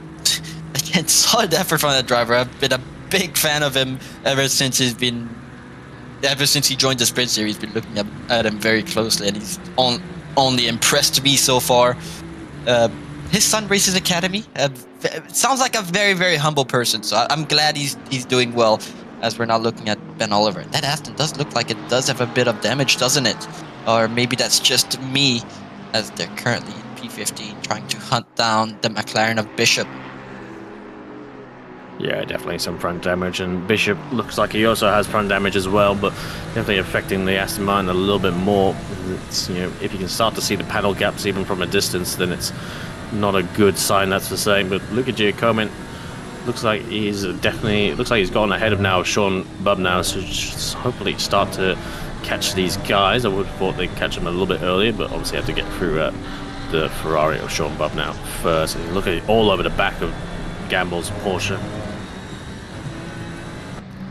again, solid effort from that driver. I've been a big fan of him ever since he joined the Sprint Series. Been looking at him very closely, and he's only impressed me so far. His son races Academy. Sounds like a very, very humble person, so I'm glad he's doing well, as we're now looking at Ben Oliver. That Aston does look like it does have a bit of damage, doesn't it? Or maybe that's just me, as they're currently in P15 trying to hunt down the McLaren of Bishop. Yeah, definitely some front damage, and Bishop looks like he also has front damage as well, but definitely affecting the Aston Martin a little bit more. It's, if you can start to see the panel gaps even from a distance, then it's not a good sign, that's the same. But look at Giacomin. Looks like he's gone ahead of now Sean Bubb now, so just hopefully start to catch these guys. I would have thought they'd catch them a little bit earlier, but obviously have to get through the Ferrari of Sean Bubb now first. And look at it all over the back of Gamble's Porsche.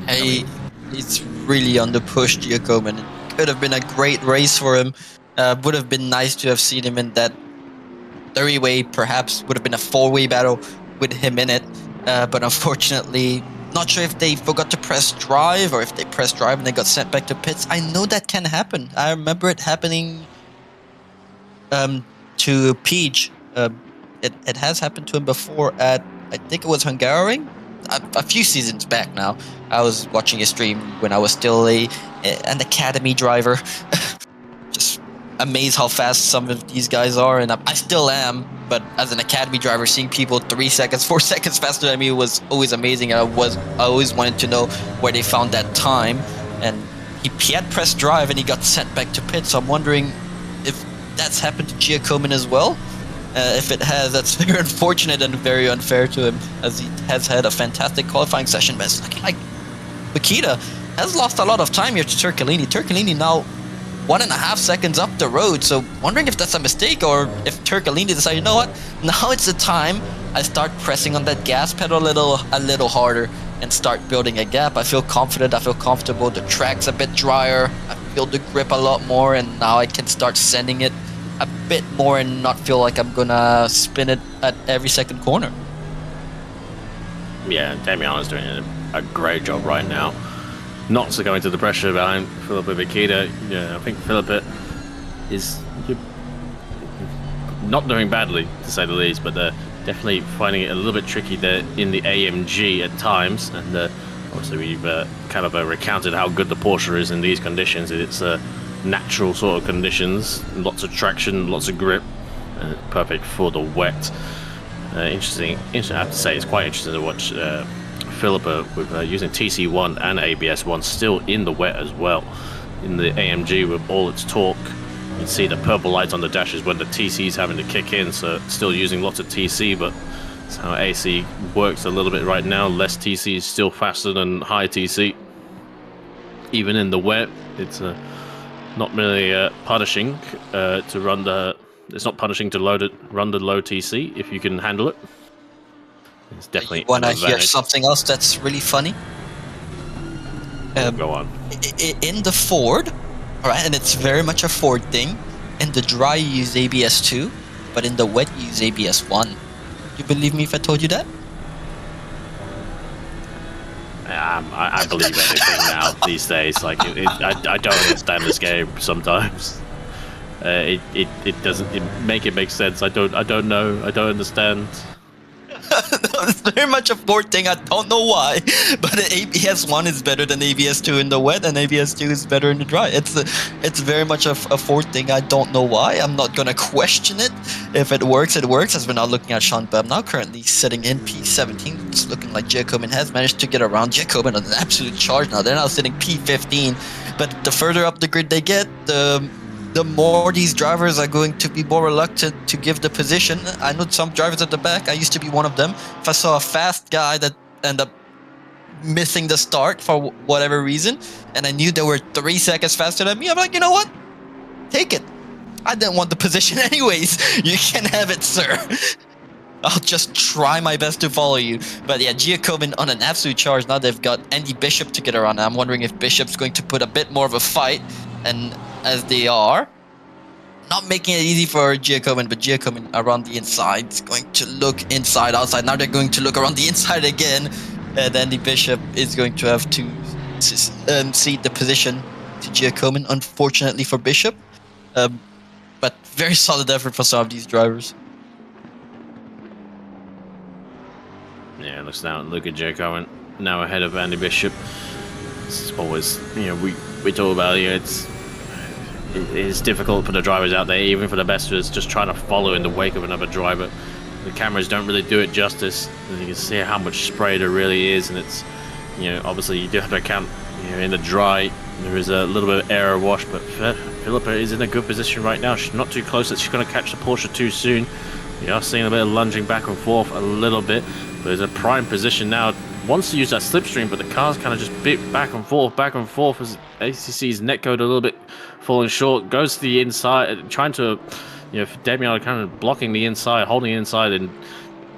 Hey, it's really on the push, Giacomin. It could have been a great race for him. Would have been nice to have seen him in that three-way, perhaps would have been a four-way battle with him in it. But unfortunately, not sure if they forgot to press drive or if they pressed drive and they got sent back to pits. I know that can happen. I remember it happening to Peach. It has happened to him before at, I think it was Hungaroring. A few seasons back now. I was watching a stream when I was still an academy driver. Just amazed how fast some of these guys are, and I still am, but as an academy driver, seeing people 3 seconds, 4 seconds faster than me was always amazing. I always wanted to know where they found that time, and he had pressed drive and he got sent back to pit, so I'm wondering if that's happened to Giacomin as well. If it has, that's very unfortunate and very unfair to him, as he has had a fantastic qualifying session. But it's looking like Makita has lost a lot of time here to Turcolini. Turcolini now 1.5 seconds up the road, so wondering if that's a mistake or if Turcolini decided, you know what, now it's the time I start pressing on that gas pedal a little harder and start building a gap. I feel confident, I feel comfortable, the track's a bit drier, I feel the grip a lot more, and now I can start sending it a bit more and not feel like I'm gonna spin it at every second corner. Yeah, Damiano's doing a great job right now. Not to go into the pressure behind Philippa Vikita. Yeah, I think Philippa is not doing badly, to say the least, but they're definitely finding it a little bit tricky there in the AMG at times. And obviously we've kind of recounted how good the Porsche is in these conditions. It's natural sort of conditions, lots of traction, lots of grip, perfect for the wet. Interesting. I have to say, it's quite interesting to watch Philippa with using TC1 and ABS1 still in the wet as well. In the AMG with all its torque, you can see the purple lights on the dashes when the TC is having to kick in, so still using lots of TC, but That's how AC works a little bit right now. Less TC is still faster than high TC. Even in the wet, it's not really punishing to run the. It's not punishing to run the low TC if you can handle it. It's definitely. You want to an hear advantage. something else that's really funny? Go on. In the Ford, all right, and it's very much a Ford thing. In the dry, you use ABS 2, but in the wet, you use ABS 1. You believe me if I told you that? I believe anything now these days. Like I don't understand this game sometimes. It doesn't make sense. I don't know. I don't understand. It's very much a Ford thing. I don't know why, but ABS 1 is better than ABS 2 in the wet, and ABS 2 is better in the dry. It's very much a Ford thing. I don't know why. I'm not gonna question it. If it works, it works. As we're now looking at Sean Bebb now currently sitting in P17. It's looking like Jacobin has managed to get around. Jacobin on an absolute charge now. They're now sitting P15, but the further up the grid they get, the more these drivers are going to be more reluctant to give the position. I know some drivers at the back, I used to be one of them. If I saw a fast guy that ended up missing the start for whatever reason, and I knew they were 3 seconds faster than me, I'm like, you know what? Take it. I didn't want the position anyways. You can have it, sir. I'll just try my best to follow you. But yeah, Giacobin on an absolute charge. Now they've got Andy Bishop to get around. I'm wondering if Bishop's going to put a bit more of a fight, and as they are, not making it easy for Giacobin, but Giacobin around the inside is going to look inside, outside. Now they're going to look around the inside again, and Andy Bishop is going to have to cede the position to Giacobin, unfortunately for Bishop. But very solid effort for some of these drivers. Yeah, let's now look at Jacobin now ahead of Andy Bishop. It's always, we talk about it's difficult for the drivers out there, even for the best of us, just trying to follow in the wake of another driver. The cameras don't really do it justice. And you can see how much spray there really is, and it's, obviously you do have to account, in the dry, there is a little bit of error wash, but Philippa is in a good position right now. She's not too close that she's going to catch the Porsche too soon. We are seeing a bit of lunging back and forth a little bit, but there's a prime position now. Wants to use that slipstream, but the car's kind of just bit back and forth as ACC's netcode a little bit falling short. Goes to the inside, trying to, Damiano kind of blocking the inside, holding the inside, and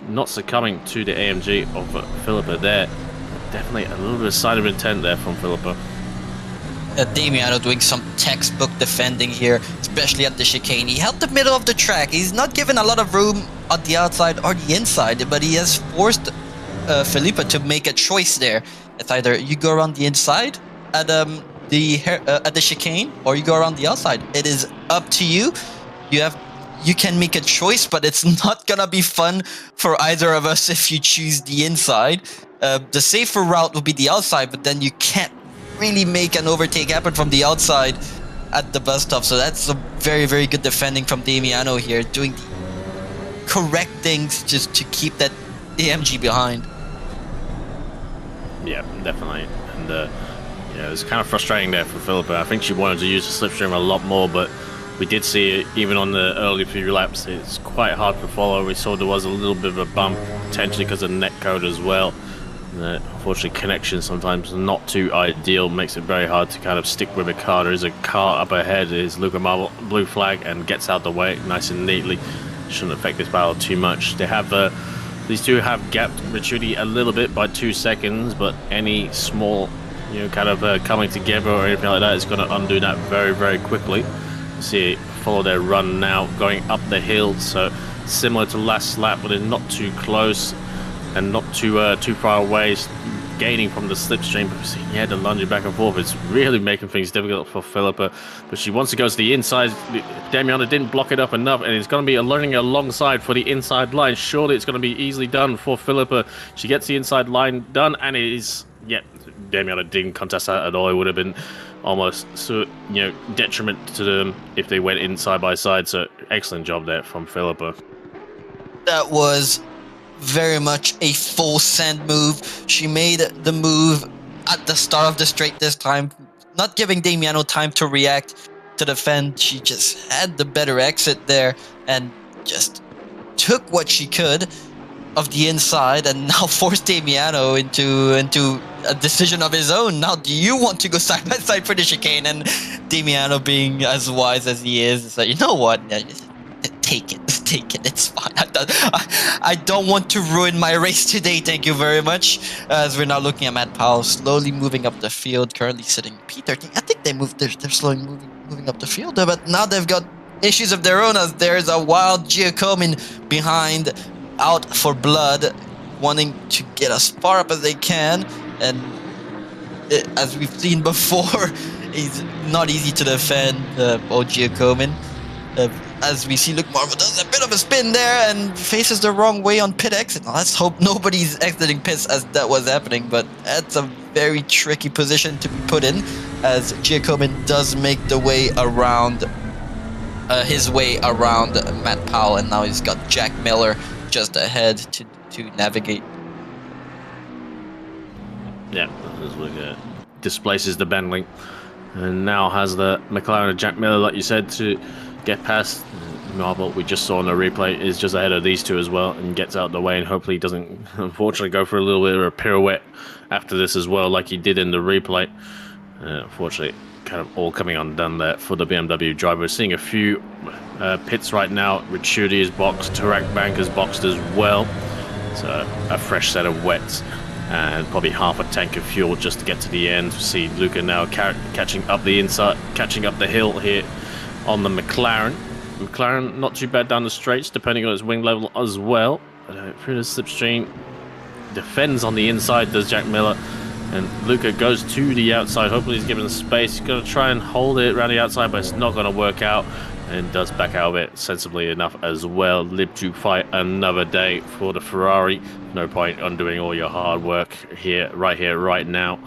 not succumbing to the AMG of Philippa there. Definitely a little bit of sign of intent there from Philippa. Damiano doing some textbook defending here, especially at the chicane. He held the middle of the track. He's not given a lot of room on the outside or the inside, but he has forced Philippa to make a choice there. It's either you go around the inside at the chicane, or you go around the outside. It is up to you. You can make a choice, but it's not gonna be fun for either of us if you choose the inside. The safer route would be the outside, but then you can't really make an overtake happen from the outside at the bus stop. So that's a very, very good defending from Damiano here, doing the correct things just to keep that AMG behind. Yeah, definitely. And it was kind of frustrating there for Philippa. I think she wanted to use the slipstream a lot more, but we did see it even on the early few laps. It's quite hard to follow. We saw there was a little bit of a bump, potentially because of netcode as well. Unfortunately, connection sometimes not too ideal, makes it very hard to kind of stick with a car. There is a car up ahead, is Luca Marble, blue flag, and gets out the way nice and neatly. Shouldn't affect this battle too much. They have these two have gapped Ricciuti a little bit by 2 seconds, but any small, coming together or anything like that is going to undo that very, very quickly. See it follow their run now, going up the hill, so similar to last lap, but they're not too close and not too far away, gaining from the slipstream. But the lunging back and forth, it's really making things difficult for Philippa. But she wants to go to the inside. Damiano didn't block it up enough, and it's going to be learning alongside for the inside line. Surely it's going to be easily done for Philippa. She gets the inside line done, and it is, Damiano didn't contest that at all. It would have been almost detriment to them if they went in side by side. So excellent job there from Philippa. That was very much a full send move. She made the move at the start of the straight this time, not giving Damiano time to react, to defend. She just had the better exit there and just took what she could. of the inside and now force Damiano into a decision of his own. Now, do you want to go side by side for the chicane? And Damiano, being as wise as he is like, you know what? Take it. It's fine. I don't want to ruin my race today. Thank you very much. As we're now looking at Matt Powell slowly moving up the field, currently sitting P13. I think they're slowly moving up the field, but now they've got issues of their own, as there's a wild Giacomin behind, out for blood, wanting to get as far up as they can. And as we've seen before, he's not easy to defend, old Giacomin. As we see, Luke Marvel does a bit of a spin there and faces the wrong way on pit exit. Now, let's hope nobody's exiting pits as that was happening, but that's a very tricky position to be put in, as Giacomin does make the way around, his way around Matt Powell, and now he's got Jack Miller just ahead to navigate. Yeah, as we displaces the Bentley, and now has the McLaren and Jack Miller, like you said, to get past. Marvel, we just saw in the replay, is just ahead of these two as well and gets out of the way, and hopefully doesn't, unfortunately, go for a little bit of a pirouette after this as well, like he did in the replay. Unfortunately, kind of all coming undone there for the BMW driver. We're seeing a few pits right now. Richuti is boxed, Tarak Bank is boxed as well. So a fresh set of wets and probably half a tank of fuel just to get to the end. We see Luca now catching up the inside, catching up the hill here on the McLaren. McLaren not too bad down the straights, depending on its wing level as well. Through the slipstream, defends on the inside, does Jack Miller. And Luca goes to the outside. Hopefully he's given the space. He's going to try and hold it around the outside, but it's not going to work out. And does back out of it sensibly enough as well. Live to fight another day for the Ferrari. No point undoing all your hard work right now,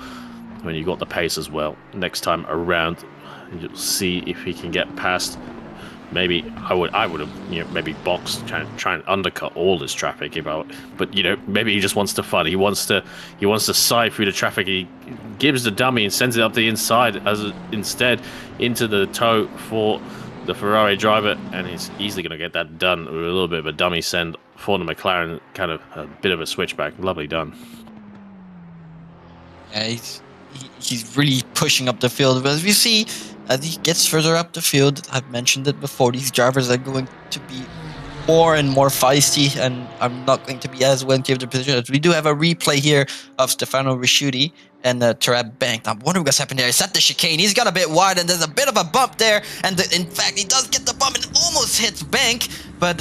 when you got the pace as well. Next time around, you'll see if he can get past. Maybe I would have, maybe boxed, try and undercut all this traffic but maybe he just wants to fun. He wants to side through the traffic. He gives the dummy and sends it up the inside instead into the toe for the Ferrari driver, and he's easily going to get that done with a little bit of a dummy send for the McLaren. Kind of a bit of a switchback. Lovely done. Yeah, he's really pushing up the field, but as we see, as he gets further up the field, I've mentioned it before, these drivers are going to be more and more feisty, and I'm not going to be as willing to give the position. We do have a replay here of Stefano Risciuti and Tarak Bank. I'm wondering what's happened there. He's at the chicane. He's got a bit wide, and there's a bit of a bump there. And in fact, he does get the bump and almost hits Bank. But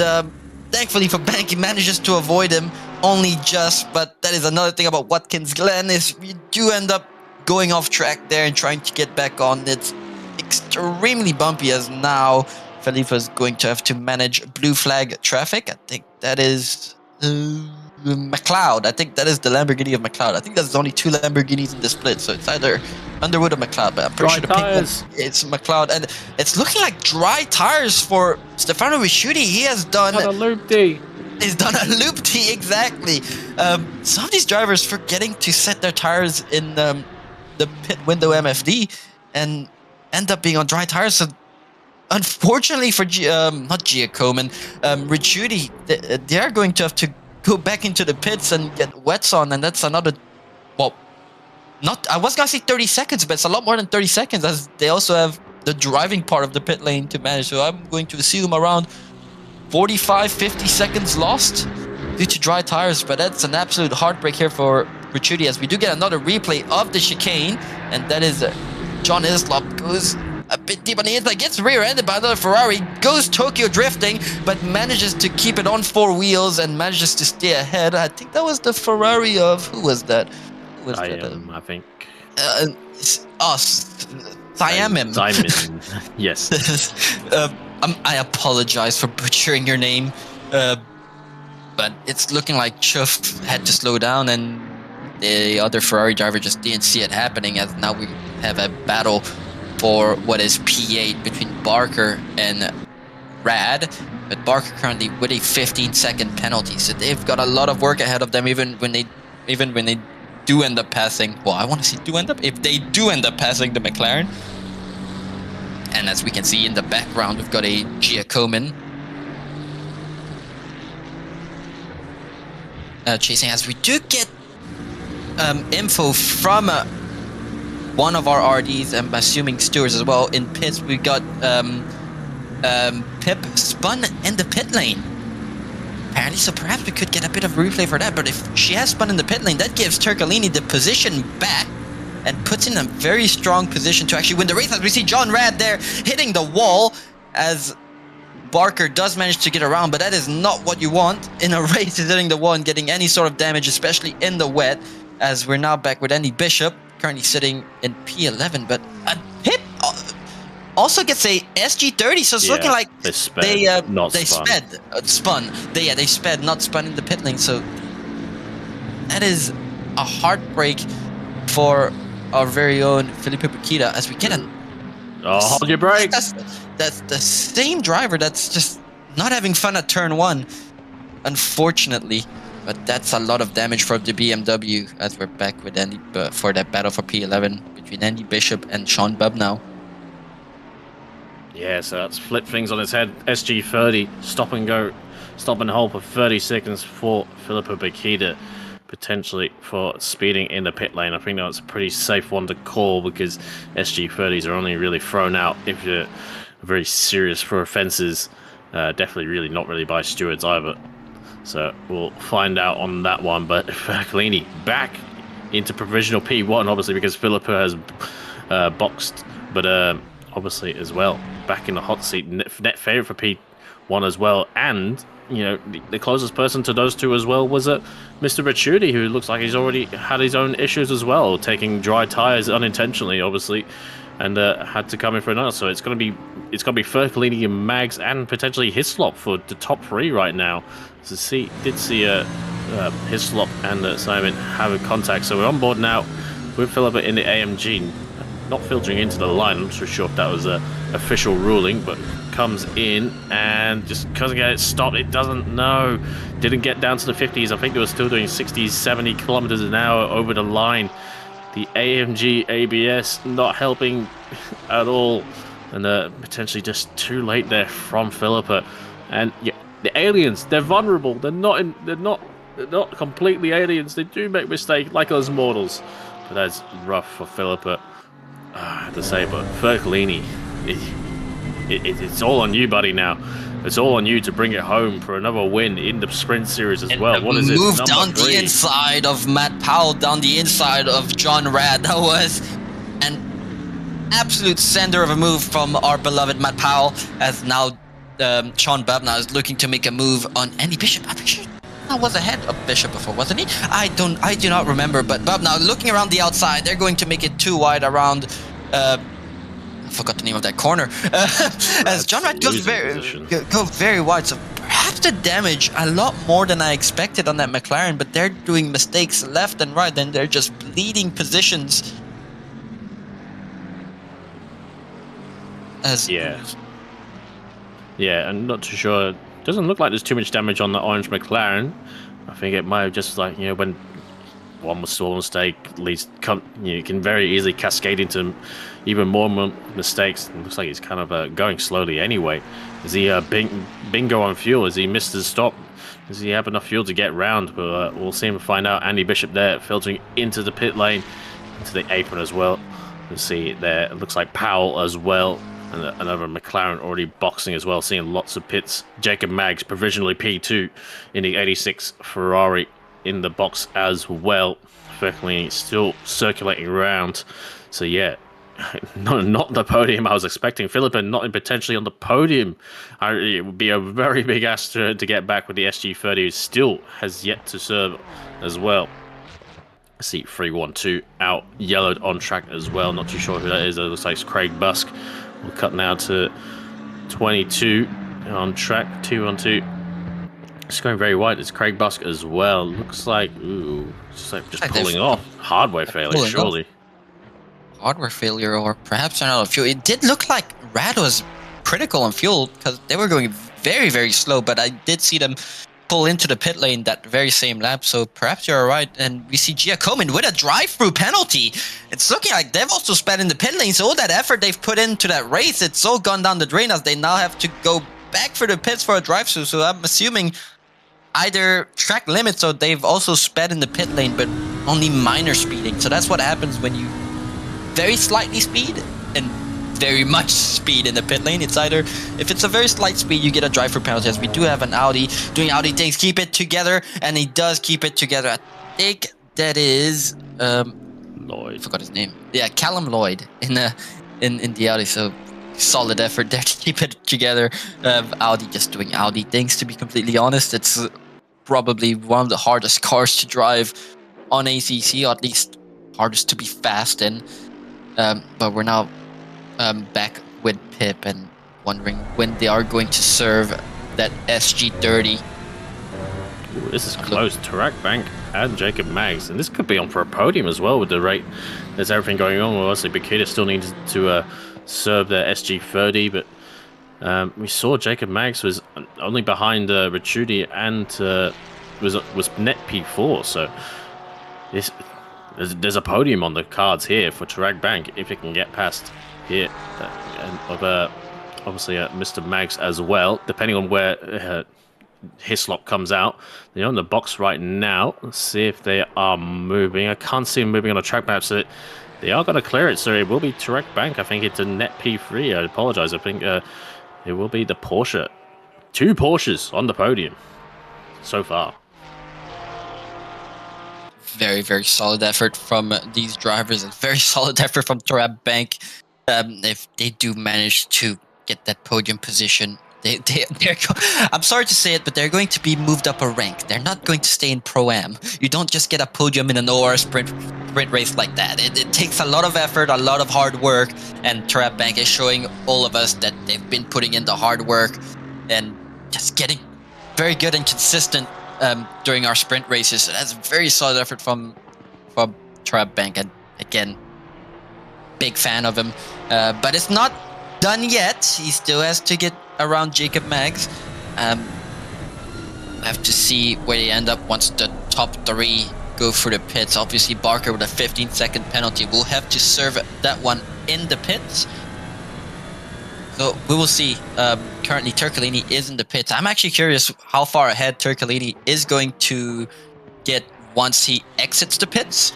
thankfully for Bank, he manages to avoid him only just. But that is another thing about Watkins Glen, is you do end up going off track there and trying to get back on. It's extremely bumpy, as now Felipe is going to have to manage blue flag traffic. I think that is McLeod. I think that is the Lamborghini of McLeod. I think there's only two Lamborghinis in the split, so it's either Underwood or McLeod, but I'm pretty sure the pink one, it's McLeod. And it's looking like dry tires for Stefano Risciuti. He has done a loop-dee. He's done a loop-dee, exactly. Some of these drivers forgetting to set their tires in the pit window MFD and end up being on dry tires. So unfortunately for not Giacomin, Risciuti, they are going to have to go back into the pits and get wets on, and that's another, well, I was gonna say 30 seconds, but it's a lot more than 30 seconds, as they also have the driving part of the pit lane to manage. So I'm going to assume around 45-50 seconds lost due to dry tires, but that's an absolute heartbreak here for Risciuti, as we do get another replay of the chicane, and that is John Islop goes a bit deep on the inside, gets rear-ended by another Ferrari, goes Tokyo drifting, but manages to keep it on four wheels and manages to stay ahead. I think that was the Ferrari of, who was that? I think. Simon. Yes. I apologize for butchering your name, but it's looking like Chuff had to slow down, and the other Ferrari driver just didn't see it happening, as now we have a battle for what is P8 between Barker and Rad, but Barker currently with a 15-second penalty, so they've got a lot of work ahead of them, even when they do end up passing. Well, I want to see if they do end up passing the McLaren. And as we can see in the background, we've got a Giacomin. chasing, as we do get info from one of our RDs, I'm assuming stewards as well, in pits. We got Pip spun in the pit lane. Apparently, so perhaps we could get a bit of replay for that, but if she has spun in the pit lane, that gives Turcolini the position back and puts in a very strong position to actually win the race, as we see John Rad there hitting the wall, as Barker does manage to get around, but that is not what you want in a race, is hitting the wall and getting any sort of damage, especially in the wet, as we're now back with Andy Bishop, currently sitting in P11, but Pip also gets a SG30, so it's looking like they sped, not spun in the pit lane, so that is a heartbreak for our very own Felipe Paquita, as we get a... hold your brakes! That's the same driver that's just not having fun at turn 1, unfortunately, but that's a lot of damage for the BMW, as we're back with Andy for that battle for P11 between Andy Bishop and Sean Bubb now. Yeah, so that's flipped things on its head. SG30, stop and hold for 30 seconds for Filippo Paquita, potentially for speeding in the pit lane. I think that's a pretty safe one to call, because SG30s are only really thrown out if you're very serious for offences. Definitely really not really by stewards either. So we'll find out on that one. But Fercolini back into provisional P1, obviously, because Filippo has boxed, but obviously as well back in the hot seat, net favourite for P1 as well. And you know, the closest person to those two as well was Mr. Ricciuti, who looks like he's already had his own issues as well, taking dry tyres unintentionally, obviously, and had to come in for another. So it's going to be Fercolini and Mags and potentially Hislop for the top 3 right now. So did see Hislop and Simon have a contact. So we're on board now with Philippa in the AMG, not filtering into the line. I'm not so sure if that was a official ruling, but comes in and just doesn't get it stopped. It doesn't know. Didn't get down to the 50s. I think they were still doing 60, 70 kilometers an hour over the line. The AMG ABS not helping at all, and potentially just too late there from Philippa. And yeah, the aliens, they're vulnerable. They're not completely aliens. They do make mistakes like us mortals. But that's rough for Philippa. I have to say, but Fercolini, it's all on you, buddy, now. It's all on you to bring it home for another win in the Sprint Series as well. What is it? Move down the inside of Matt Powell, down the inside of John Rad. That was an absolute sender of a move from our beloved Matt Powell, as now Sean Bubb now is looking to make a move on Andy Bishop. I'm sure I was ahead of Bishop before, wasn't he? I do not remember, but Bubb now looking around the outside. They're going to make it too wide around I forgot the name of that corner. As John Rad goes very wide, so perhaps the damage a lot more than I expected on that McLaren, but they're doing mistakes left and right, and they're just bleeding positions. Yeah, I'm not too sure. Doesn't look like there's too much damage on the orange McLaren. I think it might have just, like, you know, when one small mistake leads, you can very easily cascade into even more mistakes. It looks like he's kind of going slowly anyway. Is he bingo on fuel? Has he missed his stop? Does he have enough fuel to get round? But we'll see him find out. Andy Bishop there filtering into the pit lane, into the apron as well. Let's see there. It looks like Powell as well. And another McLaren already boxing as well, seeing lots of pits. Jacob Maggs provisionally P2 in the 86 Ferrari in the box as well. Fercolini still circulating around. So yeah, not the podium I was expecting. Philippa not potentially on the podium. It would be a very big ask to get back with the SG30, who still has yet to serve as well. See 312 out, yellowed on track as well. Not too sure who that is. It looks like it's Craig Busk. We'll cut now to 22 on track, 212. It's going very wide. It's Craig Busk as well. Looks like, just pulling off. Hardware failure, surely. Hardware failure, or perhaps another fuel. It did look like Rad was critical on fuel, because they were going very, very slow, but I did see them pull into the pit lane that very same lap, so perhaps you're right. And we see Giacomin with a drive-through penalty. It's looking like they've also sped in the pit lane, so all that effort they've put into that race, it's all gone down the drain, as they now have to go back for the pits for a drive-through. So I'm assuming either track limits, so they've also sped in the pit lane, but only minor speeding. So that's what happens when you very slightly speed and very much speed in the pit lane. It's either, if it's a very slight speed, you get a drive-through penalty, as we do have an Audi doing Audi things, keep it together, and he does keep it together. I think that is Lloyd. I forgot his name. Yeah, Callum Lloyd in the Audi. So solid effort there to keep it together. Audi just doing Audi things, to be completely honest. It's probably one of the hardest cars to drive on ACC, or at least hardest to be fast in. But we're now back with Pip and wondering when they are going to serve that SG30. Ooh, this is close. Tarak Bank and Jacob Maggs, and this could be on for a podium as well with the rate there's everything going on. Well, obviously Bakita still needs to serve their SG30, but we saw Jacob Maggs was only behind Ricciuti and was net P4, so there's a podium on the cards here for Tarak Bank if it can get past here, and obviously Mr. Maggs as well, depending on where Hislop comes out. They're on the box right now. Let's see if they are moving. I can't see them moving on the track map, so they are going to clear it. So it will be Tarak Bank. I think it's a net P3. I apologize. I think it will be the Porsche. 2 Porsches on the podium so far. Very, very solid effort from these drivers, and very solid effort from Tarak Bank. If they do manage to get that podium position, I'm sorry to say it, but they're going to be moved up a rank. They're not going to stay in Pro-Am. You don't just get a podium in an OR sprint race like that. It takes a lot of effort, a lot of hard work, and Tarak Bank is showing all of us that they've been putting in the hard work and just getting very good and consistent during our sprint races. So that's a very solid effort from Tarak Bank, and again, big fan of him. But it's not done yet. He still has to get around Jacob Maggs. Have to see where they end up once the top 3 go for the pits. Obviously, Barker with a 15-second penalty will have to serve that one in the pits. So we will see. Currently, Turcolini is in the pits. I'm actually curious how far ahead Turcolini is going to get once he exits the pits.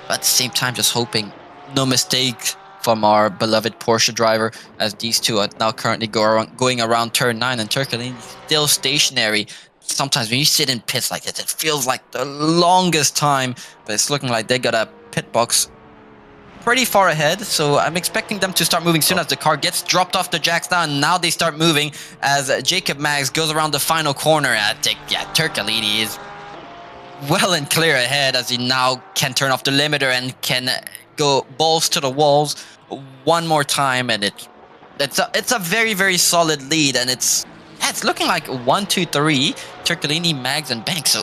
But at the same time, just hoping no mistake from our beloved Porsche driver, as these two are now currently going around turn 9, and Turcolini still stationary. Sometimes when you sit in pits like this, it feels like the longest time, but it's looking like they got a pit box pretty far ahead, so I'm expecting them to start moving soon as the car gets dropped off the jacks now, and now they start moving as Jacob Maggs goes around the final corner. I think, yeah, Turcolini is well and clear ahead as he now can turn off the limiter and can go balls to the walls one more time, and it's a very, very solid lead, and it's looking like 1, 2, 3 Turcolini, Maggs, and Banks. So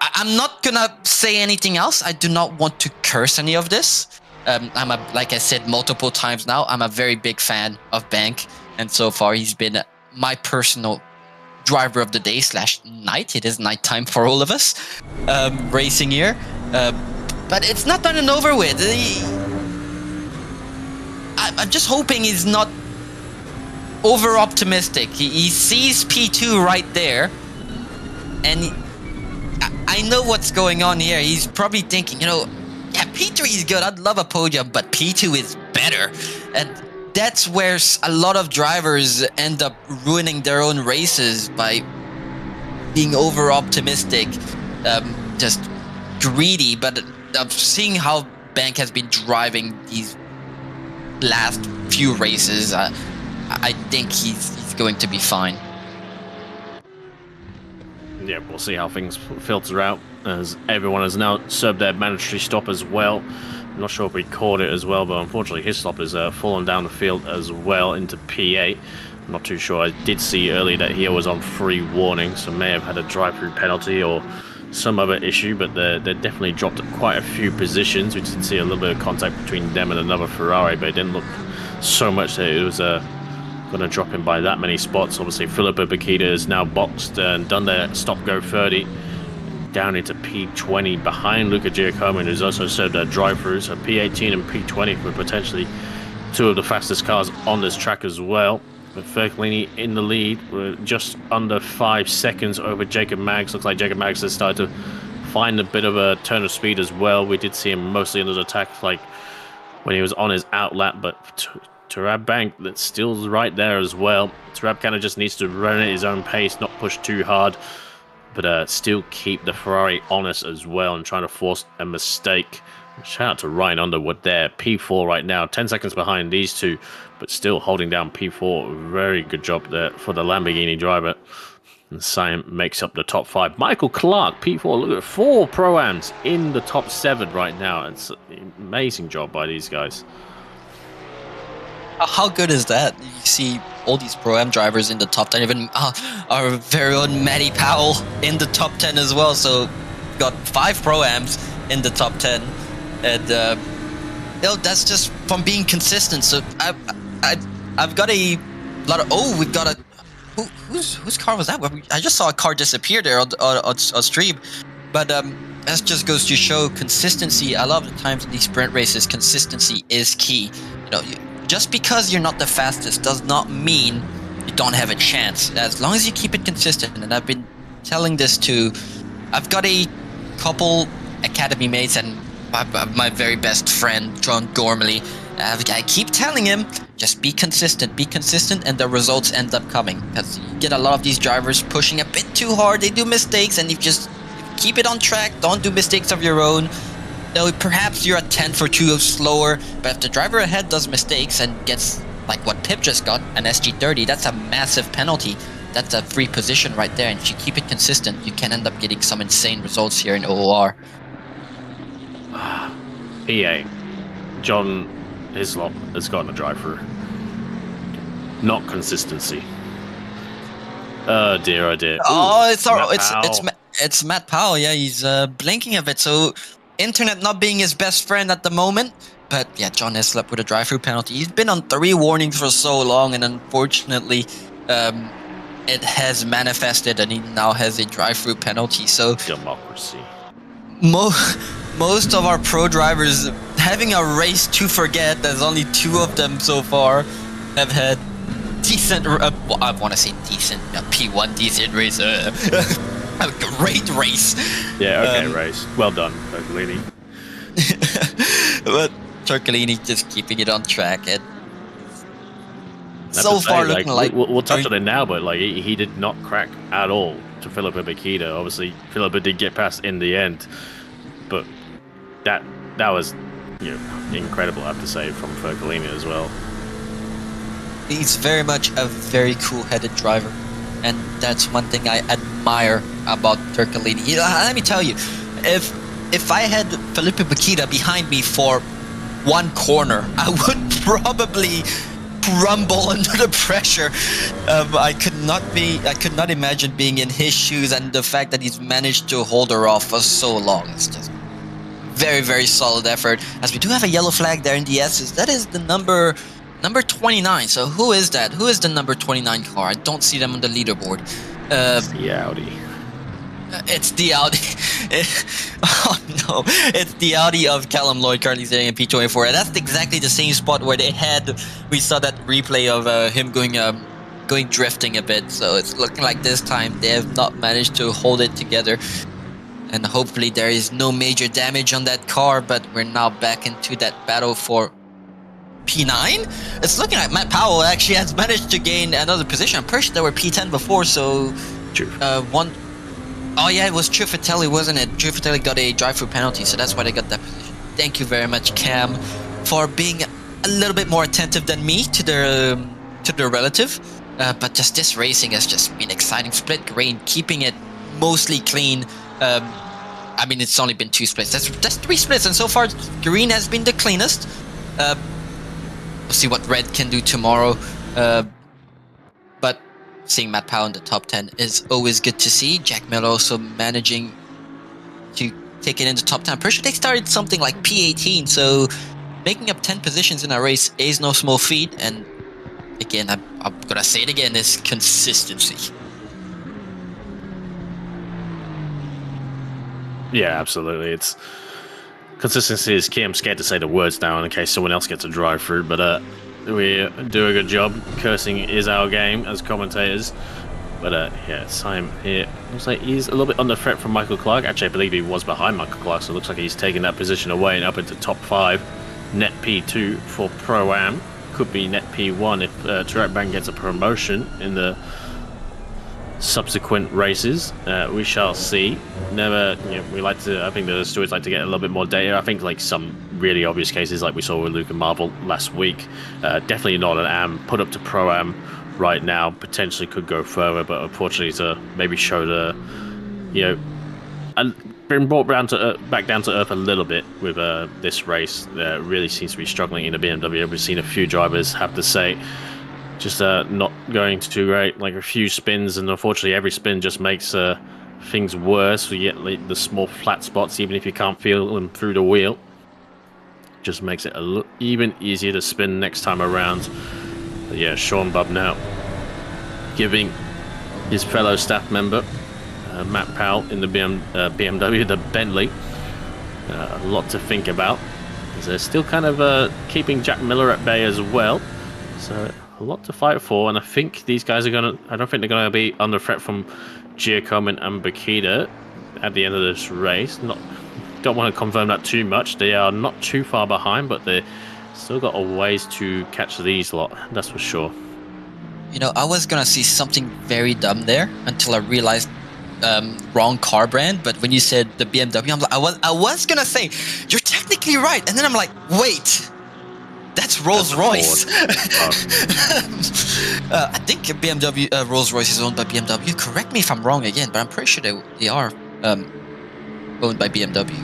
I'm not gonna say anything else. I do not want to curse any of this. Like I said multiple times now, I'm a very big fan of Bank, and so far he's been my personal driver of the day / night. It is nighttime for all of us racing here, but it's not done and over with. I'm just hoping he's not over optimistic. He sees P2 right there, and I know what's going on here. He's probably thinking, yeah, P3 is good. I'd love a podium, but P2 is better. And that's where a lot of drivers end up ruining their own races by being over optimistic, just greedy. But seeing how Bank has been driving these last few races, I think he's going to be fine. Yeah, we'll see how things filter out, as everyone has now served their mandatory stop as well. I'm not sure if we caught it as well, but unfortunately his stop has fallen down the field as well into P8. I'm not too sure. I did see earlier that he was on free warning, so may have had a drive-through penalty or some other issue, but they definitely dropped quite a few positions. We did see a little bit of contact between them and another Ferrari, but it didn't look so much that it was going to drop him by that many spots. Obviously, Filippo Bakita is now boxed and done their stop-go 30 down into P20 behind Luca Giacomo, who's also served their drive-throughs. So P18 and P20 for potentially 2 of the fastest cars on this track as well. But Fercolini in the lead. We're just under 5 seconds over Jacob Maggs. Looks like Jacob Maggs has started to find a bit of a turn of speed as well. We did see him mostly under attack, like when he was on his outlap, but Turab Bank, that's still right there as well. Turab kind of just needs to run at his own pace, not push too hard, but still keep the Ferrari honest as well and trying to force a mistake. Shout out to Ryan Underwood there, P4 right now, 10 seconds behind these two, but still holding down P4. Very good job there for the Lamborghini driver. And Sam makes up the top 5. Michael Clark, P4, look at 4 Pro-Ams in the top 7 right now. It's an amazing job by these guys. How good is that? You see all these Pro-Am drivers in the top 10, even our very own Matty Powell in the top 10 as well. So got 5 Pro-Ams in the top 10. And that's just from being consistent. So I've got a lot of... we've got a... Whose car was that? I just saw a car disappear there on stream. But that just goes to show consistency. A lot of the times in these sprint races, consistency is key. You know, just because you're not the fastest does not mean you don't have a chance. As long as you keep it consistent, and I've been telling this to... I've got a couple academy mates and my very best friend, John Gormley. I keep telling him, just be consistent, and the results end up coming. Because you get a lot of these drivers pushing a bit too hard, they do mistakes, and if you just keep it on track, don't do mistakes of your own. Though perhaps you're a tenth or two slower, but if the driver ahead does mistakes and gets, like what Pip just got, an SG30, that's a massive penalty. That's a free position right there, and if you keep it consistent, you can end up getting some insane results here in OOR. EA, John Hislop has gotten a drive-through. Not consistency. Oh dear, oh dear. Oh, it's Matt Powell. Yeah, he's blinking a bit. So internet not being his best friend at the moment. But yeah, John Hislop with a drive-through penalty. He's been on 3 warnings for so long, and unfortunately, it has manifested, and he now has a drive-through penalty. So democracy. Most of our pro drivers having a race to forget. There's only 2 of them so far have had decent. I want to say decent. P1 decent race. A great race. Yeah. Okay. Race. Well done, Turcolini. But Turcolini just keeping it on track, and so far looking like we'll touch on it now. But like he did not crack at all to Philippa Bakita. Obviously, Philippa did get past in the end, but that was, you know, incredible, I have to say, from Fercolini as well. He's very much a very cool-headed driver, and that's one thing I admire about Turcolini. Let me tell you, if I had Felipe Bakita behind me for one corner, I would probably crumble under the pressure. I could not imagine being in his shoes, and the fact that he's managed to hold her off for so long. It's just very, very solid effort. As we do have a yellow flag there in the S's. That is the number 29. So who is that? Who is the number 29 car? I don't see them on the leaderboard. It's the Audi. It's the Audi. Oh no! It's the Audi of Callum Lloyd currently sitting in P24. And that's exactly the same spot where we saw that replay of him going drifting a bit. So it's looking like this time they have not managed to hold it together. And hopefully there is no major damage on that car, but we're now back into that battle for P9. It's looking like Matt Powell actually has managed to gain another position. I'm pretty sure they were P10 before, so oh yeah, it was Trifatelli, wasn't it? Trifatelli got a drive-through penalty, so that's why they got that position. Thank you very much, Cam, for being a little bit more attentive than me to their relative. But just this racing has just been exciting. Split green, keeping it mostly clean. I mean, it's only been 2 splits. That's 3 splits, and so far green has been the cleanest. We'll see what red can do tomorrow. But seeing Matt Powell in the top 10 is always good to see. Jack Miller also managing to take it into top 10. I'm pretty sure they started something like P18, so making up 10 positions in a race is no small feat. And again, I'm gonna say it again, is consistency. Yeah, absolutely. It's consistency is key. I'm scared to say the words now in case someone else gets a drive through, but we do a good job. Cursing is our game as commentators. But yeah, Simon here looks like he's a little bit under threat from Michael Clark. Actually, I believe he was behind Michael Clark, so it looks like he's taking that position away and up into top 5. Net P2 for Pro-Am. Could be net P1 if Track Bang gets a promotion in the subsequent races. We shall see. Never, we like to. I think the stewards like to get a little bit more data. I think like some really obvious cases, like we saw with Luke and Marvel last week, definitely not an AM. Put up to Pro-Am right now, potentially could go further, but unfortunately to maybe show the, and been brought back down to earth a little bit with this race. Really seems to be struggling in the BMW. We've seen a few drivers have to say, just not going too great. Like a few spins, and unfortunately every spin just makes things worse. We get like, the small flat spots, even if you can't feel them through the wheel. Just makes it even easier to spin next time around. But yeah, Sean Bubb now giving his fellow staff member Matt Powell in the BMW, the Bentley, a lot to think about. They're still kind of keeping Jack Miller at bay as well, so a lot to fight for. And I think these guys are I don't think they're gonna be under threat from Giacomin and Bakita at the end of this race. Don't want to confirm that too much. They are not too far behind, but they still got a ways to catch these lot, that's for sure. I was gonna see something very dumb there until I realized wrong car brand. But when you said the BMW, I'm like, I was gonna say you're technically right, and then I'm like, wait, that's Rolls Royce. I think BMW Rolls Royce is owned by BMW. Correct me if I'm wrong again, but I'm pretty sure they are owned by BMW.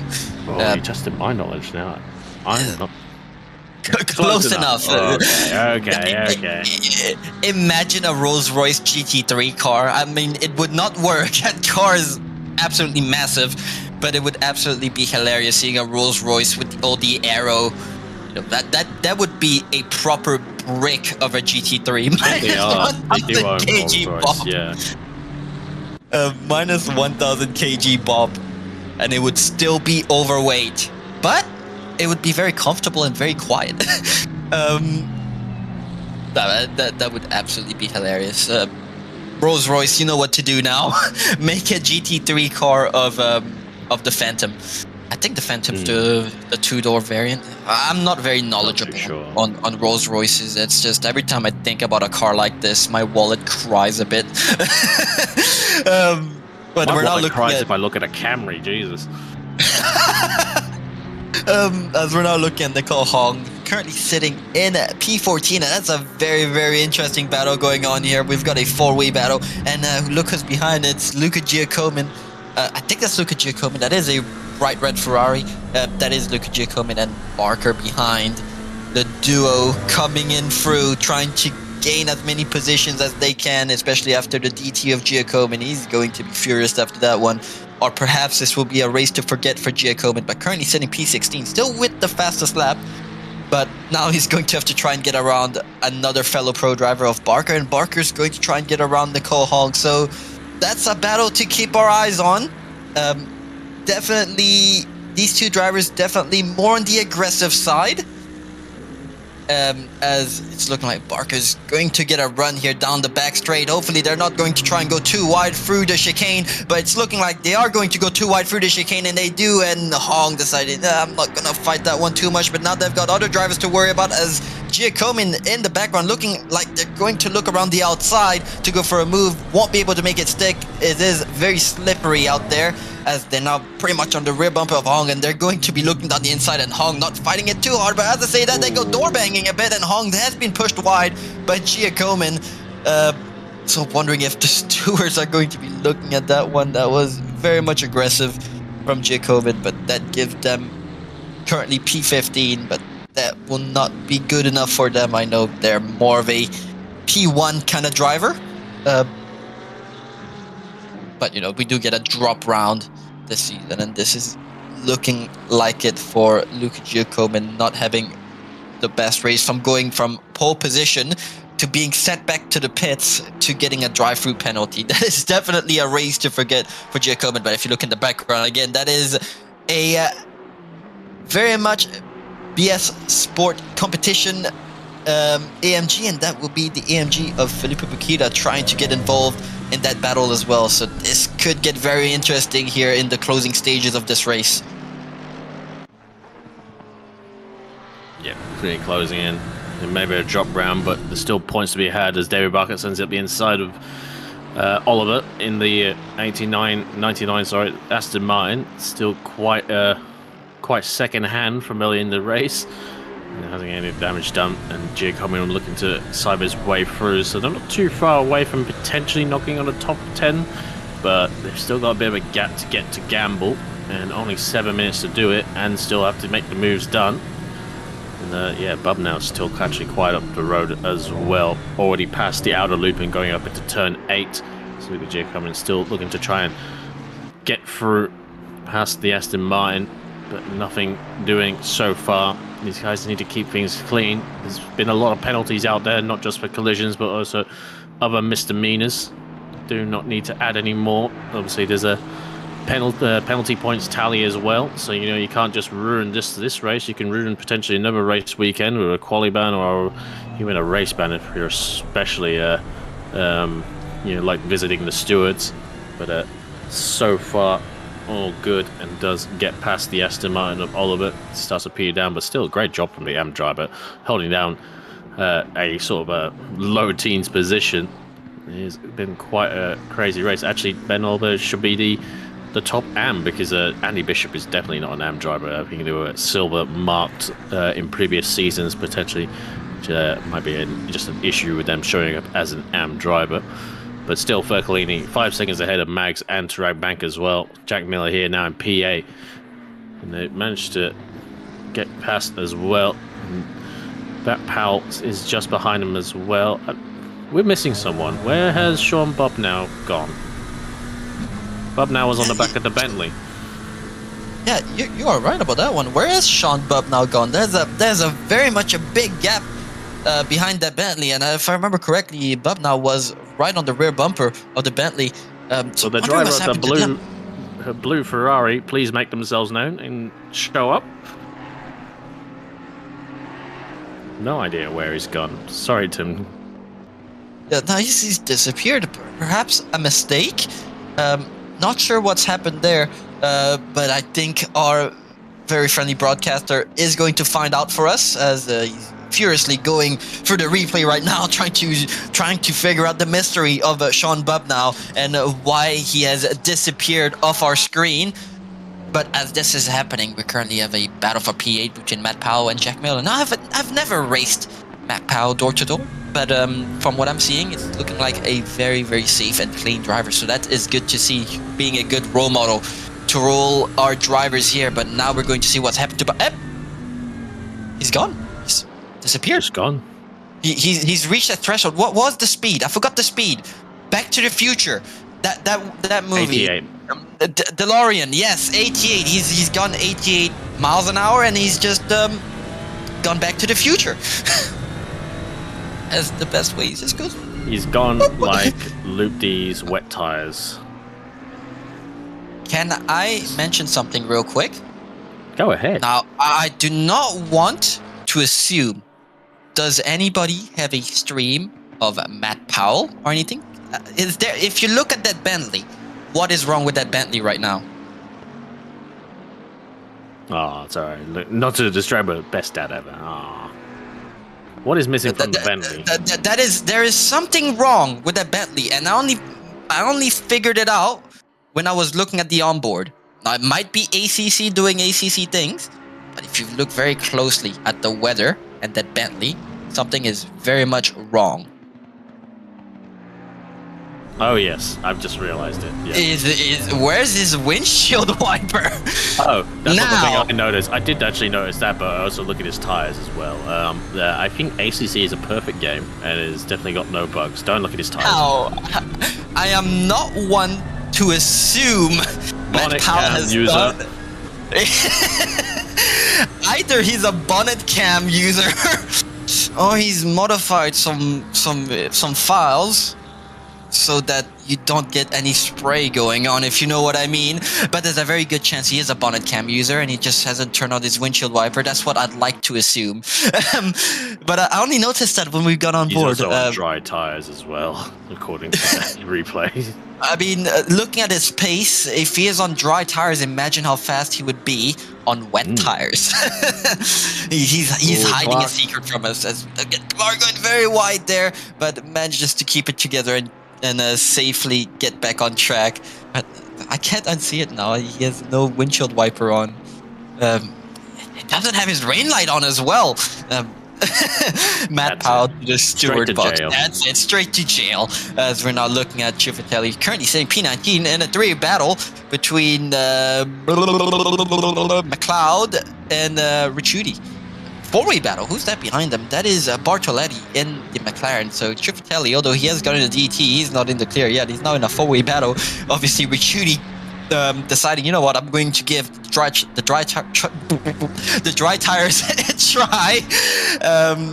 You tested my knowledge now. I'm not. Close enough. Okay. Imagine a Rolls-Royce GT3 car. I mean, it would not work. That car is absolutely massive, but it would absolutely be hilarious seeing a Rolls-Royce with all the aero. That would be a proper brick of a GT3. They are. They do own kg Rolls-Royce, yeah. Minus 1,000 kg Bob, and it would still be overweight, but it would be very comfortable and very quiet. That would absolutely be hilarious. Rolls Royce, you know what to do now. Make a GT3 car of the Phantom. I think the Phantom's the two-door variant. I'm not very knowledgeable on Rolls Royces. It's just every time I think about a car like this, my wallet cries a bit. But my we're not wallet looking cries at... if I look at a Camry, Jesus. As we're now looking at Nicole Hong, currently sitting in P14, and that's a very, very interesting battle going on here. We've got a four-way battle, and look who's behind. It's Luca Giacomin. I think that's Luca Giacomin. That is a bright red Ferrari. That is Luca Giacomin and Barker behind. The duo coming in through, trying to gain as many positions as they can, especially after the DT of Giacomin. He's going to be furious after that one. Or perhaps this will be a race to forget for Giacomin, but currently sitting P16, still with the fastest lap. But now he's going to have to try and get around another fellow pro driver of Barker, and Barker's going to try and get around Nicole Hong. So that's a battle to keep our eyes on. Definitely, these two drivers definitely more on the aggressive side. As it's looking like Barker's going to get a run here down the back straight. Hopefully they're not going to try and go too wide through the chicane, but it's looking like they are going to go too wide through the chicane, and they do, and Hong decided, I'm not going to fight that one too much, but now they've got other drivers to worry about, as Giacomin in the background looking like they're going to look around the outside to go for a move. Won't be able to make it stick. It is very slippery out there, as they're now pretty much on the rear bumper of Hong, and they're going to be looking down the inside, and Hong not fighting it too hard, but as I say that, they go door banging a bit, and Hong has been pushed wide by Giacomin. So wondering if the stewards are going to be looking at that one. That was very much aggressive from Giacomin, but that gives them currently P15, but that will not be good enough for them. I know they're more of a P1 kind of driver. But, we do get a drop round this season, and this is looking like it for Luca Giacomin, not having the best race, from going from pole position to being sent back to the pits to getting a drive-through penalty. That is definitely a race to forget for Giacomin, but if you look in the background again, that is a very much BS Sport competition AMG, and that will be the AMG of Felipe Bukita trying to get involved in that battle as well. So this could get very interesting here in the closing stages of this race. Yeah, pretty closing in. Maybe a drop round, but there's still points to be had as David Barker ends up the inside of Oliver in the 99 Aston Martin. Still quite second hand from early in the race. It hasn't any damage done, and Giacomo looking to cyber his way through, so they're not too far away from potentially knocking on the top 10, but they've still got a bit of a gap to get to Gamble, and only 7 minutes to do it, and still have to make the moves done. And yeah, Bub now still catching quite up the road as well, already past the outer loop and going up into turn 8. So we've got Giacomo still looking to try and get through past the Aston Martin, but nothing doing so far. These guys need to keep things clean. There's been a lot of penalties out there, not just for collisions, but also other misdemeanors. Do not need to add any more. Obviously, there's a penalty points tally as well, so you know you can't just ruin this race. You can ruin potentially another race weekend with a quali ban or even a race ban if you're especially like visiting the stewards. But so far, all good, and does get past the Aston Martin of Oliver. Starts to peter down, but still a great job from the AM driver holding down a sort of a low teens position. It's been quite a crazy race. Actually, Ben Oliver should be the top AM, because Andy Bishop is definitely not an AM driver. I think they were silver marked in previous seasons potentially, which might be just an issue with them showing up as an AM driver. But still, Fercolini 5 seconds ahead of Mags and Tarag Bank as well. Jack Miller here now in PA. And they managed to get past as well. That Powell is just behind him as well. We're missing someone. Where has Sean Bob now gone? Bob now was on the back of the Bentley. Yeah, you are right about that one. Where has Sean Bub now gone? There's a very much a big gap behind that Bentley, and if I remember correctly, Bub now was right on the rear bumper of the Bentley. So the driver of the blue Ferrari, please make themselves known and show up. No idea where he's gone. Sorry, Tim. Yeah, now he's disappeared. Perhaps a mistake. Not sure what's happened there, but I think our very friendly broadcaster is going to find out for us, as he's furiously going through the replay right now, trying to figure out the mystery of Sean Bubb now and why he has disappeared off our screen. But as this is happening, we currently have a battle for P8 between Matt Powell and Jack Miller. Now, I've never raced Matt Powell door to door, but from what I'm seeing, it's looking like a very, very safe and clean driver. So that is good to see, being a good role model to roll our drivers here. But now we're going to see what's happened to he's gone. He's disappeared. He's gone. He's reached that threshold. What was the speed? I forgot the speed. Back to the Future. That movie. 88. DeLorean. Yes, 88. He's gone 88 miles an hour, and he's just gone back to the future. As the best way, he just goes. He's gone like Luke D's wet tires. Can I mention something real quick? Go ahead. Now, I do not want to assume. Does anybody have a stream of Matt Powell or anything? Is there? If you look at that Bentley, what is wrong with that Bentley right now? Oh, sorry. Not to distract, but best dad ever. Oh. What is missing from the Bentley? There is something wrong with that Bentley, and I only figured it out when I was looking at the onboard. Now, it might be ACC doing ACC things, but if you look very closely at the weather and that Bentley, something is very much wrong. Oh yes, I've just realised it. Yeah. Where's his windshield wiper? Oh, that's not the thing I noticed. I did actually notice that, but I also look at his tyres as well. I think ACC is a perfect game and it's definitely got no bugs. Don't look at his tyres. I am not one to assume Bonnet cam user. Either he's a bonnet cam user, or he's modified some files. so that you don't get any spray going on, if you know what I mean. But there's a very good chance he is a bonnet cam user and he just hasn't turned on his windshield wiper. That's what I'd like to assume. But I only noticed that when we got on board. He's also on dry tires as well, according to that replay. I mean, looking at his pace, if he is on dry tires, imagine how fast he would be on wet tires. he's hiding Clark. a secret from us. As Clark going very wide there, but manages to keep it together and safely get back on track. But I can't unsee it now. He has no windshield wiper on. He doesn't have his rain light on as well. Matt Powell to the steward box. Jail. That's it, straight to jail. As we're now looking at Ciuffetelli currently sitting P19 in a 3-way battle between McLeod and Ricciuti. 4-way battle. Who's that behind them? That is Bartoletti in the McLaren. So Ciuffetelli, although he has gotten a DT, he's not in the clear yet. He's now in a 4-way battle. Obviously, Ricciuti deciding, you know what, I'm going to give the dry tires a try.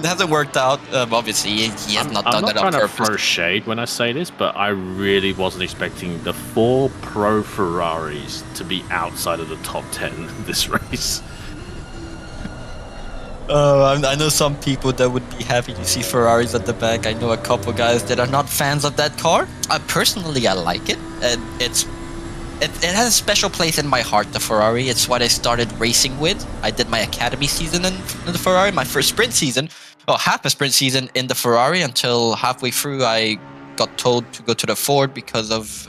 Hasn't worked out. Obviously, he has not done that on purpose. I'm not trying to throw shade when I say this, but I really wasn't expecting the 4 pro Ferraris to be outside of the top 10 this race. I know some people that would be happy to see Ferraris at the back. I know a couple guys that are not fans of that car. Personally, I like it. And it has a special place in my heart, the Ferrari. It's what I started racing with. I did my academy season in the Ferrari, my first sprint season. Well, half a sprint season in the Ferrari until halfway through I got told to go to the Ford because of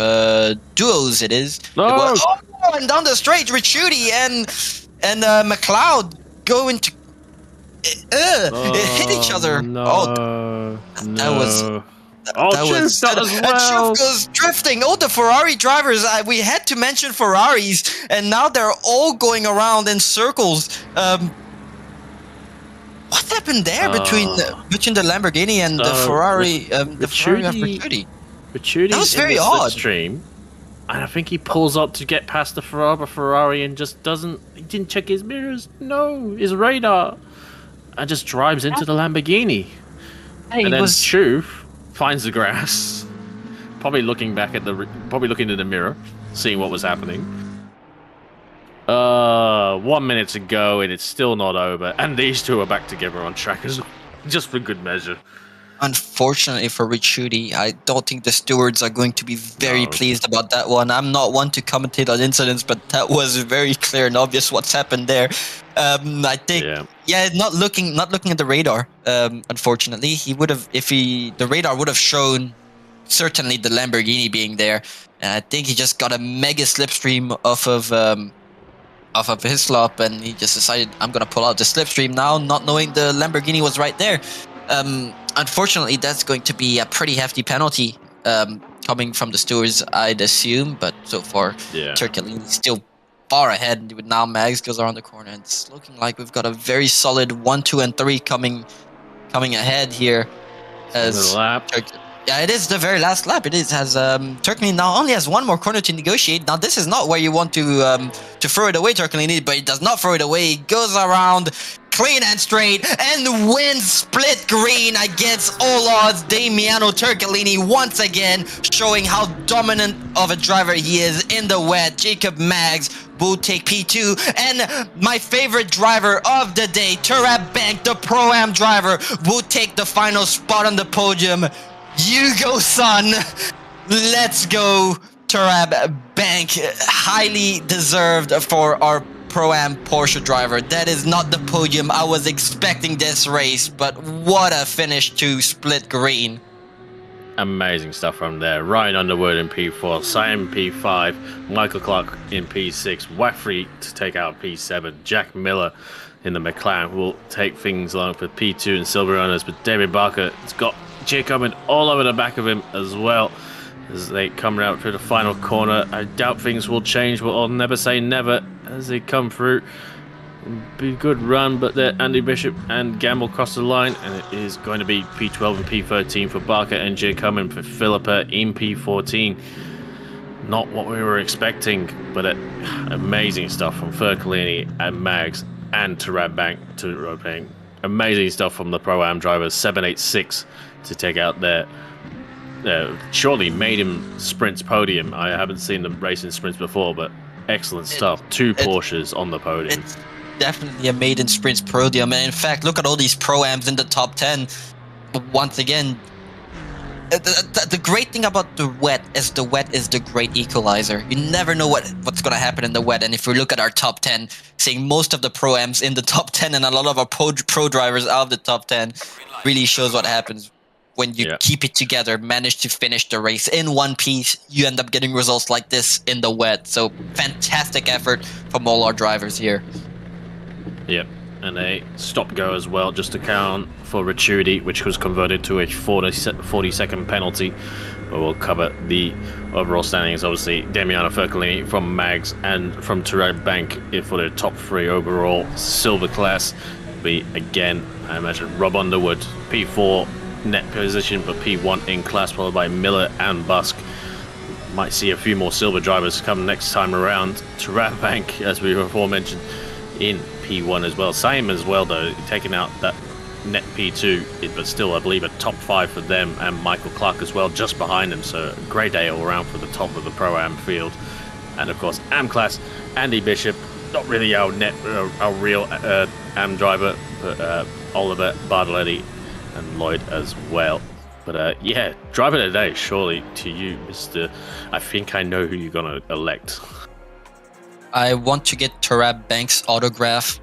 duos it is. No. And down the straight, Ricciuti and McLeod go into... hit each other. No, that was... That as well. Chuf goes drifting. All the Ferrari drivers, we had to mention Ferraris, and now they're all going around in circles. What happened there between the Lamborghini and the Ferrari? The Ferrari of Ricciuti. That was very odd. Stream, and I think he pulls up to get past the Ferrari and just doesn't. He didn't check his mirrors. No, his radar, and just drives into the Lamborghini. Hey, and then Chuf finds the grass, probably looking in the mirror, seeing what was happening. 1 minute to go, and it's still not over. And these two are back together on track as well, just for good measure. Unfortunately for Ricciuti, I don't think the stewards are going to be very pleased about that one. I'm not one to commentate on incidents, but that was very clear and obvious what's happened there. I think, not looking at the radar. Unfortunately, he would have, the radar would have shown certainly the Lamborghini being there. And I think he just got a mega slipstream off of his slop, and he just decided, I'm gonna pull out the slipstream now, not knowing the Lamborghini was right there. Unfortunately, that's going to be a pretty hefty penalty coming from the stewards, I'd assume. But so far, Turcolini's still far ahead. With now Mags goes around the corner, and it's looking like we've got a very solid 1, 2, and 3 coming ahead here. As it is the very last lap. It is has Turcolini now only has 1 more corner to negotiate. Now this is not where you want to throw it away, Turcolini, but he does not throw it away. He goes around clean and straight and wins split green against all odds. Damiano Turcolini once again showing how dominant of a driver he is in the wet. Jacob Maggs will take P2, and my favorite driver of the day, Turab Bank, the Pro-Am driver, will take the final spot on the podium. You go, son. Let's go, Turab Bank. Highly deserved for our Pro-Am Porsche driver. That is not the podium I was expecting this race, but what a finish to split green. Amazing stuff from there. Ryan Underwood in P4, Simon P5, Michael Clark in P6, Waffrey to take out P7, Jack Miller in the McLaren will take things along for P2 and Silver Runners, but David Barker has got Jacob all over the back of him as well as they come out through the final corner. I doubt things will change, but I'll never say never as they come through. Be a good run, but there Andy Bishop and Gamble cross the line, and it is going to be P12 and P13 for Barker and Jacob, and for Philippa in P14. Not what we were expecting, but amazing stuff from Fercolini and Mags and Turab Bank to Roping. Amazing stuff from the Pro-Am drivers, 786 to take out there. surely made him sprints podium. I haven't seen them race in sprints before, but excellent stuff. Two Porsches on the podium. It's definitely a maiden sprints podium, and in fact, look at all these pro-ams in the top 10. Once again, the great thing about the wet is the great equalizer. You never know what's going to happen in the wet, and if we look at our top 10, seeing most of the pro-ams in the top 10 and a lot of our pro drivers out of the top 10 really shows what happens when you keep it together, manage to finish the race in one piece. You end up getting results like this in the wet. So fantastic effort from all our drivers here. Yep, and a stop-go as well, just to count for gratuity, which was converted to a 40-second penalty. But we'll cover the overall standings. Obviously, Damiano Fercolini from Mags and from Tarab Bank for the top 3 overall silver class. Be again, I imagine, Rob Underwood, P4 net position, but P1 in class, followed by Miller and Busk. Might see a few more silver drivers come next time around. Tarab Bank, as we before mentioned, in P1 as well. Same as well, though, taking out that net P2, but still, I believe, a top 5 for them, and Michael Clark as well, just behind him. So, a great day all around for the top of the Pro-Am field. And, of course, Am class, Andy Bishop, not really our real Am driver, but Oliver Bartoletti and Lloyd as well. But, yeah, driver of the day, surely, to you, Mr. I think I know who you're going to elect. I want to get Tarab Bank's autograph.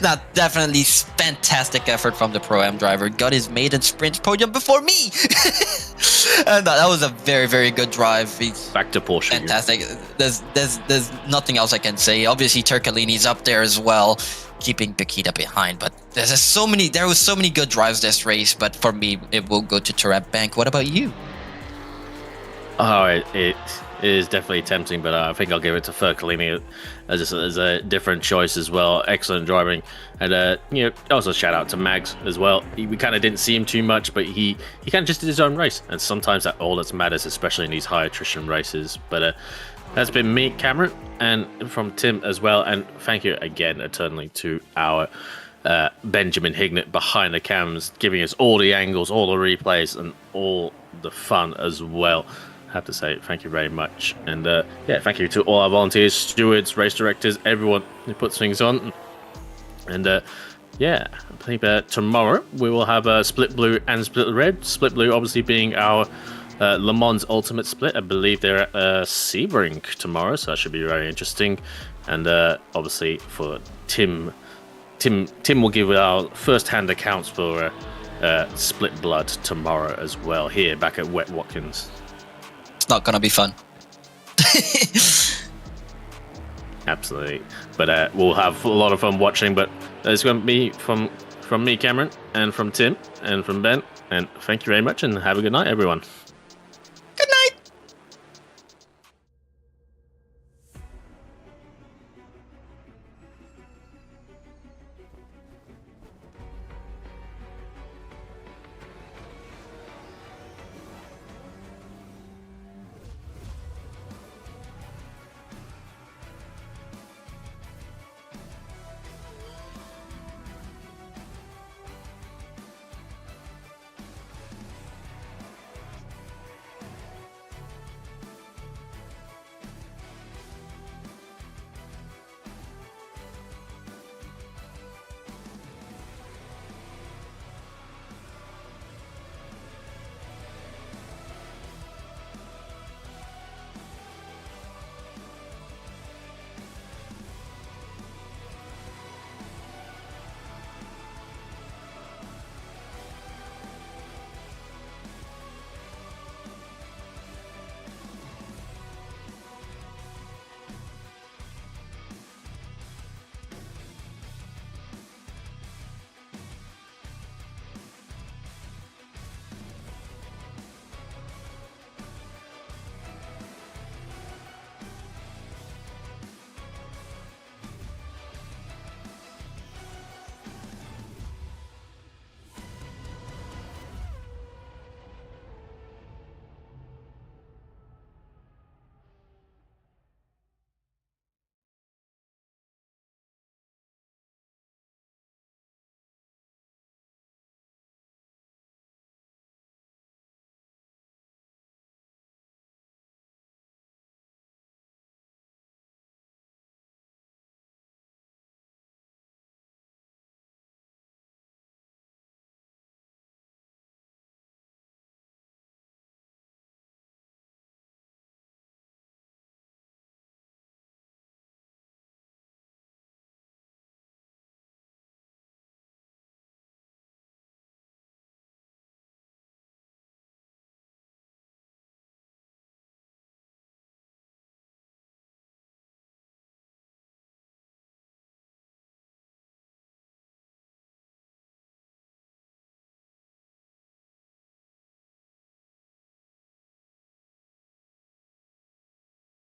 That definitely fantastic effort from the Pro-Am driver. Got his maiden sprint podium before me. And that was a very, very good drive. He's back to Porsche. Fantastic. There's nothing else I can say. Obviously, Turcolini's up there as well, keeping Paquita behind. But there was so many good drives this race. But for me, it will go to Tarab Bank. What about you? Oh, it is definitely tempting, but I think I'll give it to Fercolini as a different choice as well. Excellent driving, and also shout out to Mags as well. We kind of didn't see him too much, but he kind of just did his own race, and sometimes that all that matters, especially in these high attrition races. But that's been me, Cameron, and from Tim as well. And thank you again, eternally, to our Benjamin Hignett behind the cams, giving us all the angles, all the replays, and all the fun as well. Have to say thank you very much, and thank you to all our volunteers, stewards, race directors, everyone who puts things on. And I think tomorrow we will have split blue and split red. Split blue obviously being our Le Mans Ultimate Split. I believe they're at Sebring tomorrow, so that should be very interesting. And obviously for Tim will give our first-hand accounts for Split Blood tomorrow as well, here back at Wet Watkins. Not gonna be fun. Absolutely, but we'll have a lot of fun watching. But it's going to be from me, Cameron, and from Tim, and from Ben. And thank you very much, and have a good night, everyone.